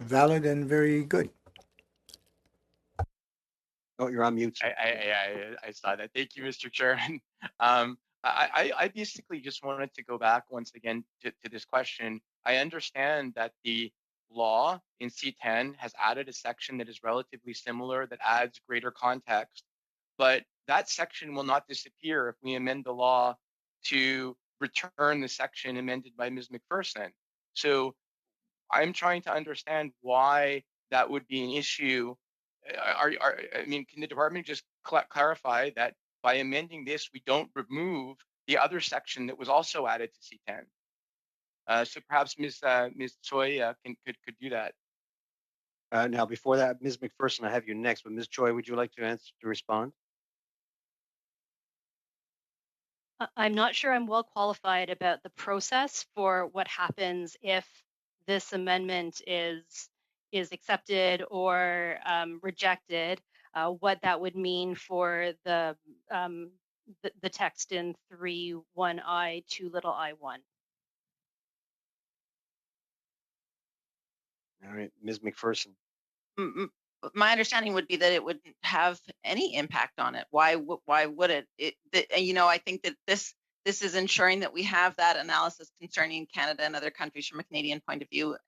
valid and very good. Oh, you're on mute. I saw that. Thank you, Mr. Chairman. I basically just wanted to go back once again to this question. I understand that the law in C10 has added a section that is relatively similar that adds greater context, but that section will not disappear if we amend the law to return the section amended by Ms. McPherson. So I'm trying to understand why that would be an issue. Can the department just clarify that by amending this, we don't remove the other section that was also added to C10? So perhaps Ms. Choi could do that. Now, before that, Ms. McPherson, I have you next, but Ms. Choi, would you like to respond? I'm not sure I'm well qualified about the process for what happens if this amendment is accepted or rejected. What that would mean for the text in 3(1)I 2 little I1. All right, Ms. McPherson. My understanding would be that it wouldn't have any impact on it. Why would it? I think that this is ensuring that we have that analysis concerning Canada and other countries from a Canadian point of view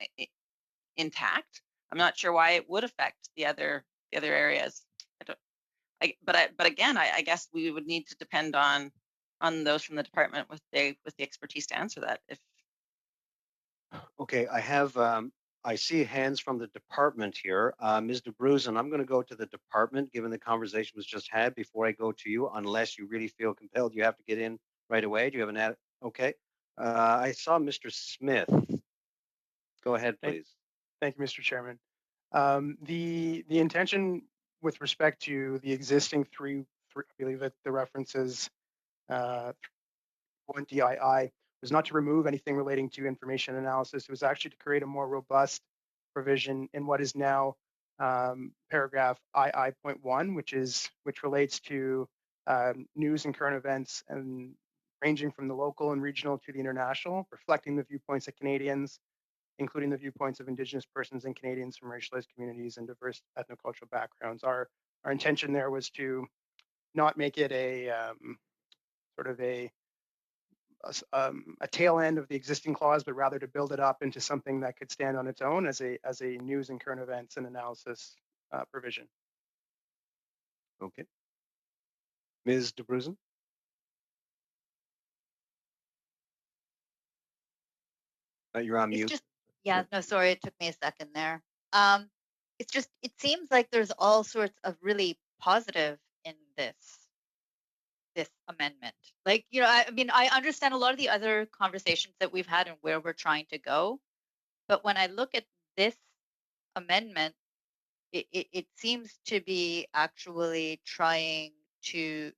intact. I'm not sure why it would affect the other areas. But again, I guess we would need to depend on those from the department with the expertise to answer that. Okay, I see hands from the department here. Ms. DeBruzen, I'm going to go to the department, given the conversation was just had, before I go to you, unless you really feel compelled. You have to get in right away. Do you have an ad? Okay. I saw Mr. Smith. Go ahead, please. Thank you, Mr. Chairman. The intention with respect to the existing three I believe that the references 1DII was not to remove anything relating to information analysis. It was actually to create a more robust provision in what is now paragraph II.1, which relates to news and current events and ranging from the local and regional to the international, reflecting the viewpoints of Canadians, including the viewpoints of Indigenous persons and Canadians from racialized communities and diverse ethnocultural backgrounds. Our intention there was to not make it a sort of a tail end of the existing clause, but rather to build it up into something that could stand on its own as a news and current events and analysis provision. Okay. Ms. DeBruzen? You're on mute. Yeah, no, sorry, it took me a second there. It's just, it seems like there's all sorts of really positive in this amendment. Like, you know, I mean, I understand a lot of the other conversations that we've had and where we're trying to go, but when I look at this amendment, it seems to be actually trying to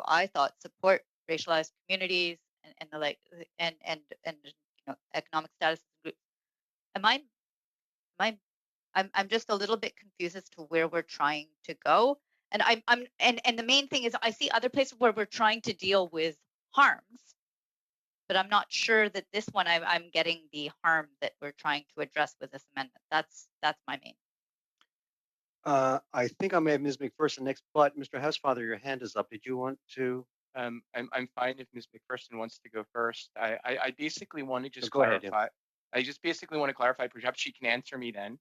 I thought support racialized communities and the like and you know, economic status groups. Am I I'm just a little bit confused as to where we're trying to go. And and the main thing is I see other places where we're trying to deal with harms, but I'm not sure that this one I'm getting the harm that we're trying to address with this amendment. That's my main. I think I may have Ms. McPherson next, but Mr. Housefather, your hand is up. Did you want to? I'm fine if Ms. McPherson wants to go first. I basically want to just Go ahead, clarify. I just basically want to clarify, perhaps she can answer me then,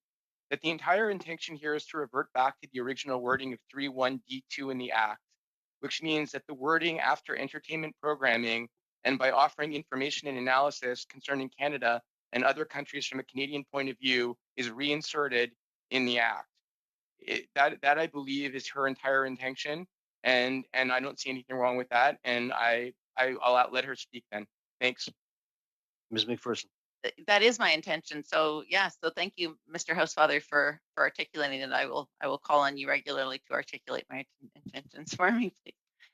that the entire intention here is to revert back to the original wording of 3.1(d)(2) in the Act, which means that the wording after entertainment programming and by offering information and analysis concerning Canada and other countries from a Canadian point of view is reinserted in the Act. That I believe is her entire intention, and I don't see anything wrong with that. And I'll let her speak then. Thanks. Ms. McPherson. That is my intention. So yeah, so thank you, Mr. Housefather, for articulating it. I will call on you regularly to articulate my intentions for me, please.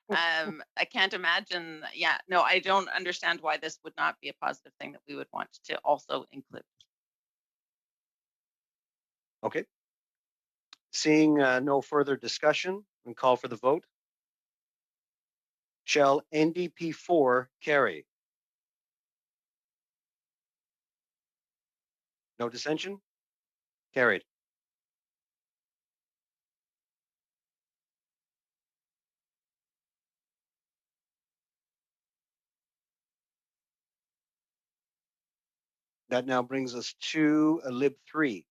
I can't imagine. Yeah, no, I don't understand why this would not be a positive thing that we would want to also include. Okay. Seeing no further discussion, and call for the vote. Shall NDP 4 carry? No dissension? Carried. That now brings us to Lib 3.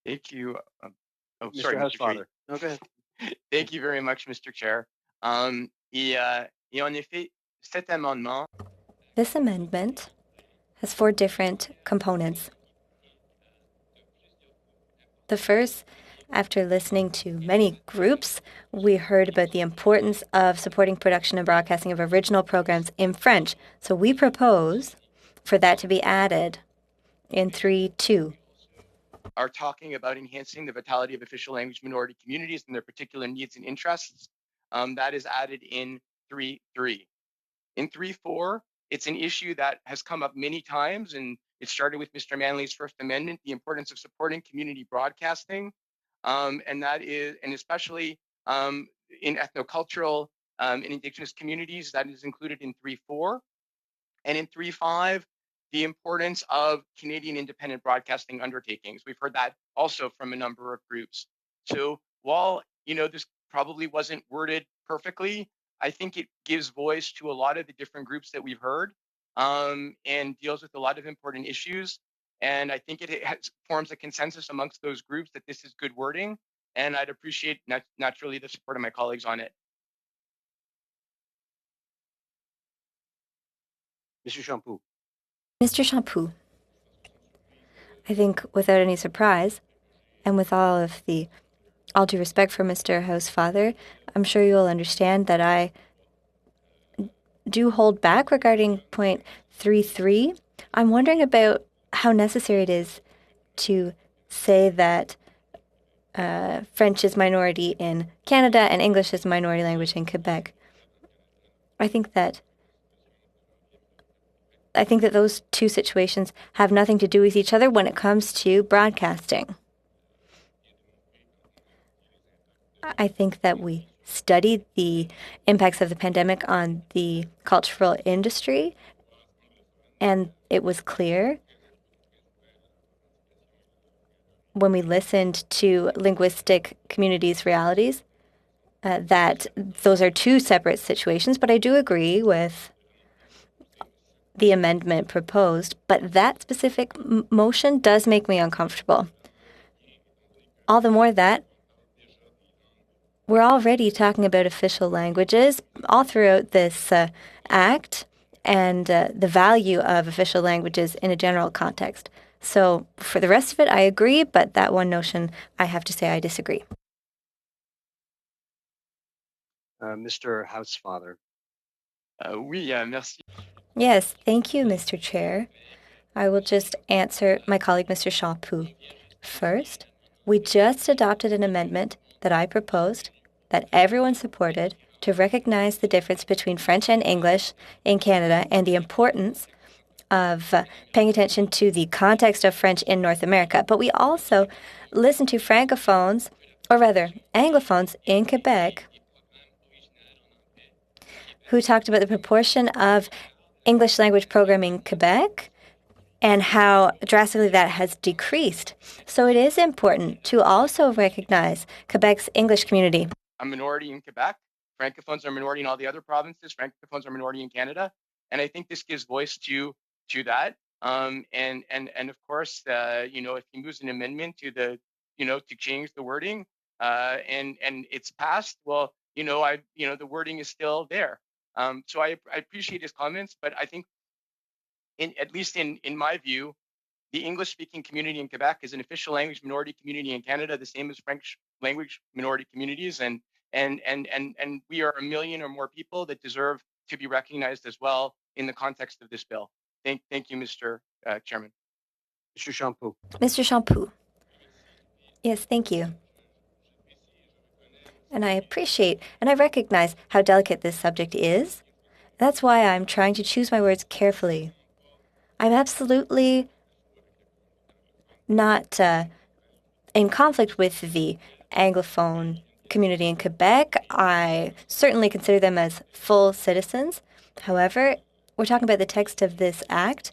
Thank you. Mr. Housefather. Okay. Thank you very much, Mr. Chair. Et en effet, cet amendement. This amendment has 4 different components. The first, after listening to many groups, we heard about the importance of supporting production and broadcasting of original programs in French. So we propose for that to be added in 3.2. Are talking about enhancing the vitality of official language minority communities and their particular needs and interests. That is added in 3.3. In 3.4, it's an issue that has come up many times, and it started with Mr. Manley's first amendment, the importance of supporting community broadcasting, and that is, and especially in ethnocultural and Indigenous communities, that is included in 3.4. And in 3.5, the importance of Canadian independent broadcasting undertakings. We've heard that also from a number of groups. So while, you know, this probably wasn't worded perfectly, I think it gives voice to a lot of the different groups that we've heard and deals with a lot of important issues. And I think it forms a consensus amongst those groups that this is good wording. And I'd appreciate naturally the support of my colleagues on it. Mr. Champoux. Mr. Champoux, I think without any surprise, and with all due respect for Mr. Housefather, I'm sure you'll understand that I do hold back regarding point 3.3. I'm wondering about how necessary it is to say that French is minority in Canada and English is minority language in Quebec. I think that those two situations have nothing to do with each other when it comes to broadcasting. I think that we studied the impacts of the pandemic on the cultural industry, and it was clear when we listened to linguistic communities' realities that those are two separate situations. But I do agree with the amendment proposed, but that specific motion does make me uncomfortable. All the more that we're already talking about official languages all throughout this act and the value of official languages in a general context. So for the rest of it, I agree, but that one notion, I have to say I disagree. Mr. Housefather. Oui, merci. Yes, thank you, Mr. Chair. I will just answer my colleague, Mr. Champoux. First, we just adopted an amendment that I proposed that everyone supported to recognize the difference between French and English in Canada and the importance of paying attention to the context of French in North America. But we also listened to francophones, or rather anglophones in Quebec, who talked about the proportion of English language programming in Quebec and how drastically that has decreased. So it is important to also recognize Quebec's English community. A minority in Quebec. Francophones are a minority in all the other provinces. Francophones are a minority in Canada. And I think this gives voice to that. And of course, if he moves an amendment to to change the wording, and it's passed, well, the wording is still there. So I appreciate his comments, but I think at least in my view, the English-speaking community in Quebec is an official language minority community in Canada, the same as French language minority communities, and we are 1 million or more people that deserve to be recognized as well in the context of this bill. Thank you, Mr. Chairman. Mr. Champoux. Mr. Champoux. Yes, thank you. And I appreciate and I recognize how delicate this subject is. That's why I'm trying to choose my words carefully. I'm absolutely not in conflict with the Anglophone community in Quebec. I certainly consider them as full citizens. However, we're talking about the text of this act,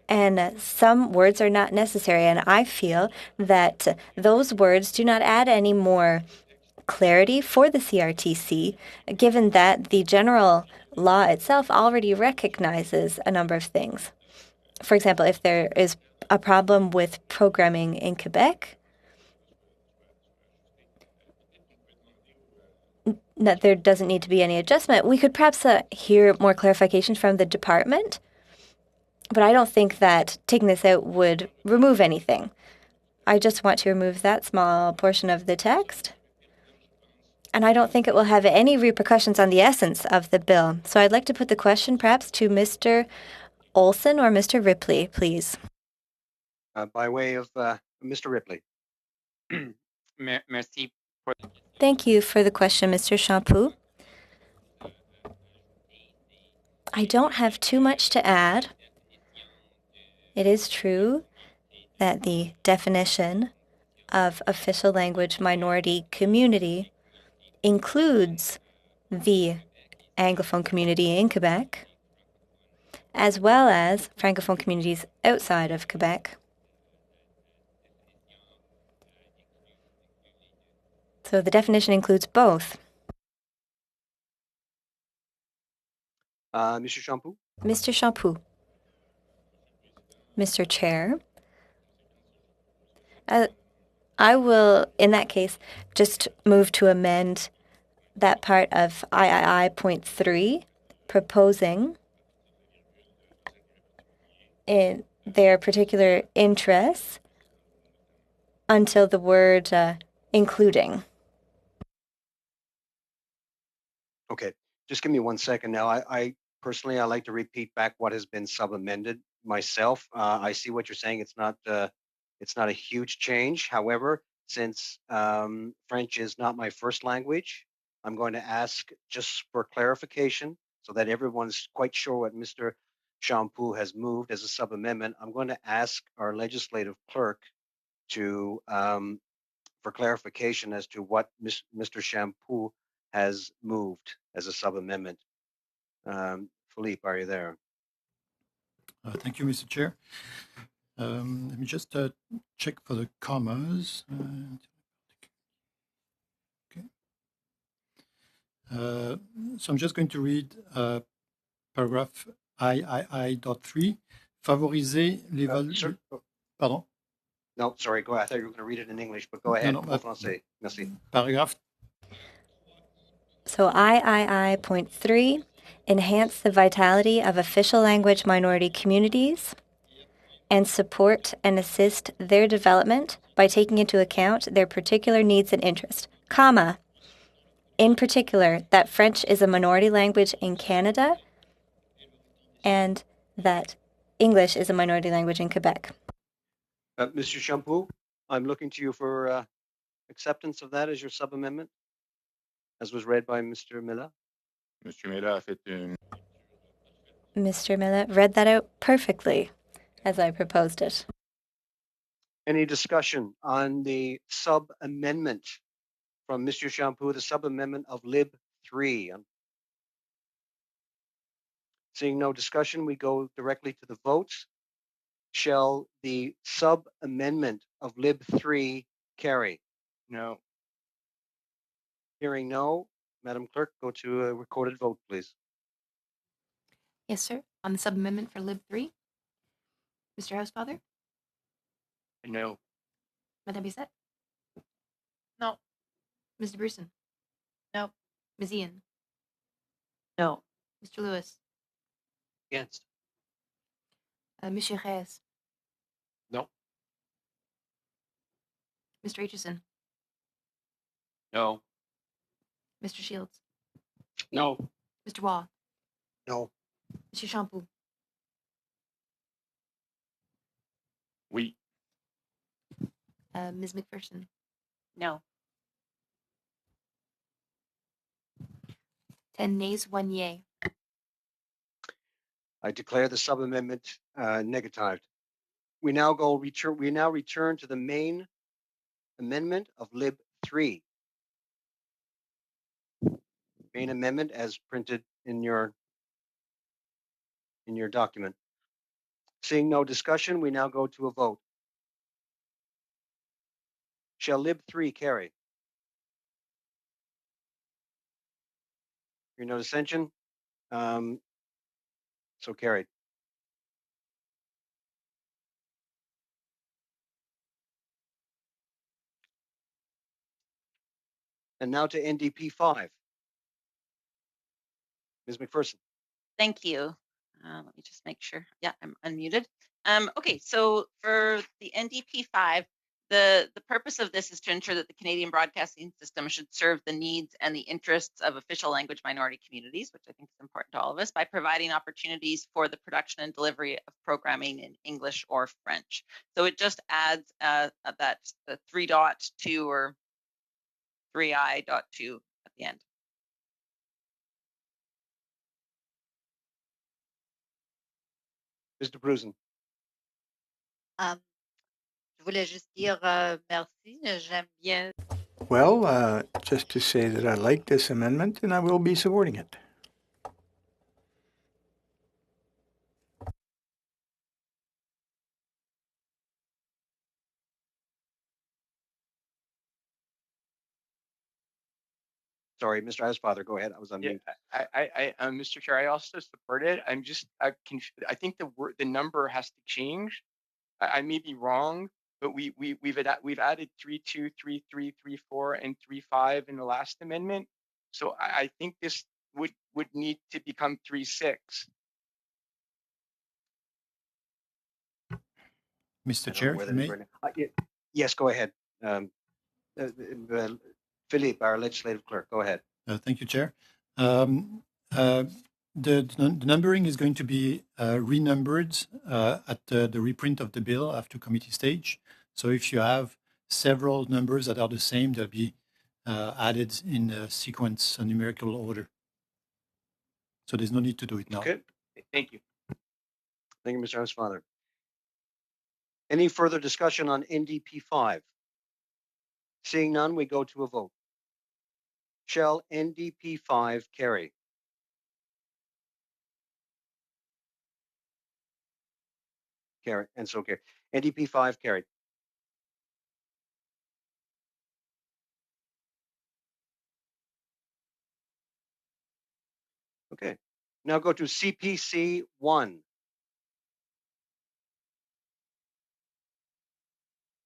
and some words are not necessary. And I feel that those words do not add any more clarity for the CRTC, given that the general law itself already recognizes a number of things. For example, if there is a problem with programming in Quebec, that there doesn't need to be any adjustment. We could perhaps hear more clarification from the department, but I don't think that taking this out would remove anything. I just want to remove that small portion of the text, and I don't think it will have any repercussions on the essence of the bill. So I'd like to put the question perhaps to Mr. Olson or Mr. Ripley, please. By way of Mr. Ripley. Merci. Thank you for the question, Mr. Champoux. I don't have too much to add. It is true that the definition of official language minority community includes the Anglophone community in Quebec, as well as Francophone communities outside of Quebec. So the definition includes both. Mr. Champoux. Mr. Champoux. Mr. Chair, I will, in that case, just move to amend that part of III.3, proposing in their particular interests until the word including. Okay, just give me 1 second now. I personally, I like to repeat back what has been sub-amended myself. I see what you're saying. It's not a huge change. However, since French is not my first language, I'm going to ask just for clarification so that everyone's quite sure what Mr. Champoux has moved as a sub-amendment. I'm going to ask our legislative clerk to for clarification as to what Mr. Shampoo has moved as a sub-amendment. Philippe, are you there? Thank you, Mr. Chair. Let me just check for the commas. Okay. So I'm just going to read paragraph III.3. Favoriser l'évaluation. Pardon? No, sorry, go ahead. I thought you were going to read it in English, but go ahead. No, En français. Merci. Paragraph. So III.3, enhance the vitality of official language minority communities and support and assist their development by taking into account their particular needs and interests, comma, in particular, that French is a minority language in Canada and that English is a minority language in Quebec. Mr. Shampoo, I'm looking to you for acceptance of that as your sub-amendment, as was read by Mr. Miller. Monsieur Miller a fait une... Mr. Miller read that out perfectly as I proposed it. Any discussion on the sub-amendment from Mr. Shampoo, the sub-amendment of Lib 3? Seeing no discussion, we go directly to the votes. Shall the sub-amendment of Lib 3 carry? No. Hearing no, Madam Clerk, go to a recorded vote, please. Yes, sir. On the sub-amendment for Lib 3, Mr. Housefather? No. Madame Bissette? No. Mr. Bruson? No. Ms. Ian? No. Mr. Lewis? Against. Monsieur Reyes? No. Mr. Aitchison? No. Mr. Shields? No. Mr. Waugh? No. Monsieur Shampoo? Oui. Ms. McPherson? No. 10 nays, 1 yay. I declare the sub-amendment negatived. We now return to the main amendment of Lib 3. Main amendment as printed in your document. Seeing no discussion, we now go to a vote. Shall Lib 3 carry? Hearing no dissension, so carried. And now to NDP 5. Ms. McPherson. Thank you. Let me just make sure. Yeah, I'm unmuted. Okay, so for the NDP 5, the purpose of this is to ensure that the Canadian broadcasting system should serve the needs and the interests of official language minority communities, which I think is important to all of us, by providing opportunities for the production and delivery of programming in English or French. So it just adds that the 3.2 or 3i.2 at the end. Mr. Bruson. Je voulais juste dire merci. J'aime bien. Well, just to say that I like this amendment and I will be supporting it. Sorry, Mr. Housefather, go ahead. I was on mute. Mr. Chair, I also support it. I think the number has to change. I may be wrong, but we've added 3.2, 3.3, 3.4, and 3.5 in the last amendment. So I think this would need to become 3.6. Mr. Chair, if you may. Yes, go ahead. Philippe, our legislative clerk, go ahead. Thank you, Chair. The numbering is going to be renumbered at the reprint of the bill after committee stage. So if you have several numbers that are the same, they'll be added in a sequence, a numerical order. So there's no need to do it now. Okay. Thank you. Thank you, Mr. Housefather. Any further discussion on NDP 5? Seeing none, we go to a vote. Shall NDP 5 carry? Carry, and so carry. NDP 5 carried. Okay. Now go to CPC 1.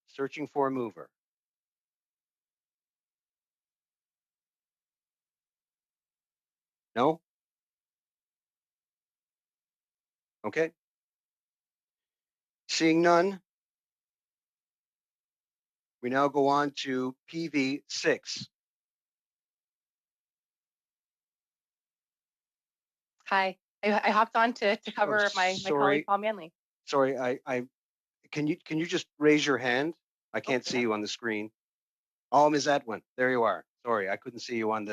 Searching for a mover. No? Okay. Seeing none, we now go on to PV 6. Hi, I hopped on to cover my colleague Paul Manley. Sorry, I can you just raise your hand? I can't see you on the screen. Oh, Ms. Edwin, there you are. Sorry, I couldn't see you on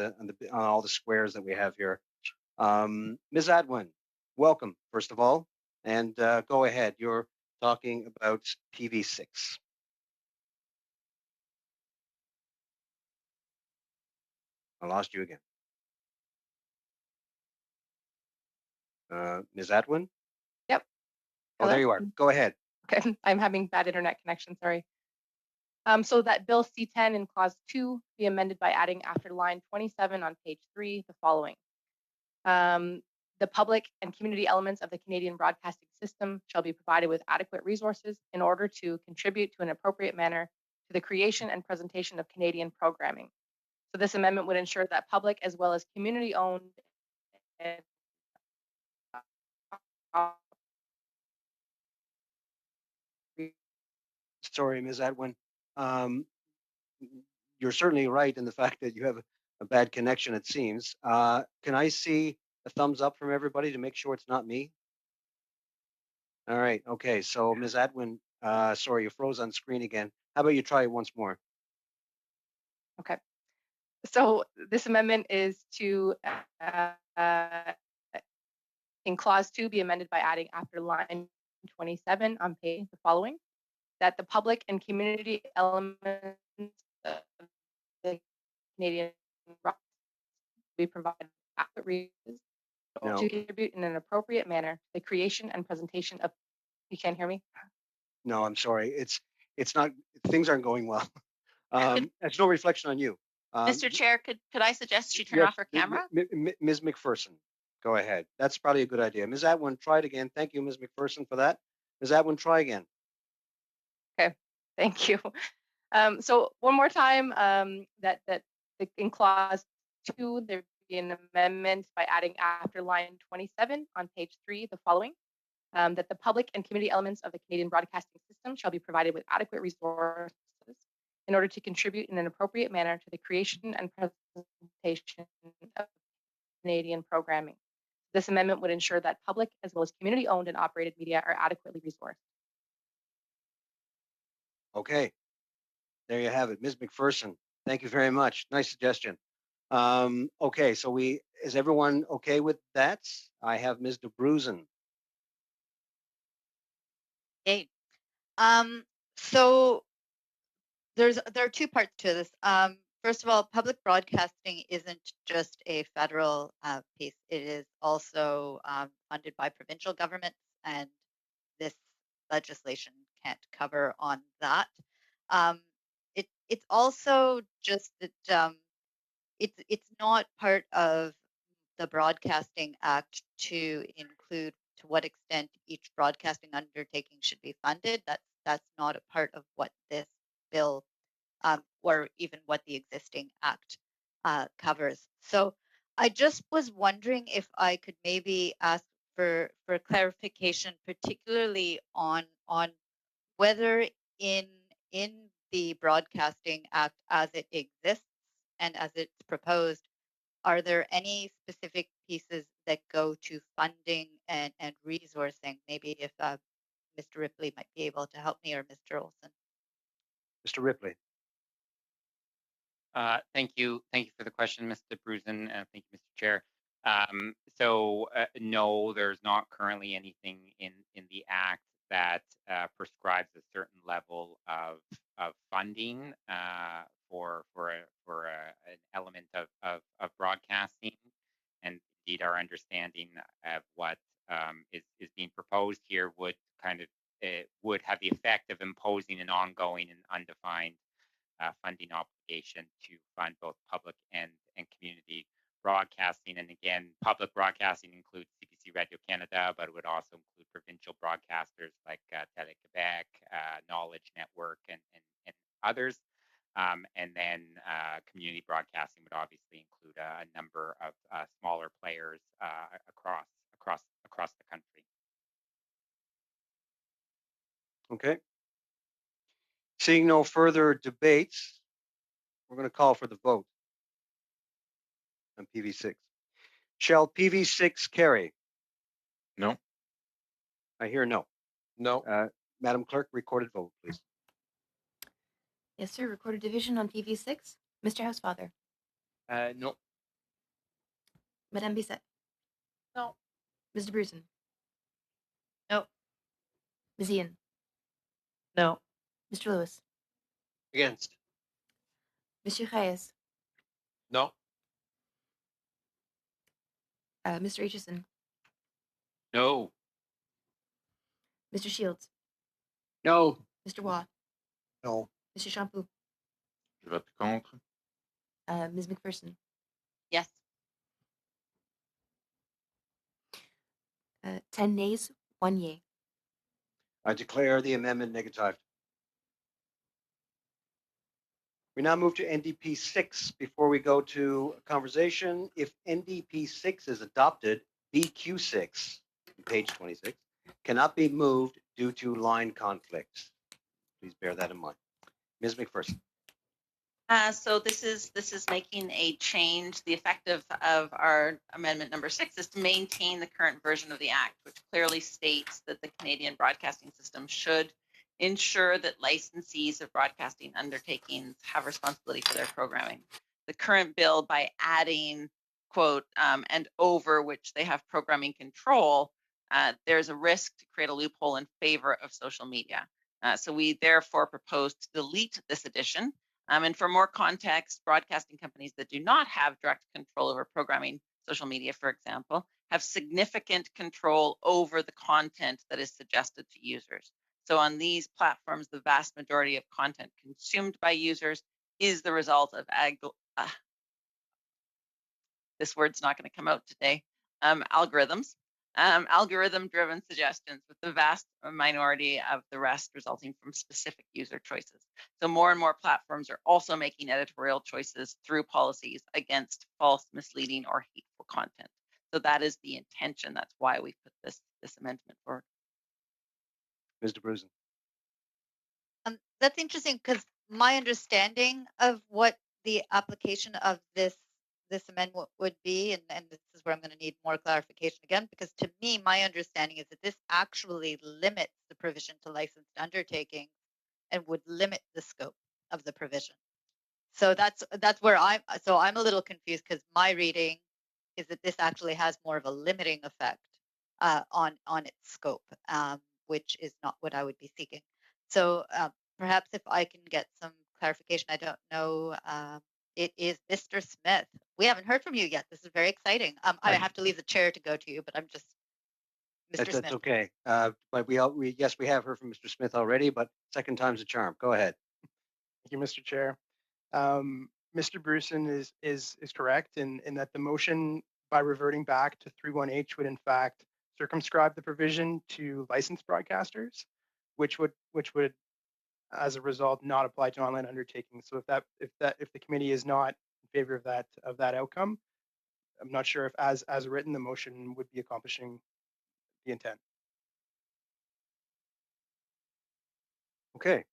all the squares that we have here. Ms. Edwin, welcome first of all, and go ahead. You're talking about PV6. I lost you again. Ms. Edwin? Yep. Oh, there you are. Go ahead. Okay, I'm having bad internet connection, sorry. So that Bill C10 in clause 2 be amended by adding after line 27 on page 3 the following. The public and community elements of the Canadian broadcasting system shall be provided with adequate resources in order to contribute to an appropriate manner to the creation and presentation of Canadian programming. So this amendment would ensure that public as well as community owned and Sorry, Ms. Edwin. You're certainly right in the fact that you have a bad connection, it seems. Can I see a thumbs up from everybody to make sure it's not me? All right. Okay. So, Ms. Edwin, sorry, you froze on screen again. How about you try it once more? Okay. So this amendment is to, in clause 2, be amended by adding after line 27 on page the following, that the public and community elements of the Canadian be provided adequate resources to contribute in an appropriate manner to the creation and presentation of. You can't hear me? No, I'm sorry. It's not. Things aren't going well. It's no reflection on you. Mr. Chair, could I suggest she turn off her camera? Ms. McPherson, go ahead. That's probably a good idea. Ms. Atwin, try it again. Thank you, Ms. McPherson, for that. Ms. Atwin, try again. Okay, thank you. So one more time, that in clause 2, there be an amendment by adding after line 27 on page 3 the following, that the public and community elements of the Canadian broadcasting system shall be provided with adequate resources in order to contribute in an appropriate manner to the creation and presentation of Canadian programming. This amendment would ensure that public as well as community owned and operated media are adequately resourced. Okay, there you have it. Ms. McPherson, thank you very much. Nice suggestion. Okay, so is everyone okay with that? I have Ms. DeBruzen. Okay. So there are two parts to this. First of all, public broadcasting isn't just a federal piece. It is also funded by provincial governments, and this legislation can't cover on that. It's also just that it's not part of the Broadcasting Act to include to what extent each broadcasting undertaking should be funded. That's not a part of what this bill or even what the existing act covers. So I just was wondering if I could maybe ask for clarification, particularly on whether in the Broadcasting Act as it exists and as it's proposed, are there any specific pieces that go to funding and resourcing? Maybe if Mr. Ripley might be able to help me, or Mr. Olson. Mr. Ripley. Thank you for the question, Mr. Brusen, and thank you, Mr. Chair. So no, there's not currently anything in the Act that prescribes a certain level of funding for an element of broadcasting, and indeed our understanding of what is being proposed here would kind of would have the effect of imposing an ongoing and undefined funding obligation to fund both public and community broadcasting. And again, public broadcasting includes CBC Radio Canada, but it would also include provincial broadcasters like Télé-Québec, Knowledge Network, and others. And then community broadcasting would obviously include a number of smaller players across the country. Okay. Seeing no further debates, we're going to call for the vote on PV6. Shall PV6 carry? No. I hear no. No. Madam Clerk, recorded vote, please. Yes, sir. Recorded division on PV6. Mr. Housefather. No. Madame Bissette. No. Mr. Bruson. No. Ms. Ian. No. Mr. Lewis. Against. Monsieur Reyes. No. Mr. Aitchison. No. Mr. Shields. No. Mr. Waugh. No. Mr. Champoux. Je vote contre. Ms. McPherson. Yes. 10 nays, 1 yay. I declare the amendment negatived. We now move to NDP 6. Before we go to conversation, if NDP 6 is adopted, BQ 6, page 26, cannot be moved due to line conflicts. Please bear that in mind. Ms. McPherson. So this is making a change. The effect of our amendment number 6 is to maintain the current version of the Act, which clearly states that the Canadian broadcasting system should ensure that licensees of broadcasting undertakings have responsibility for their programming. The current bill, by adding, quote, and over which they have programming control, there's a risk to create a loophole in favor of social media. So we therefore propose to delete this addition. And for more context, broadcasting companies that do not have direct control over programming, social media, for example, have significant control over the content that is suggested to users. So on these platforms, the vast majority of content consumed by users is the result of this word's not going to come out today, algorithms. Algorithm-driven suggestions, with the vast minority of the rest resulting from specific user choices. So more and more platforms are also making editorial choices through policies against false, misleading, or hateful content. So that is the intention. That's why we put this amendment forward. Mr. Brusen. That's interesting, because my understanding of what the application of this amendment would be, and this is where I'm going to need more clarification again, because to me, my understanding is that this actually limits the provision to licensed undertakings and would limit the scope of the provision. So that's where I'm a little confused, because my reading is that this actually has more of a limiting effect on its scope, which is not what I would be seeking. So perhaps if I can get some clarification, I don't know. It is Mr. Smith. We haven't heard from you yet. This is very exciting. I have to leave the chair to go to you, but I'm just Mr. Smith. That's okay. But we have heard from Mr. Smith already, but second time's a charm. Go ahead. Thank you, Mr. Chair. Mr. Bruson is correct in that the motion, by reverting back to 31H, would in fact circumscribe the provision to licensed broadcasters, which would as a result not apply to online undertakings. So if the committee is not in favor of that outcome, I'm not sure if as written the motion would be accomplishing the intent. Okay.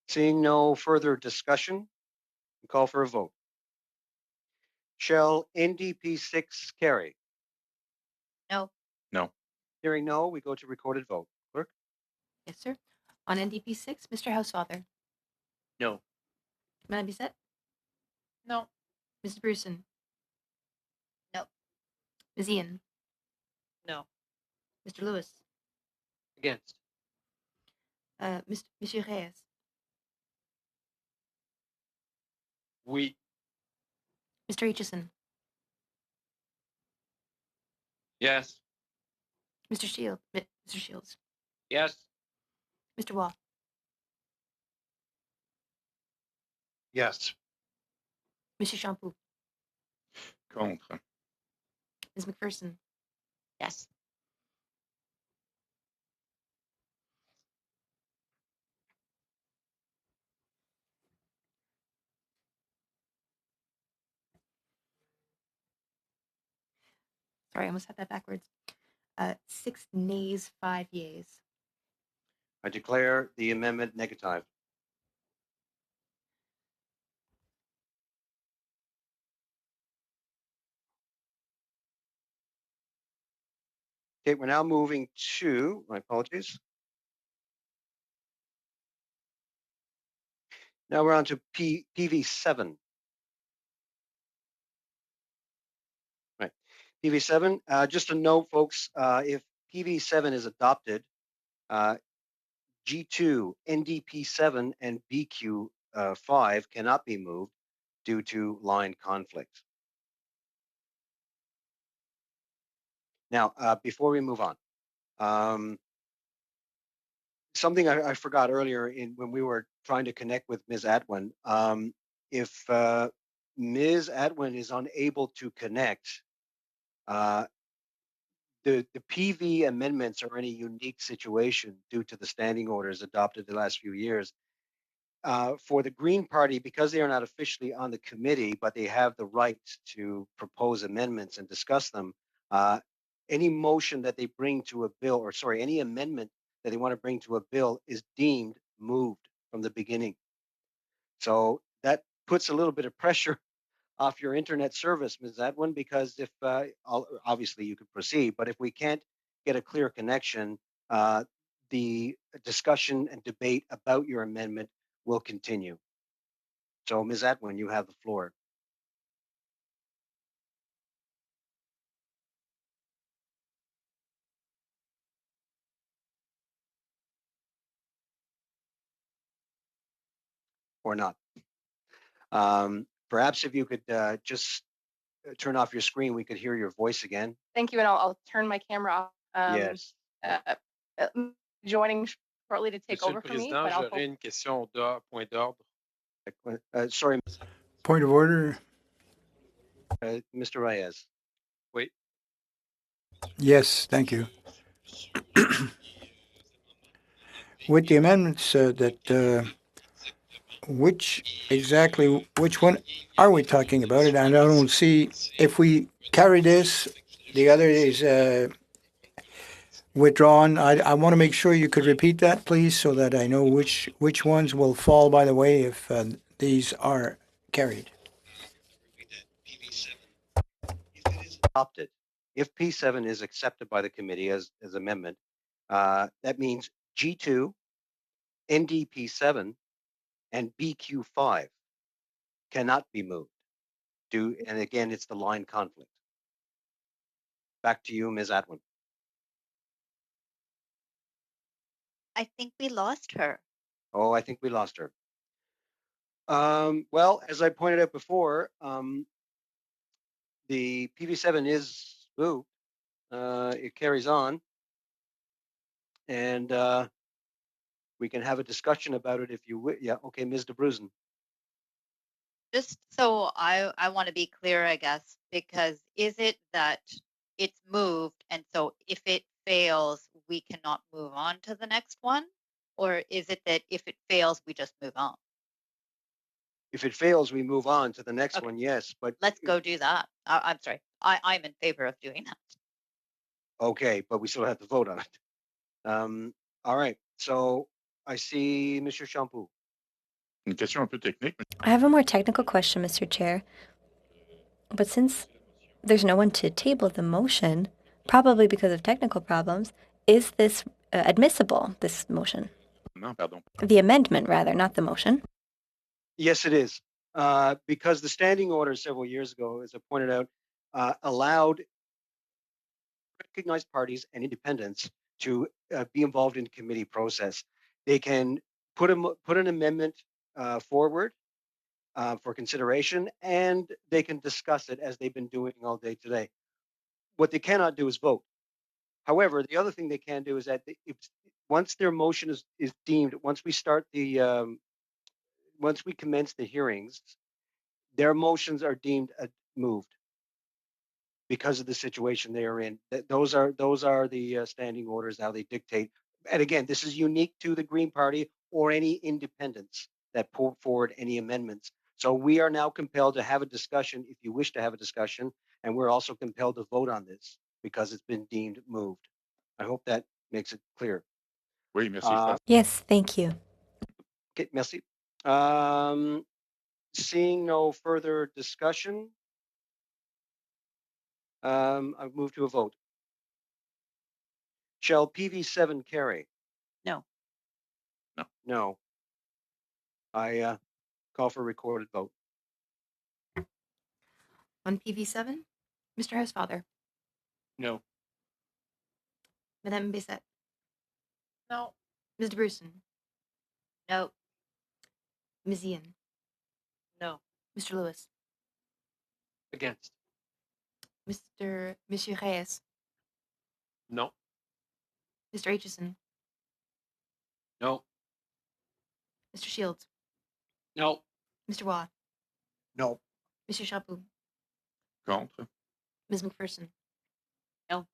Seeing no further discussion, we call for a vote. Shall NDP 6 carry? No. No. Hearing no, we go to recorded vote. Clerk? Yes, sir. On NDP 6, Mr. Housefather. No. Madame Bissette. No. Mr. Bruson. No. Ms. Ian. No. Mr. Lewis. Against. Monsieur Reyes. Oui. Mr. Aitchison. Yes. Mr. Shields. Mr. Shields. Yes. Mr. Wall. Yes. Monsieur Champoux. Contre. Ms. McPherson. Yes. Sorry, I almost had that backwards. 6 nays, 5 yeas. I declare the amendment negative. Okay, we're now moving to, my apologies. Now we're on to PV7. Right, PV7, just a note, folks, if PV7 is adopted, G2, NDP7, and BQ5 cannot be moved due to line conflict. Now, before we move on, something I forgot earlier when we were trying to connect with Ms. Atwin, if Ms. Atwin is unable to connect, the PV amendments are in a unique situation due to the standing orders adopted the last few years. For the Green Party, because they are not officially on the committee, but they have the right to propose amendments and discuss them, any motion that they bring to a bill, or sorry, any amendment that they want to bring to a bill is deemed moved from the beginning. So that puts a little bit of pressure off your internet service, Ms. Atwin, because if obviously you could proceed, but if we can't get a clear connection, the discussion and debate about your amendment will continue. So, Ms. Atwin, you have the floor. Or not. Perhaps if you could just turn off your screen, we could hear your voice again. Thank you, and I'll turn my camera off. Yes. Joining shortly to take Monsieur over le for me, Président, but I'll j'aurais une question point d'ordre. Sorry, Point of order. Mr. Reyes. Oui. Yes, thank you. With the amendments which one are we talking about? And I don't see, if we carry this, the other is withdrawn. I want to make sure you could repeat that, please, so that I know which ones will fall by the way if these are carried. Adopted. If P7 is accepted by the committee as amendment, that means G2, NDP7, and BQ5 cannot be moved. And again, it's the line conflict. Back to you, Ms. Atwin. I think we lost her. Oh, I think we lost her. Well, as I pointed out before, the PV7 is moved. It carries on. And we can have a discussion about it if you will. Yeah, okay, Ms. DeBruzen. Just so I want to be clear, I guess, because is it that it's moved and so if it fails, we cannot move on to the next one? Or is it that if it fails, we just move on? If it fails, we move on to the next one, yes. But let's go do that. I'm sorry. I'm in favor of doing that. Okay, but we still have to vote on it. All right, so I see Mr. Champoux. Une question un peu technique. I have a more technical question, Mr. Chair. But since there's no one to table the motion, probably because of technical problems, is this admissible, this motion? Non, pardon. The amendment, rather, not the motion. Yes, it is. Because the standing order several years ago, as I pointed out, allowed recognized parties and independents to be involved in committee process. They can put an amendment forward for consideration, and they can discuss it as they've been doing all day today. What they cannot do is vote. However, the other thing they can do is that once their motion is deemed, once we start once we commence the hearings, their motions are deemed moved because of the situation they are in. Those are the standing orders, how they dictate. And again, this is unique to the Green Party or any independents that put forward any amendments. So we are now compelled to have a discussion if you wish to have a discussion, and we're also compelled to vote on this because it's been deemed moved. I hope that makes it clear. Oui, merci. Yes, thank you. Okay, merci. Seeing no further discussion, I move to a vote. Shall PV7 carry? No. No. I call for a recorded vote. On PV7, Mr. Housefather, No. Madame Bissette, No. Ms. Bruson, No. Ms. Ian, No. Mr. Lewis, Against. Monsieur Reyes, No. Mr. Aitchison, No. Mr. Shields, No. Mr. Waugh, No. Monsieur Chaput, Contre. Ms. McPherson. No.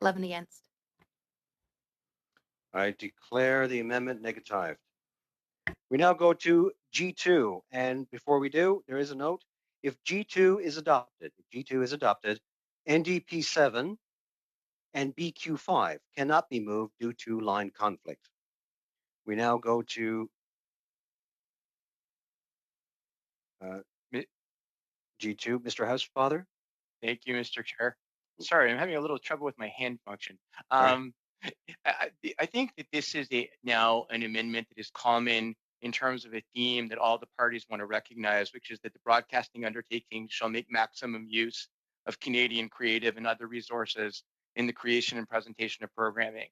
11 against. I declare the amendment negatived. We now go to G2. And before we do, there is a note. If G2 is adopted, NDP 7 and BQ 5 cannot be moved due to line conflict. We now go to G2. Mr. Housefather? Thank you, Mr. Chair. Sorry, I'm having a little trouble with my hand function. I think that this is now an amendment that is common in terms of a theme that all the parties want to recognize, which is that the broadcasting undertaking shall make maximum use of Canadian creative and other resources in the creation and presentation of programming.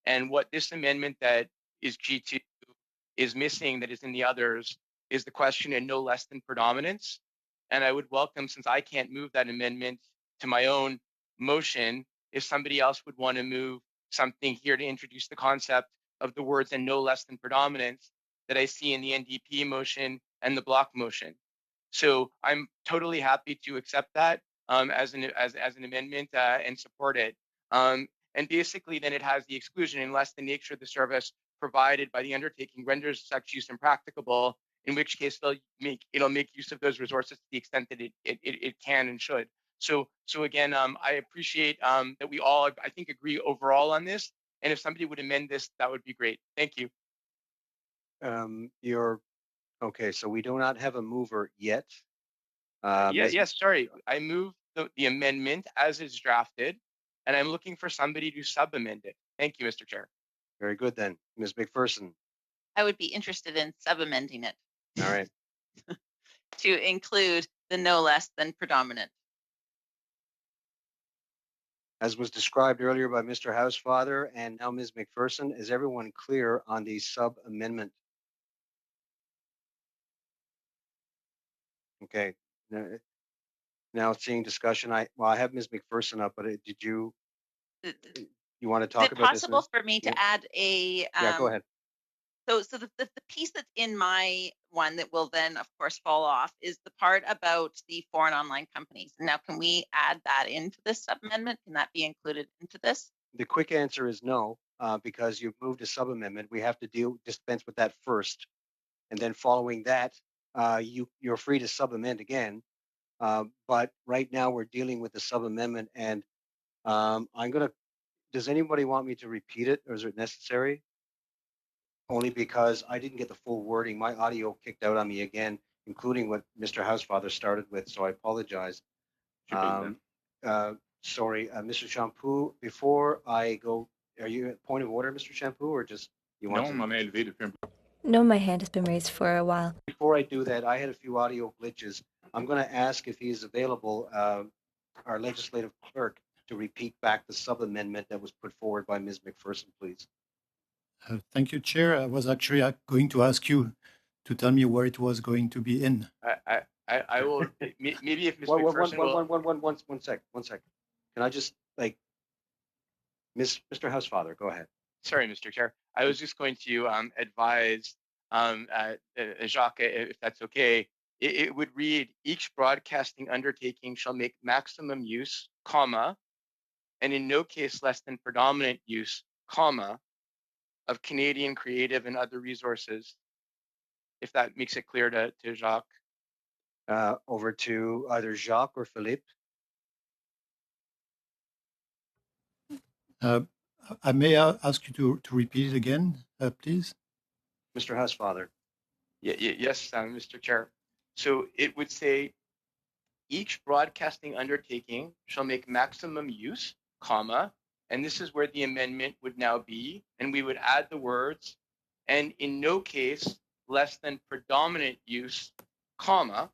And what this amendment that is G2 is missing that is in the others is the question in no less than predominance. And I would welcome, since I can't move that amendment to my own motion, if somebody else would want to move something here to introduce the concept of the words and no less than predominance that I see in the NDP motion and the block motion. So I'm totally happy to accept that as an amendment and support it. And basically then it has the exclusion unless the nature of the service provided by the undertaking renders such use impracticable, in which case it'll make use of those resources to the extent that it can and should. So again, I appreciate that we all, I think, agree overall on this. And if somebody would amend this, that would be great. Thank you. Okay, so we do not have a mover yet. Yes, sorry. I move the amendment as is drafted, and I'm looking for somebody to sub-amend it. Thank you, Mr. Chair. Very good then. Ms. McPherson. I would be interested in sub-amending it. All right. To include the no less than predominant. As was described earlier by Mr. Housefather and now Ms. McPherson, is everyone clear on the sub-amendment? Okay. Now seeing discussion, I have Ms. McPherson up, but did you want to talk about this? Is it possible for me to add a? Yeah, go ahead. So the piece that's in my one that will then, of course, fall off is the part about the foreign online companies. Now, can we add that into this sub-amendment? Can that be included into this? The quick answer is no, because you've moved a sub-amendment. We have to dispense with that first. And then following that, you're free to sub-amend again. But right now we're dealing with the sub-amendment, and does anybody want me to repeat it, or is it necessary? Only because I didn't get the full wording. My audio kicked out on me again, including what Mr. Housefather started with, so I apologize. Sorry, Mr. Champoux, before I go, are you at point of order, Mr. Champoux, or just you want to? No, my hand has been raised for a while. Before I do that, I had a few audio glitches. I'm going to ask if he's available, our legislative clerk, to repeat back the sub-amendment that was put forward by Ms. McPherson, please. Thank you, Chair. I was actually going to ask you to tell me where it was going to be in. I will, maybe if Ms. McPherson will. One sec. Can I just, like, Mr. Housefather, go ahead. Sorry, Mr. Chair. I was just going to advise Jacques, if that's okay. It would read, each broadcasting undertaking shall make maximum use, comma, and in no case less than predominant use, comma, of Canadian creative and other resources, if that makes it clear to Jacques. Over to either Jacques or Philippe. I may ask you to repeat it again, please. Mr. Housefather. Yes, Mr. Chair. So it would say, each broadcasting undertaking shall make maximum use, comma, and this is where the amendment would now be, and we would add the words, and in no case less than predominant use, comma,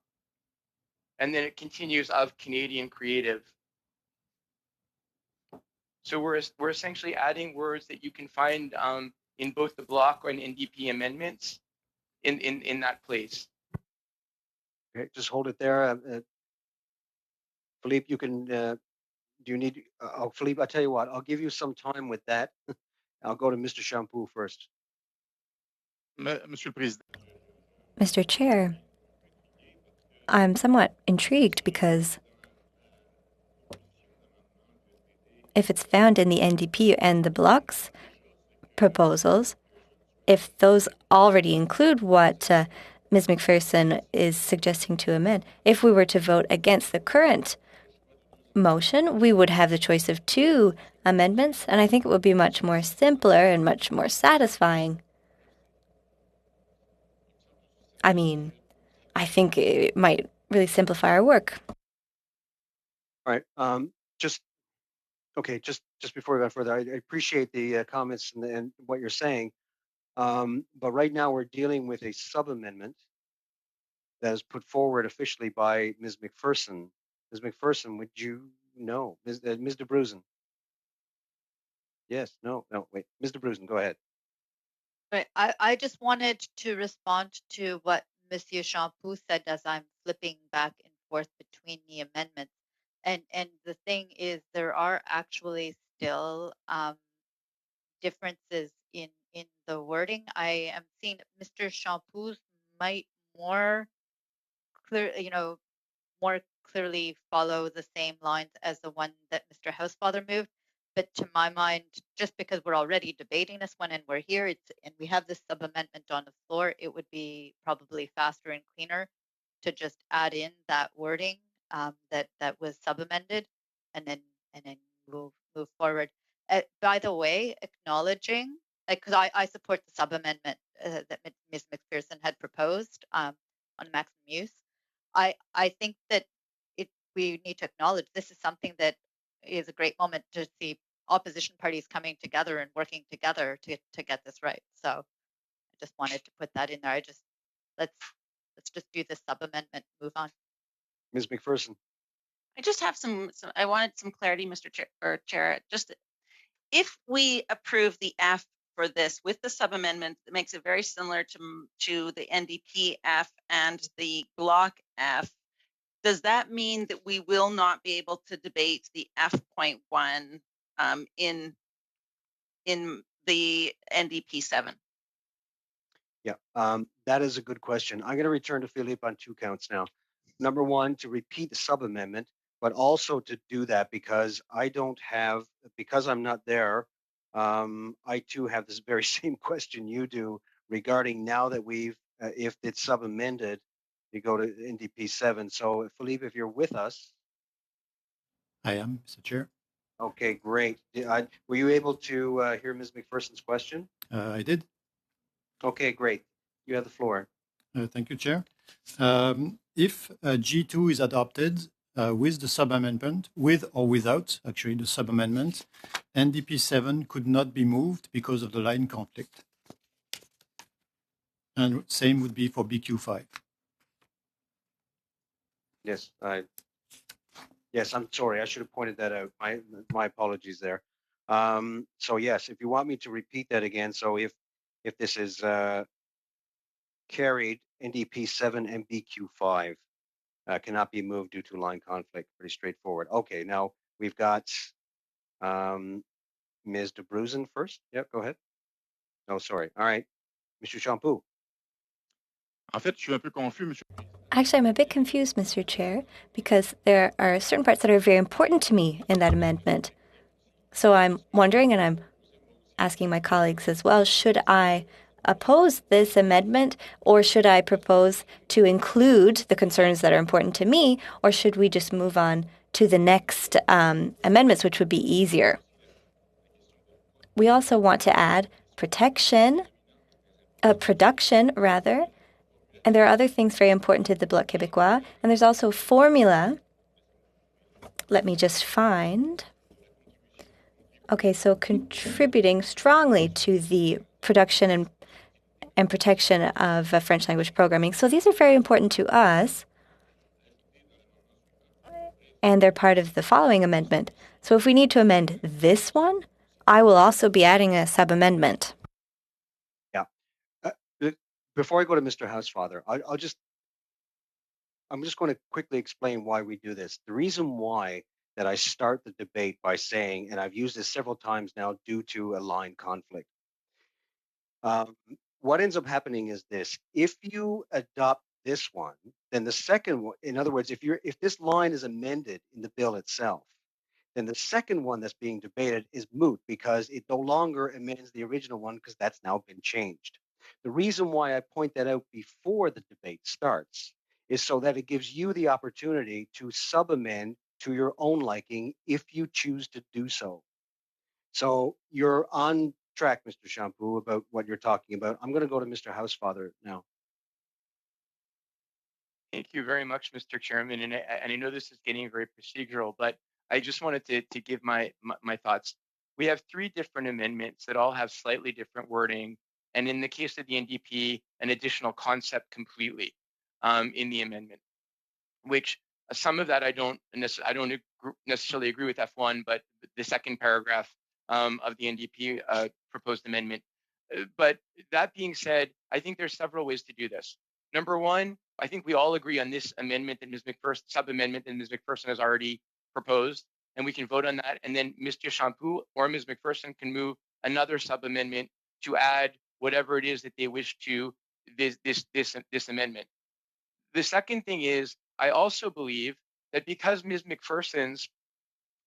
and then it continues of Canadian creative. So we're essentially adding words that you can find in both the block and NDP amendments in that place. Okay, just hold it there. Philippe, you can, do you need, Philippe, I'll tell you what, I'll give you some time with that. I'll go to Mr. Champoux first. Monsieur le Président. Mr. Chair, I'm somewhat intrigued because if it's found in the NDP and the Bloc's proposals, if those already include what Ms. McPherson is suggesting to amend, if we were to vote against the current motion, we would have the choice of two amendments, and I think it would be much more simpler and much more satisfying. I mean, I think it might really simplify our work. All right. Just before we go further, I appreciate the comments and what you're saying. But right now we're dealing with a sub-amendment that is put forward officially by Ms. McPherson. Ms. McPherson, would you know? Ms. De Bruzen? Yes, no, wait. Ms. De Bruzen, go ahead. Right. I just wanted to respond to what Monsieur Champoux said as I'm flipping back and forth between the amendments. And the thing is, there are actually still differences in the wording. I am seeing Mr. Champoux might more clear, more clearly follow the same lines as the one that Mr. Housefather moved. But to my mind, just because we're already debating this one and we're here, and we have this sub-amendment on the floor, it would be probably faster and cleaner to just add in that wording that was sub-amended, and then move forward. By the way, acknowledging, because I support the sub-amendment that Ms. McPherson had proposed on maximum use. I think that we need to acknowledge this is something that is a great moment to see opposition parties coming together and working together to get this right. So I just wanted to put that in there. Let's just do this sub-amendment, move on. Ms. McPherson. I just have I wanted some clarity, Mr. Chair. Just if we approve the F for this with the sub-amendment, that makes it very similar to the NDP F and the Bloc F. Does that mean that we will not be able to debate the F.1 in the NDP 7? Yeah, that is a good question. I'm going to return to Philippe on two counts now. Number one, to repeat the sub-amendment, but also to do that because because I'm not there, I too have this very same question you do regarding now that if it's sub-amended, you go to NDP 7. So Philippe, if you're with us. I am, Mr. Chair. Okay, great. Were you able to hear Ms. McPherson's question? I did. Okay, great. You have the floor. Thank you, Chair. If G2 is adopted with the sub-amendment, with or without, actually, the sub-amendment, NDP 7 could not be moved because of the line conflict. And same would be for BQ5. Yes, Yes, I'm sorry. I should have pointed that out. My apologies there. So yes, if you want me to repeat that again, so if this is carried, NDP 7 and BQ 5 cannot be moved due to line conflict. Pretty straightforward. Okay, now we've got Ms. De Bruzen first. Yep, go ahead. No, sorry. All right, Mr. Champoux. En fait, je suis un peu confus, monsieur. Actually, I'm a bit confused, Mr. Chair, because there are certain parts that are very important to me in that amendment. So I'm wondering, and I'm asking my colleagues as well, should I oppose this amendment, or should I propose to include the concerns that are important to me, or should we just move on to the next amendments, which would be easier? We also want to add production, rather, and there are other things very important to the Bloc Québécois, and there's also formula. Let me just find. Okay, so contributing strongly to the production and protection of French language programming. So these are very important to us, and they're part of the following amendment. So if we need to amend this one, I will also be adding a sub-amendment. Yeah. Before I go to Mr. Housefather, I'm just going to quickly explain why we do this. The reason why that I start the debate by saying, and I've used this several times now due to a line conflict. What ends up happening is this: if you adopt this one, then the second one, in other words, if this line is amended in the bill itself, then the second one that's being debated is moot because it no longer amends the original one because that's now been changed. The reason why I point that out before the debate starts is so that it gives you the opportunity to sub-amend to your own liking if you choose to do so. So you're on track, Mr. Champoux, about what you're talking about. I'm going to go to Mr. Housefather now. Thank you very much, Mr. Chairman. And I know this is getting very procedural, but I just wanted to give my thoughts. We have 3 different amendments that all have slightly different wording. And in the case of the NDP, an additional concept completely in the amendment, which some of that I don't necessarily agree with F1, but the second paragraph of the NDP proposed amendment. But that being said, I think there's several ways to do this. Number one, I think we all agree on this amendment that Ms. McPherson, sub-amendment that Ms. McPherson has already proposed, and we can vote on that. And then Mr. Champoux or Ms. McPherson can move another sub-amendment to add whatever it is that they wish to this amendment. The second thing is, I also believe that because Ms. McPherson's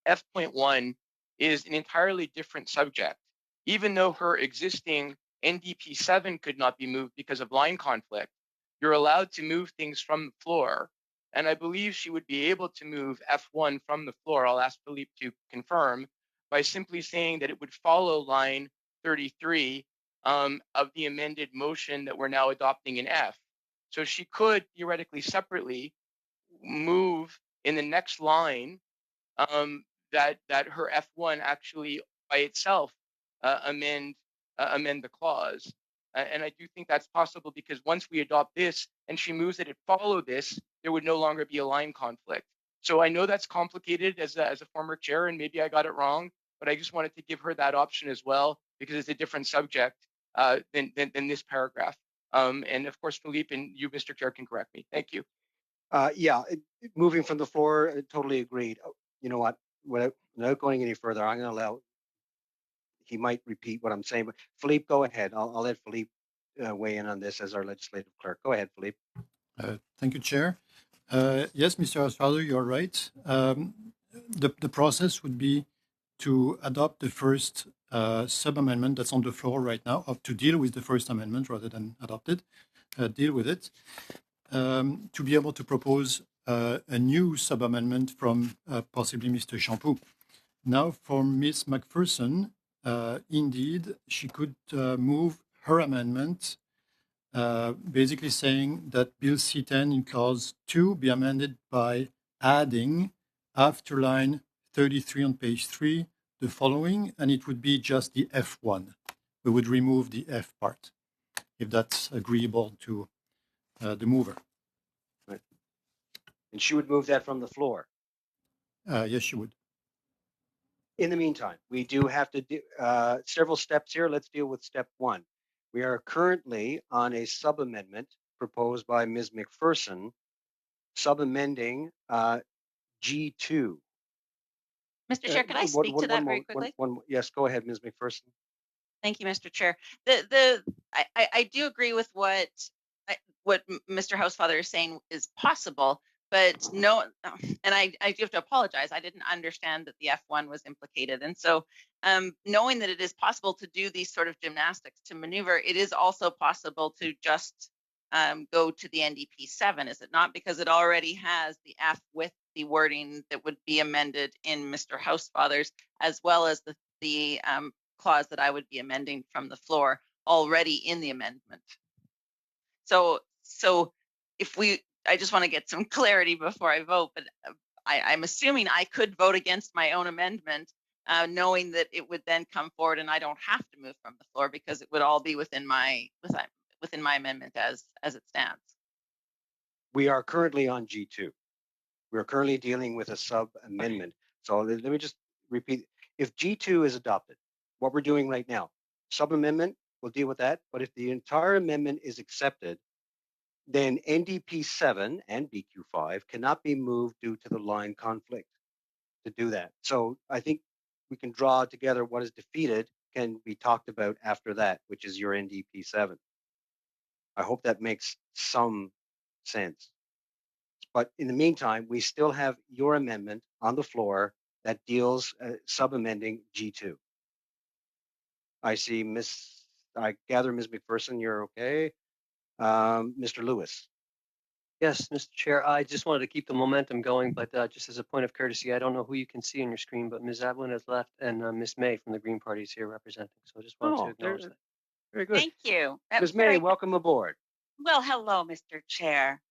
F.1 is an entirely different subject, even though her existing NDP 7 could not be moved because of line conflict, you're allowed to move things from the floor. And I believe she would be able to move F1 from the floor. I'll ask Philippe to confirm by simply saying that it would follow line 33 of the amended motion that we're now adopting in F. So she could theoretically separately move in the next line that her F1 actually by itself amend the clause. And I do think that's possible because once we adopt this and she moves that it follow this, there would no longer be a line conflict. So I know that's complicated as a former chair, and maybe I got it wrong, but I just wanted to give her that option as well because it's a different subject than this paragraph. And of course, Philippe and you, Mr. Chair, can correct me. Thank you. Yeah, moving from the floor, totally agreed. You know what? Without going any further, I'm going to allow. He might repeat what I'm saying, but Philippe, go ahead. I'll let Philippe weigh in on this as our legislative clerk. Go ahead, Philippe. Thank you, Chair. Yes, Mr. Housefather, you're right. The process would be to adopt the first sub-amendment that's on the floor right now, or to deal with the first amendment rather than adopt it, deal with it, to be able to propose a new sub-amendment from possibly Mr. Champoux. Now, for Ms. McPherson, indeed, she could move her amendment, basically saying that Bill C10 in clause 2 be amended by adding after line 33 on page 3 the following, and it would be just the F1. We would remove the F part, if that's agreeable to the mover. Right. And she would move that from the floor. Yes, you would. In the meantime, we do have to do several steps here. Let's deal with step one. We are currently on a sub-amendment proposed by Ms. McPherson, sub-amending G2. Mr. Chair, could I speak to that very quickly? Yes, go ahead, Ms. McPherson. Thank you, Mr. Chair. I do agree with what Mr. Housefather is saying is possible, but no, and I do have to apologize. I didn't understand that the F1 was implicated. And so knowing that it is possible to do these sort of gymnastics to maneuver, it is also possible to just go to the NDP 7, is it not? Because it already has the F with the wording that would be amended in Mr. Housefather's, as well as the clause that I would be amending from the floor already in the amendment. So if I just want to get some clarity before I vote, but I'm assuming I could vote against my own amendment, knowing that it would then come forward and I don't have to move from the floor because it would all be within my amendment as it stands. We are currently on G2. We're currently dealing with a sub-amendment. So let me just repeat. If G2 is adopted, what we're doing right now, sub-amendment, we'll deal with that. But if the entire amendment is accepted, then NDP 7 and BQ 5 cannot be moved due to the line conflict to do that. So I think we can draw together what is defeated can be talked about after that, which is your NDP 7. I hope that makes some sense. But in the meantime, we still have your amendment on the floor that deals sub-amending G2. I gather Ms. McPherson, you're okay. Mr. Lewis. Yes, Mr. Chair, I just wanted to keep the momentum going, but just as a point of courtesy, I don't know who you can see on your screen, but Ms. Ablin has left and Ms. May from the Green Party is here representing. So I just wanted to acknowledge that. Very good. Thank you. Ms. May, welcome aboard. Well, hello, Mr. Chair.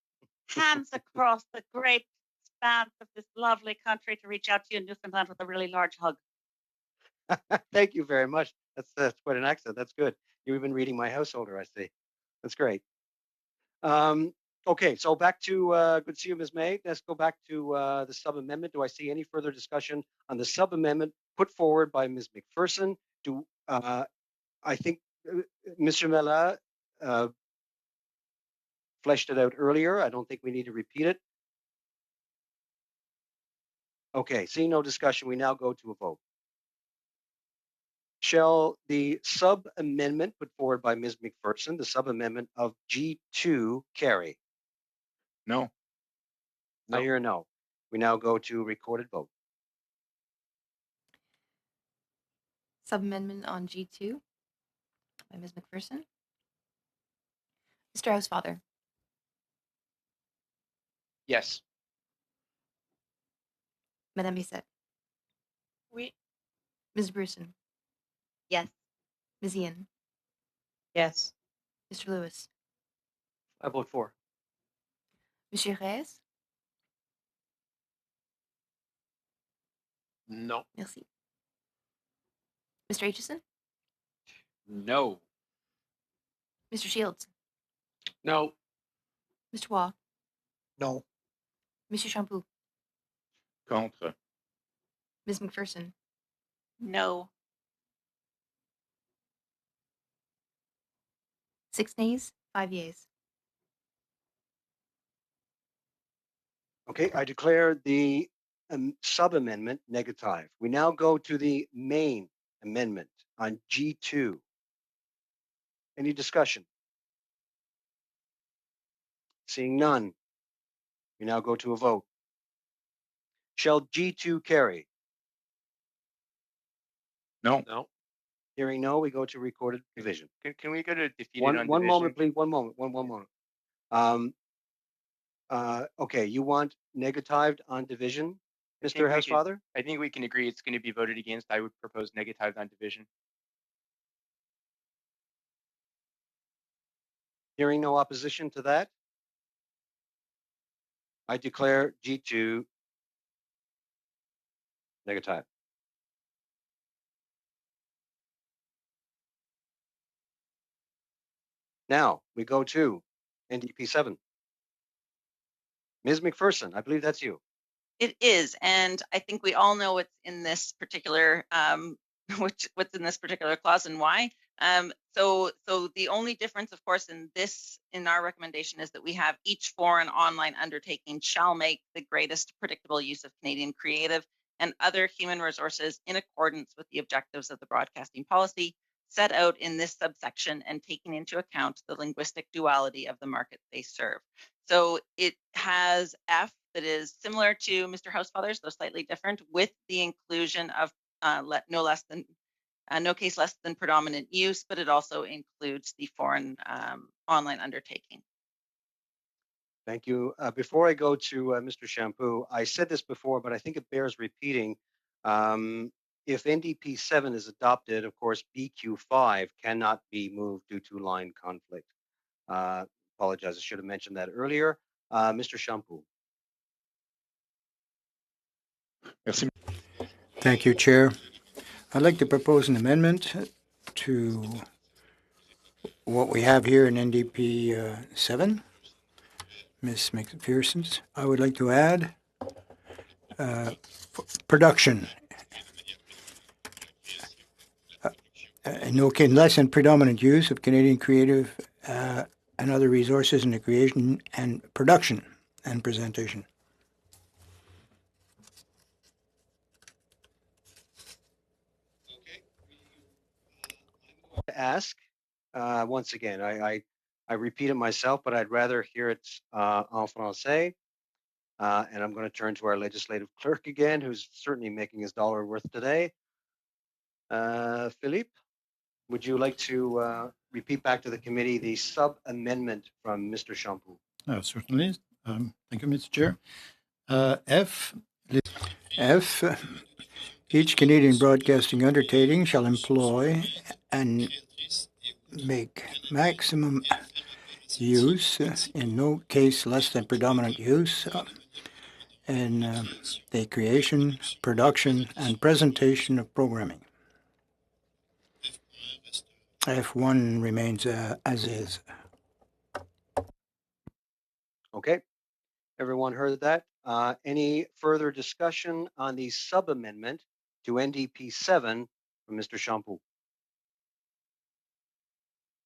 Hands across the great span of this lovely country to reach out to you in Newfoundland with a really large hug. Thank you very much. That's quite an accent. That's good. You've been reading my householder, I see. That's great. Okay, so back to good to see you, Ms. May. Let's go back to the sub-amendment. Do I see any further discussion on the sub-amendment put forward by Ms. McPherson? I think Mr. Mella fleshed it out earlier. I don't think we need to repeat it. Okay, seeing no discussion, we now go to a vote. Shall the sub-amendment put forward by Ms. McPherson, the sub-amendment of G2, carry? No. I hear no. We now go to recorded vote. Sub-amendment on G2 by Ms. McPherson. Mr. Housefather. Yes. Madame Bissette. Oui. Ms. Bruson. Yes. Ms. Ian. Yes. Mr. Lewis. I vote for. Monsieur Reyes. No. Merci. Mr. Aitchison. No. Mr. Shields. No. Mr. Waugh. No. Monsieur Champoux. Contre. Ms. McPherson. No. 6 nays, 5 yeas. Okay, I declare the sub-amendment negative. We now go to the main amendment on G2. Any discussion? Seeing none, we now go to a vote. Shall G2 carry? No. No. Hearing no, we go to recorded division. Can we go to defeated One on division? moment, please. One moment. Okay, you want negatived on division, Mr. Housefather? I think we can agree it's going to be voted against. I would propose negatived on division. Hearing no opposition to that, I declare G2 negative. Now we go to NDP 7. Ms. McPherson, I believe that's you. It is, and I think we all know what's in this particular what's in this particular clause and why. So the only difference, of course, in our recommendation is that we have each foreign online undertaking shall make the greatest predictable use of Canadian creative and other human resources in accordance with the objectives of the broadcasting policy set out in this subsection and taking into account the linguistic duality of the market they serve. So it has F that is similar to Mr. Housefather's, though slightly different, with the inclusion of no case less than predominant use, but it also includes the foreign online undertaking. Thank you. Before I go to Mr. Shampoo, I said this before, but I think it bears repeating. If NDP 7 is adopted, of course, BQ 5 cannot be moved due to line conflict. Apologize, I should have mentioned that earlier. Mr. Shampoo. Merci. Thank you, Chair. I'd like to propose an amendment to what we have here in NDP 7, Ms. McPherson's. I would like to add production. No, okay, less than predominant use of Canadian creative and other resources in the creation and production and presentation. Ask once again, I repeat it myself, but I'd rather hear it en français. And I'm going to turn to our legislative clerk again, who's certainly making his dollar worth today. Philippe, would you like to repeat back to the committee the sub-amendment from Mr. Shampoo? Certainly. Thank you, Mr. Chair. F. Each Canadian broadcasting undertaking shall employ and make maximum use, in no case less than predominant use, in the creation, production, and presentation of programming. F1 remains as is. Okay, everyone heard that. Any further discussion on the sub-amendment to NDP 7 from Mr. Shampoo?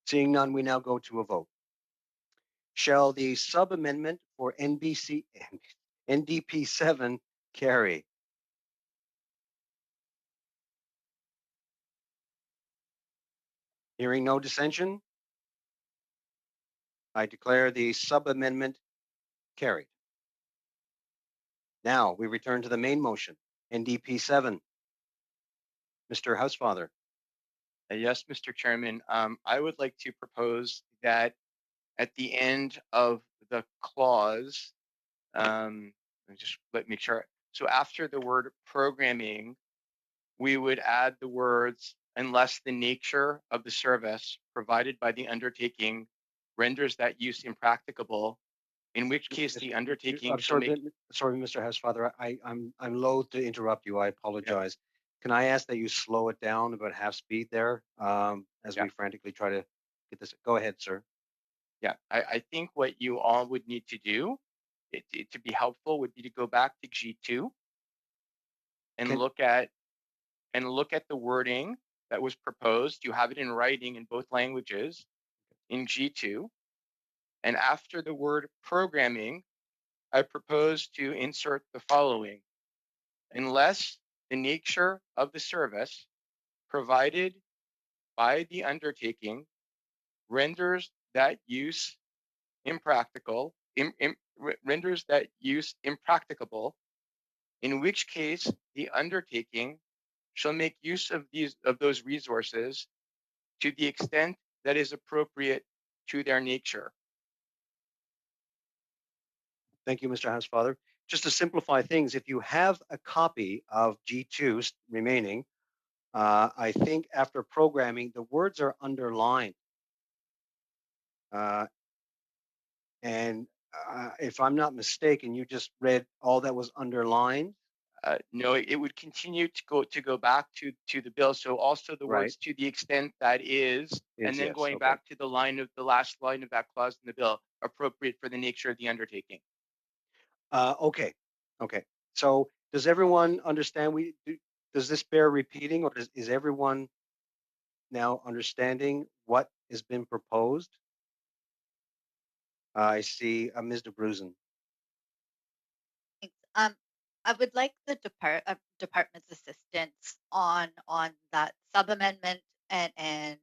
Seeing none, we now go to a vote. Shall the sub-amendment for NDP 7 carry? Hearing no dissension, I declare the sub-amendment carried. Now we return to the main motion, NDP 7. Mr. Housefather. Yes, Mr. Chairman. I would like to propose that at the end of the clause, just let me make sure. So after the word programming, we would add the words unless the nature of the service provided by the undertaking renders that use impracticable, in which case the undertaking sorry, Mr. Housefather, I'm loath to interrupt you. I apologize. Yeah. Can I ask that you slow it down about half speed there as we frantically try to get this? Go ahead, sir. Yeah, I think what you all would need to do to be helpful would be to go back to G2 and look at the wording that was proposed. You have it in writing in both languages in G2. And after the word programming, I propose to insert the following: unless the nature of the service provided by the undertaking renders that use impracticable, in which case the undertaking shall make use of those resources to the extent that is appropriate to their nature. Thank you, Mr. Housefather. Just to simplify things, if you have a copy of G2 remaining, I think after programming, the words are underlined. And if I'm not mistaken, you just read all that was underlined. No, it would continue to go back to the bill. So also the words to the extent that is, and then going back to the last line of that clause in the bill, appropriate for the nature of the undertaking. Okay. So does everyone understand? Does this bear repeating, or is everyone now understanding what has been proposed? I see Ms. de Bruzen. Thanks. I would like the department's assistance on that sub amendment and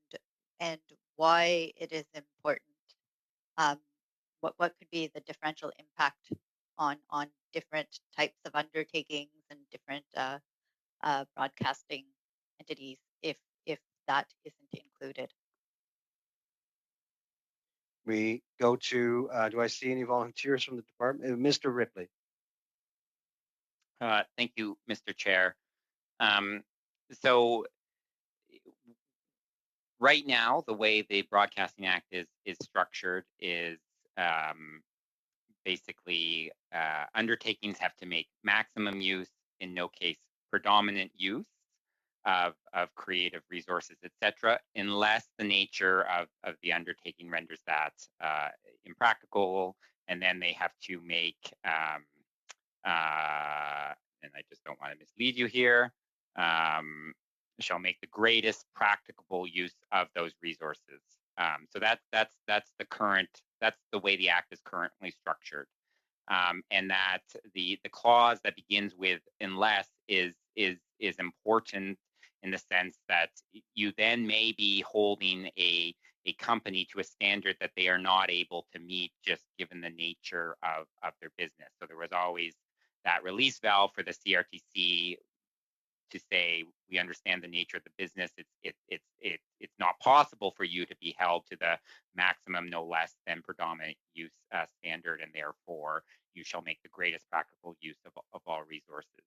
why it is important. What could be the differential impact on different types of undertakings and different broadcasting entities if that isn't included? We go to, do I see any volunteers from the department? Mr. Ripley. Thank you, Mr. Chair. So right now, the way the Broadcasting Act is structured is basically undertakings have to make maximum use, in no case predominant use of creative resources, etc., unless the nature of the undertaking renders that impractical, and then they have to make, and I just don't want to mislead you here, shall make the greatest practicable use of those resources. So that's the way the Act is currently structured, and that the clause that begins with unless is important in the sense that you then may be holding a company to a standard that they are not able to meet just given the nature of their business. So there was always that release valve for the CRTC to say, we understand the nature of the business. It's not possible for you to be held to the maximum, no less than predominant use standard, and therefore you shall make the greatest practical use of all resources.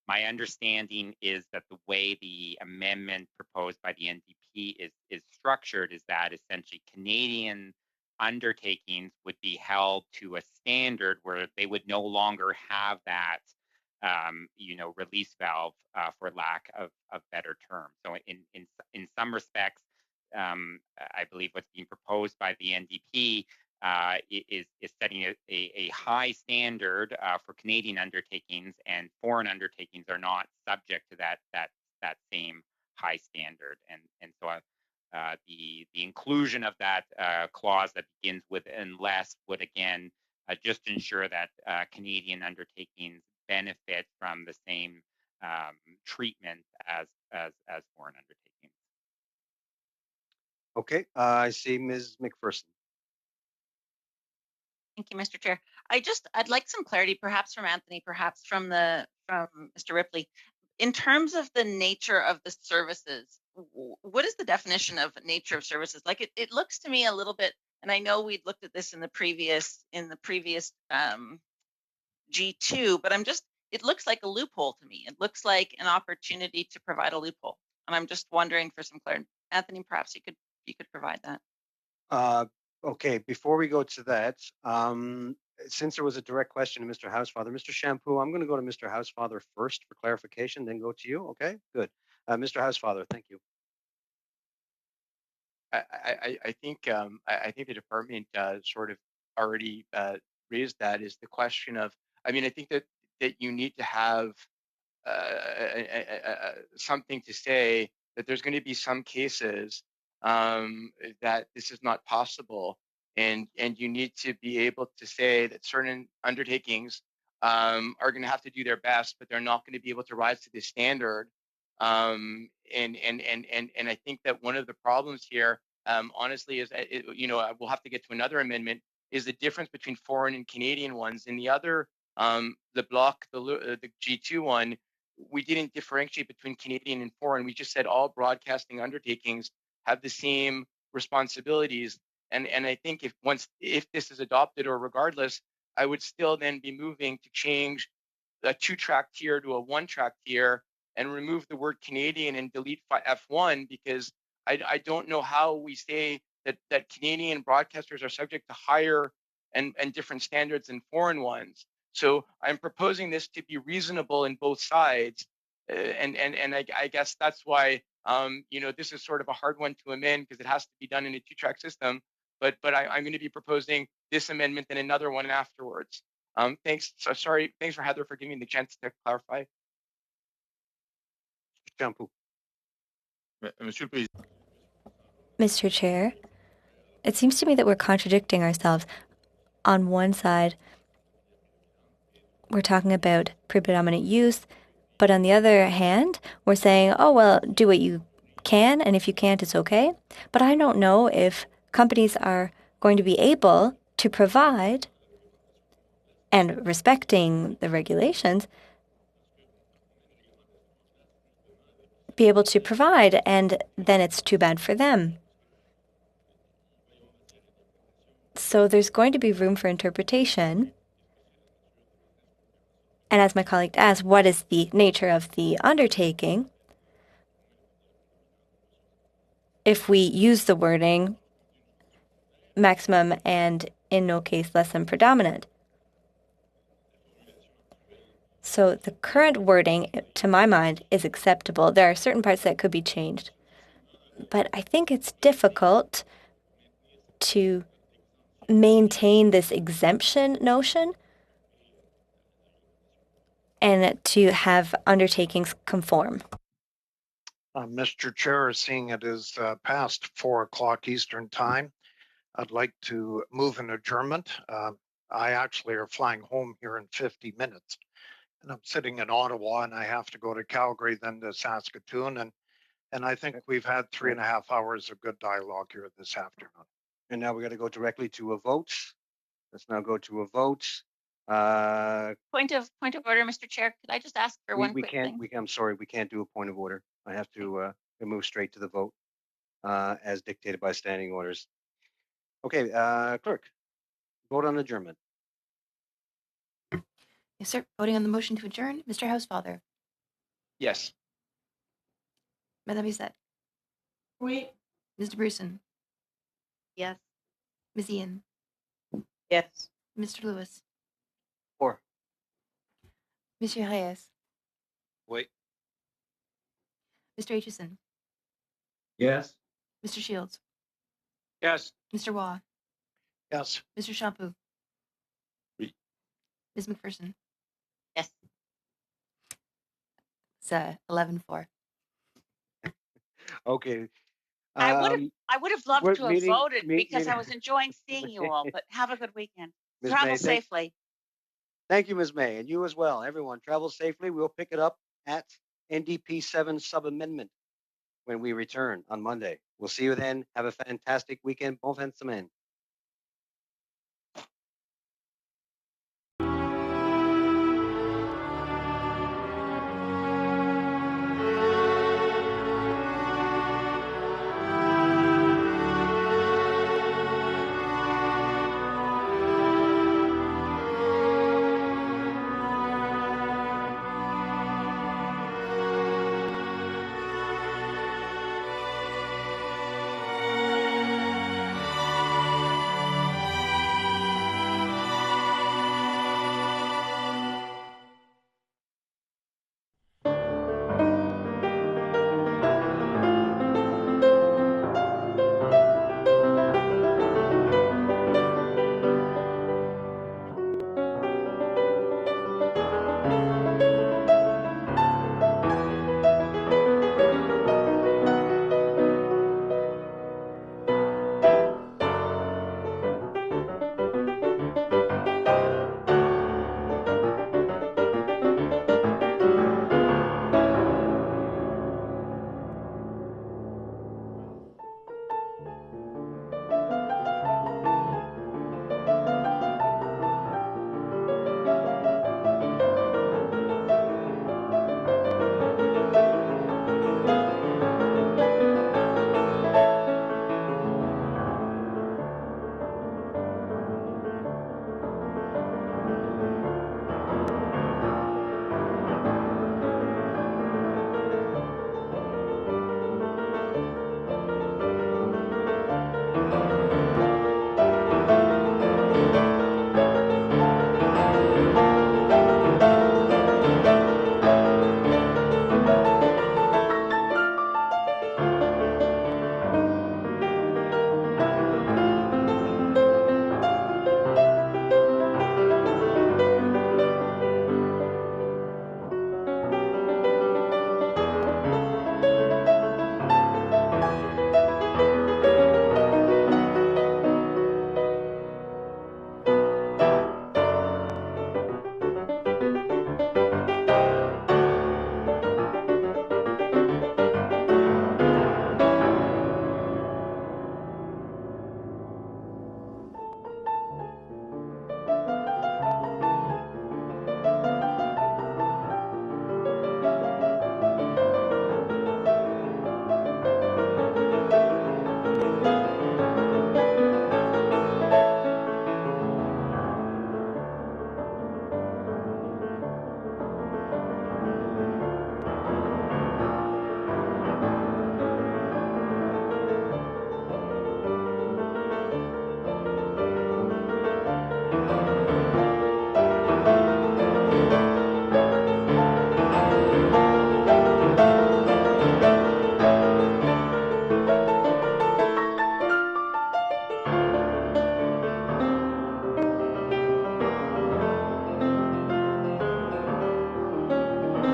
My understanding is that the way the amendment proposed by the NDP is structured is that essentially Canadian undertakings would be held to a standard where they would no longer have that release valve, for lack of better term. So in some respects, I believe what's being proposed by the NDP is setting a high standard for Canadian undertakings, and foreign undertakings are not subject to that same high standard. And so the inclusion of that clause that begins with unless would again just ensure that Canadian undertakings benefit from the same treatment as foreign undertakings. Okay, I see Ms. McPherson. Thank you, Mr. Chair. I'd like some clarity, perhaps from Anthony, perhaps from Mr. Ripley. In terms of the nature of the services, what is the definition of nature of services? Like it looks to me a little bit, and I know we'd looked at this in the previous G2, but it looks like a loophole to me. It looks like an opportunity to provide a loophole. And I'm just wondering for some clarity. Anthony, perhaps you could provide that. Okay, before we go to that, since there was a direct question to Mr. Housefather, Mr. Shampoo, I'm going to go to Mr. Housefather first for clarification, then go to you. Okay, good. Mr. Housefather, thank you. I think the department sort of already raised that, is the question of, I mean, I think that you need to have something to say that there's going to be some cases that this is not possible, and you need to be able to say that certain undertakings are going to have to do their best, but they're not going to be able to rise to this standard. And I think that one of the problems here, honestly, is we'll have to get to another amendment, is the difference between foreign and Canadian ones. In the other, the block, the G2 one, we didn't differentiate between Canadian and foreign. We just said all broadcasting undertakings have the same responsibilities. And I think if this is adopted, or regardless, I would still then be moving to change a 2-track tier to a 1-track tier and remove the word Canadian and delete F1, because I don't know how we say that Canadian broadcasters are subject to higher and different standards than foreign ones. So I'm proposing this to be reasonable in both sides, and I guess that's why this is sort of a hard one to amend, because it has to be done in a 2-track system. But I'm going to be proposing this amendment and another one afterwards. Thanks. So sorry. Thanks for Heather for giving me the chance to clarify. Shampoo. Monsieur le Président. Mr. Chair, it seems to me that we're contradicting ourselves. On one side, we're talking about predominant use, but on the other hand, we're saying, oh, well, do what you can, and if you can't, it's okay. But I don't know if companies are going to be able to provide, and respecting the regulations, be able to provide, and then it's too bad for them. So there's going to be room for interpretation. And as my colleague asked, what is the nature of the undertaking? If we use the wording maximum and in no case less than predominant. So the current wording, to my mind, is acceptable. There are certain parts that could be changed. But I think it's difficult to maintain this exemption notion and to have undertakings conform. Mr. Chair, seeing it is past 4 o'clock Eastern Time, I'd like to move an adjournment. I actually are flying home here in 50 minutes, and I'm sitting in Ottawa, and I have to go to Calgary, then to Saskatoon, and I think we've had 3.5 hours of good dialogue here this afternoon. And now we're going to go directly to a vote. Let's now go to a vote. Point of order, Mr. Chair. Could I just ask for one quick thing? I'm sorry, we can't do a point of order. I have to move straight to the vote as dictated by standing orders. Okay, clerk, vote on adjournment. Yes, sir. Voting on the motion to adjourn, Mr. Housefather. Yes. Madame Bissette. Oui. Mr. Bruson. Yes. Ms. Ian. Yes. Mr. Lewis. Four. Monsieur Reyes. Wait. Mr. Aitchison. Yes. Mr. Shields. Yes. Mr. Waugh. Yes. Mr. Shampoo. Oui. Ms. McPherson. Yes. It's 11-4. Okay. I would have loved to have voted because I was enjoying seeing you all, but have a good weekend. Ms. Travel May, safely. Thank you, Ms. May, and you as well. Everyone, travel safely. We'll pick it up at NDP 7 sub-amendment when we return on Monday. We'll see you then. Have a fantastic weekend. Bon fin de semaine.